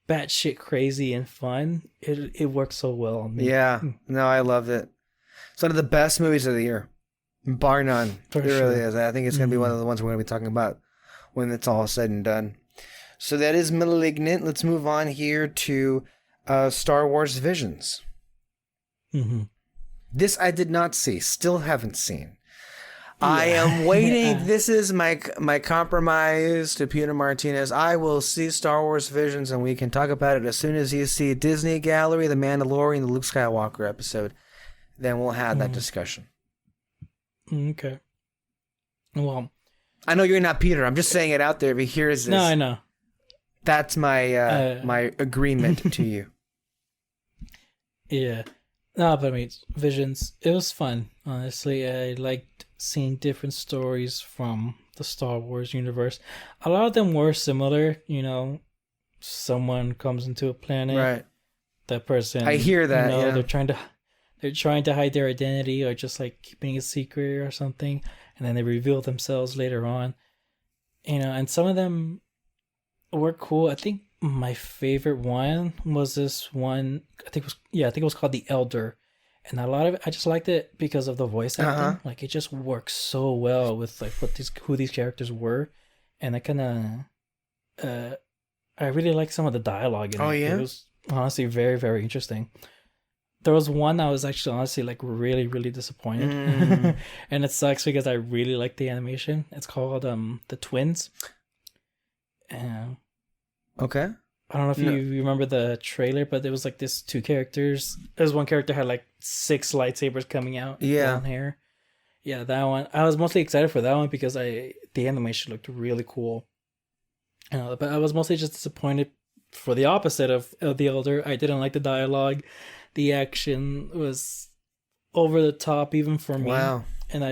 batshit crazy and fun, it works so well on me. Yeah, no, I loved it. It's one of the best movies of the year, bar none. It really is. I think it's going to be one of the ones we're going to be talking about when it's all said and done. So that is Malignant. Let's move on here to Star Wars Visions. Mm-hmm. This I did not see. Still haven't seen. Yeah. I am waiting. This is my compromise to Peter Martinez. I will see Star Wars Visions, and we can talk about it as soon as you see Disney Gallery, The Mandalorian, the Luke Skywalker episode. Then we'll have that discussion. Okay. Well, I know you're not Peter. I'm just saying it out there. But here's this. No, I know. That's my my agreement to you. Yeah. No, but I mean, Visions, it was fun, honestly. I liked seeing different stories from the Star Wars universe. A lot of them were similar, you know, someone comes into a planet. Right. That person, I hear that, you know, yeah. they're trying to hide their identity or just like keeping a secret or something, and then they reveal themselves later on. You know, and some of them were cool. I think my favorite one was this one. I think it was called The Elder, and a lot of it, I just liked it because of the voice acting. Like it just works so well with like who these characters were, and I kind of I really like some of the dialogue in it. Yeah? It was honestly very, very interesting. There was one I was actually honestly like really, really disappointed, and it sucks because I really like the animation. It's called The Twins. Okay. I don't know if you remember the trailer, but there was like this two characters. There's one character had like 6 lightsabers coming out. Yeah. Down here. Yeah, that one. I was mostly excited for that one because the animation looked really cool. But I was mostly just disappointed for the opposite of The Elder. I didn't like the dialogue. The action was over the top even for me. Wow. And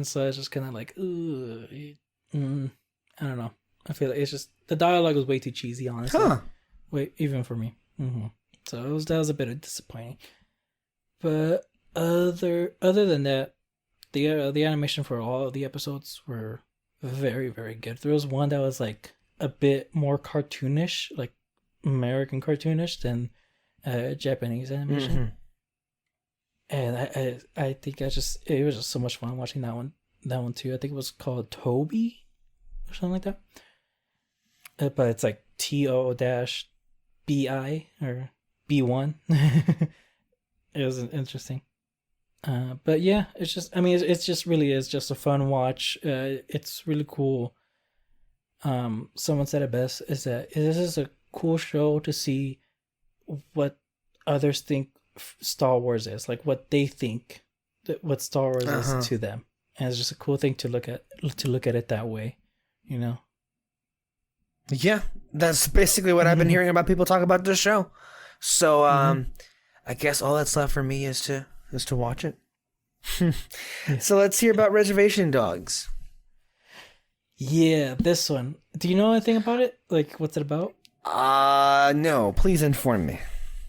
so I was just kind of like, I don't know. I feel like it's just the dialogue was way too cheesy, honestly. Wait, even for me. So that was a bit of disappointing. But other than that, the animation for all of the episodes were very, very good. There was one that was like a bit more cartoonish, like American cartoonish than Japanese animation. And I think it was just so much fun watching that one too. I think it was called Toby or something like that. But it's like TO-BI or B1. It was interesting. But yeah, it's just, I mean, it's just really is just a fun watch. It's really cool. Someone said it best is that this is a cool show to see what others think Star Wars is, like what they think what Star Wars is to them. And it's just a cool thing to look at it that way, you know? Yeah, that's basically what I've been hearing about people talk about this show. So I guess all that's left for me is to watch it. So let's hear about Reservation Dogs. Yeah, this one. Do you know anything about it? Like, what's it about? No. Please inform me.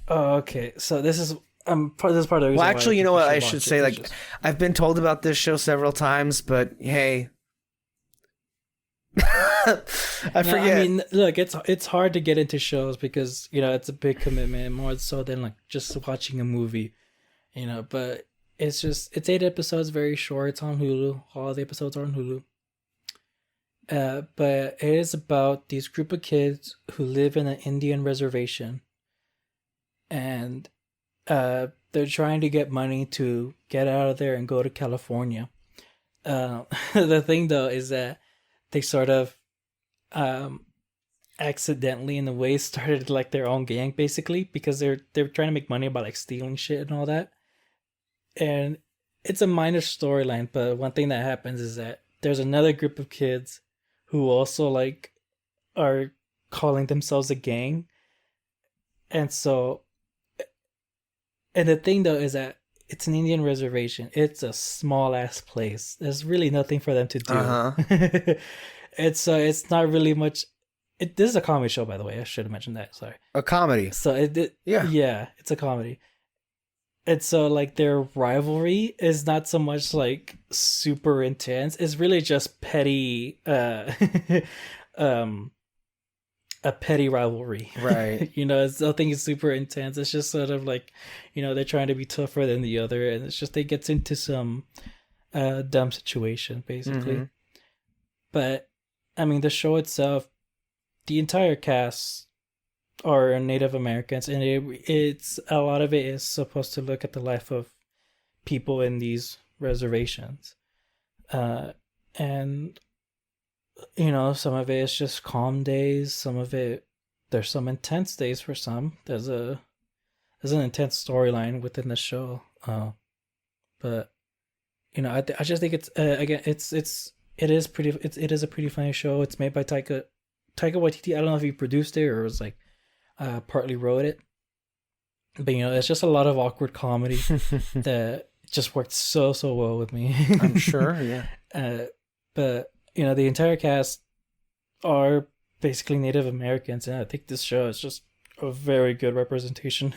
Oh, okay. So this is part of the reason. Well, actually, you know what? I should say, like, I've been told about this show several times, but hey. I forget. I mean, look, it's hard to get into shows because, you know, it's a big commitment, more so than like just watching a movie, you know. But it's 8 episodes, very short. It's on Hulu. All the episodes are on Hulu. But it is about these group of kids who live in an Indian reservation, and they're trying to get money to get out of there and go to California. The thing though is that they sort of accidentally in a way started like their own gang, basically, because they're trying to make money by like stealing shit and all that. And it's a minor storyline, but one thing that happens is that there's another group of kids who also like are calling themselves a gang. And so, and the thing though is that it's an Indian reservation. It's a small ass place. There's really nothing for them to do. Uh-huh. It's not really much. This is a comedy show, by the way. I should have mentioned that. Sorry. A comedy. So Yeah. yeah, it's a comedy. And so like their rivalry is not so much like super intense. It's really just petty a petty rivalry. Right. You know, it's nothing super intense. It's just sort of like, you know, they're trying to be tougher than the other, and it's just they gets into some dumb situation basically. Mm-hmm. But I mean, the show itself, the entire cast are Native Americans, and it's a lot of it is supposed to look at the life of people in these reservations, and you know, some of it is just calm days. Some of it, there's some intense days for some. There's an intense storyline within the show, but you know, I just think it's again, it is a pretty funny show. It's made by Taika Waititi. I don't know if he produced it or was like partly wrote it, but you know, it's just a lot of awkward comedy that just worked so well with me. I'm sure, yeah. But you know, the entire cast are basically Native Americans, and I think this show is just a very good representation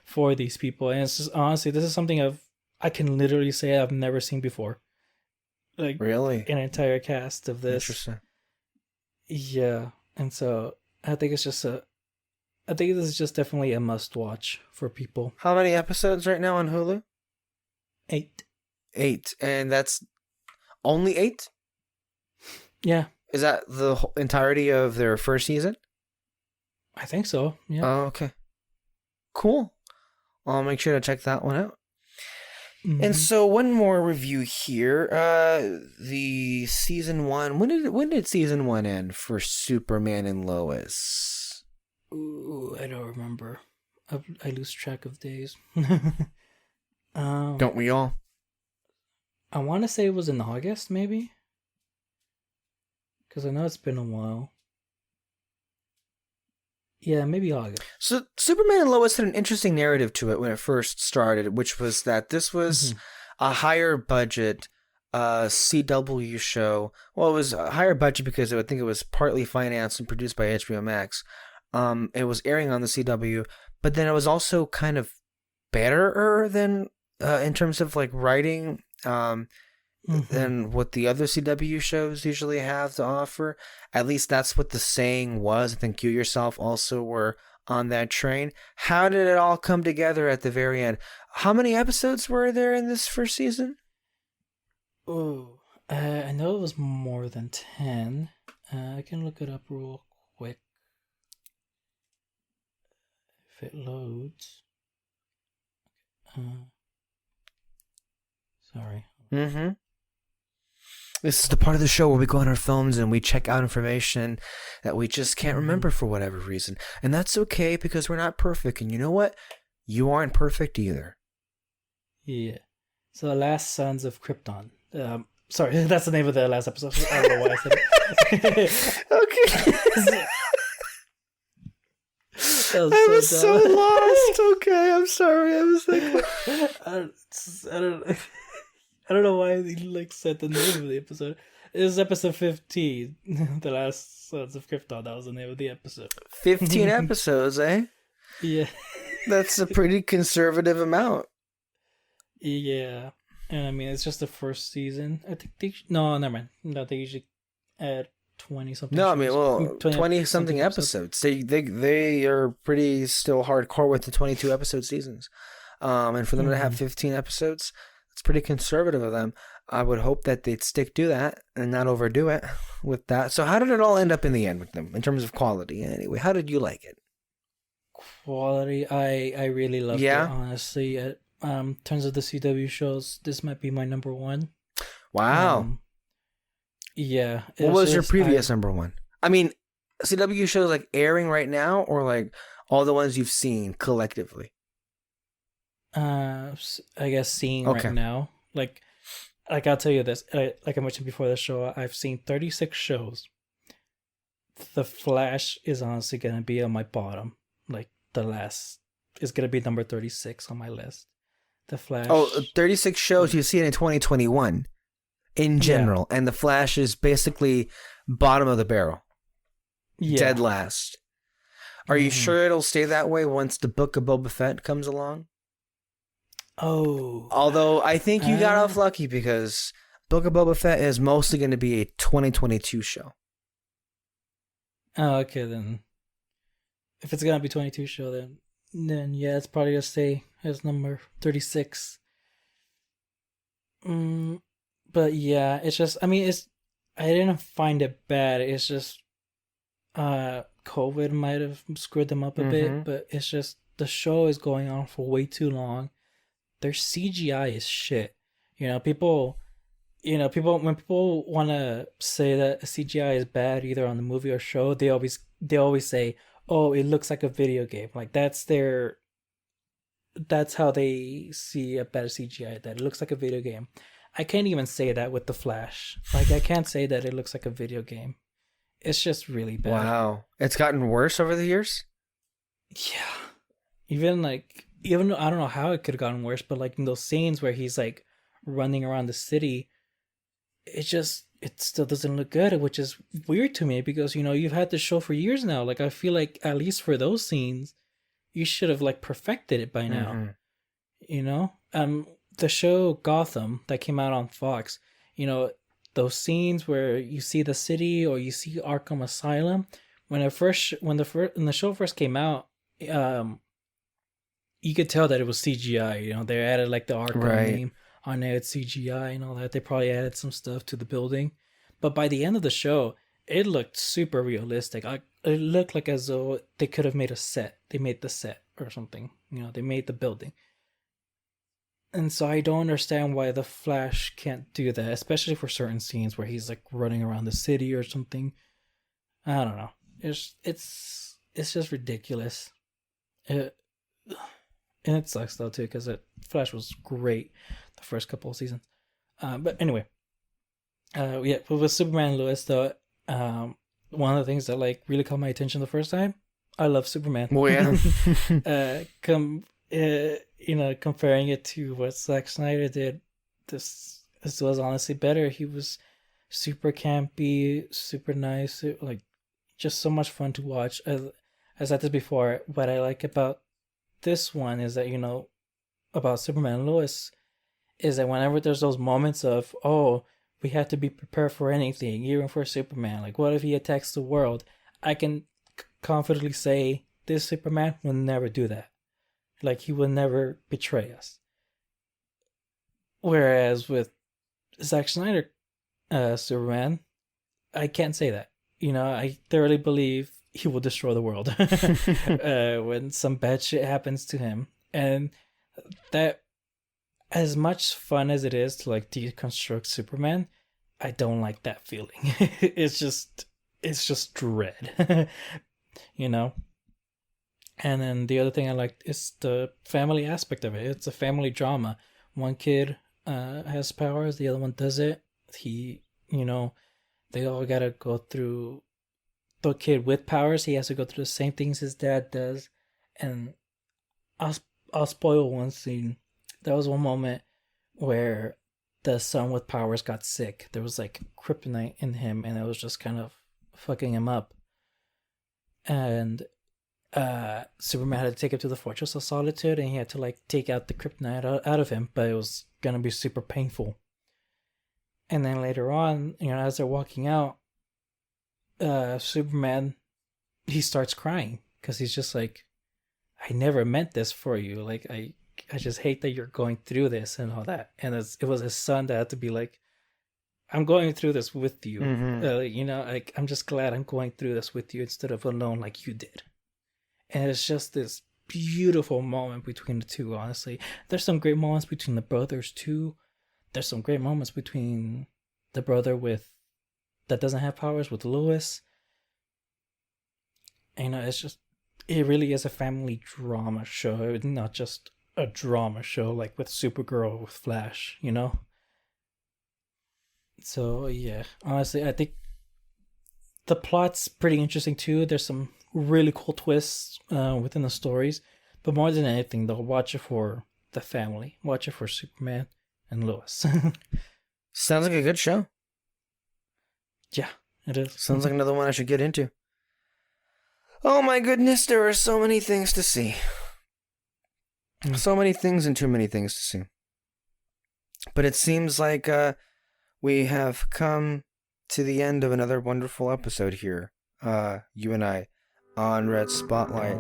for these people. And it's just, honestly, this is something I can literally say I've never seen before. Like, really, an entire cast of this. Interesting. Yeah, and so I think this is just definitely a must watch for people. How many episodes right now on Hulu? 8. 8, and that's only 8? Yeah. Is that the entirety of their first season? I think so. Yeah. Oh, okay. Cool. I'll make sure to check that one out. Mm-hmm. And so one more review here. The season 1. When did season 1 end for Superman and Lois? Ooh, I don't remember. I lose track of days. Don't we all? I want to say it was in August, maybe. Because I know it's been a while. Yeah, maybe August. So Superman and Lois had an interesting narrative to it when it first started, which was that this was a higher budget CW show. Well, it was a higher budget because I think it was partly financed and produced by HBO Max. It was airing on the CW, but then it was also kind of better than in terms of like writing than what the other CW shows usually have to offer. At least that's what the saying was. I think you yourself also were on that train. How did it all come together at the very end? How many episodes were there in this first season? Oh, I know it was more than 10. I can look it up real quick. If it loads. Sorry. Mm-hmm. This is the part of the show where we go on our phones and we check out information that we just can't remember for whatever reason. And that's okay because we're not perfect. And you know what? You aren't perfect either. Yeah. So The Last Sons of Krypton. Sorry, that's the name of the last episode. I don't know why I said it. Okay. I was so lost. Okay, I'm sorry. I was like, I don't know why they like said the name of the episode. It was episode 15, The Last Sons of Krypton. That was the name of the episode. 15 episodes, eh? Yeah. That's a pretty conservative amount. Yeah. And I mean, it's just the first season. I think no, never mind. No, they usually add 20-something. No, I mean, well, 20-something episodes. They are pretty still hardcore with the 22-episode seasons. And for them to have 15 episodes, it's pretty conservative of them. I would hope that they'd stick to that and not overdo it with that. So how did it all end up in the end with them in terms of quality? Anyway, how did you like it? Quality, I really loved it, honestly. In terms of the CW shows, this might be my number one. Wow. Yeah. What was your previous number one? I mean, CW shows like airing right now or like all the ones you've seen collectively? I guess seeing right now. Like I'll tell you this. Like I mentioned before the show, I've seen 36 shows. The Flash is honestly going to be on my bottom. Like the last is going to be number 36 on my list. The Flash. Oh, 36 shows. You see it in 2021 in general. And The Flash is basically bottom of the barrel. Yeah. Dead last. Are you sure it'll stay that way once the Book of Boba Fett comes along? Oh. Although I think you got off lucky because Book of Boba Fett is mostly going to be a 2022 show. Oh, okay then. If it's going to be 22 show, then yeah, it's probably going to stay as number 36. But yeah, it's just, I mean, I didn't find it bad. It's just, COVID might have screwed them up a bit, but it's just the show is going on for way too long. Their CGI is shit. When people want to say that CGI is bad either on the movie or show, they always say, "Oh, it looks like a video game." Like that's how they see a better CGI, that it looks like a video game. I can't even say that with The Flash. Like I can't say that it looks like a video game. It's just really bad. Wow. It's gotten worse over the years? Yeah. Even I don't know how it could have gotten worse, but like in those scenes where he's like running around the city, it still doesn't look good, which is weird to me because, you've had the show for years now. Like I feel like at least for those scenes, you should have like perfected it by now. The show Gotham that came out on Fox, those scenes where you see the city or you see Arkham Asylum, when the show first came out, you could tell that it was CGI. They added like the Arkham name on it, CGI and all that. They probably added some stuff to the building, but by the end of the show, it looked super realistic. It looked like as though they could have made a set. They made the set or something. They made the building. And so I don't understand why the Flash can't do that, especially for certain scenes where he's like running around the city or something. I don't know. It's just ridiculous. And it sucks though too, because Flash was great the first couple of seasons. But anyway, with Superman and Lois though, one of the things that like really caught my attention the first time, I love Superman. Oh yeah. Comparing it to what Zack Snyder did, this was honestly better. He was super campy, super nice, like just so much fun to watch. As I said this before, what I like about this one is that, about Superman and Lois, is that whenever there's those moments of, oh, we have to be prepared for anything, even for Superman, like what if he attacks the world, I can confidently say this Superman will never do that. Like, he will never betray us. Whereas with Zack Snyder Superman, I can't say that. I thoroughly believe he will destroy the world when some bad shit happens to him. And that, as much fun as it is to like deconstruct Superman, I don't like that feeling. It's just dread. And then the other thing I liked is the family aspect of it. It's a family drama. One kid has powers, the other one doesn't. They all gotta go through. The kid with powers, he has to go through the same things his dad does. And I'll spoil one scene. There was one moment where the son with powers got sick. There was like kryptonite in him, and it was just kind of fucking him up. And Superman had to take him to the Fortress of Solitude, and he had to like take out the kryptonite out of him, but it was gonna be super painful. And then later on, as they're walking out, Superman, he starts crying because he's just like, I never meant this for you. Like I just hate that you're going through this and all that. And it was his son that had to be like, I'm going through this with you. Like I'm just glad I'm going through this with you instead of alone like you did. And it's just this beautiful moment between the two, honestly. There's some great moments between the brothers, too. There's some great moments between the brother that doesn't have powers with Lois. And, it really is a family drama show. It's not just a drama show like with Supergirl or with Flash, So, yeah. Honestly, I think the plot's pretty interesting, too. There's some really cool twists within the stories, but more than anything, they'll watch it for the family. Watch it for Superman and Lois. Sounds like a good show. Yeah, it is. Sounds like another one I should get into. Oh my goodness, there are so many things to see. So many things and too many things to see. But it seems like we have come to the end of another wonderful episode here, you and I, on Red Spotlight.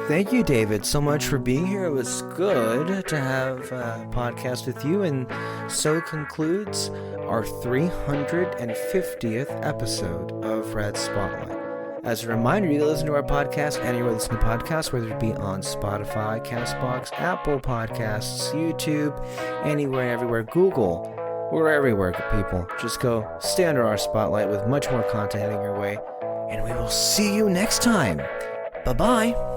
Thank you, David, so much for being here. It was good to have a podcast with you, and so concludes our 350th episode of Red Spotlight. As a reminder, you can listen to our podcast anywhere you listen to podcasts, whether it be on Spotify, CastBox, Apple Podcasts, YouTube, anywhere, everywhere, Google. We're everywhere, people. Just go stay under our spotlight with much more content heading your way, and we will see you next time. Bye-bye.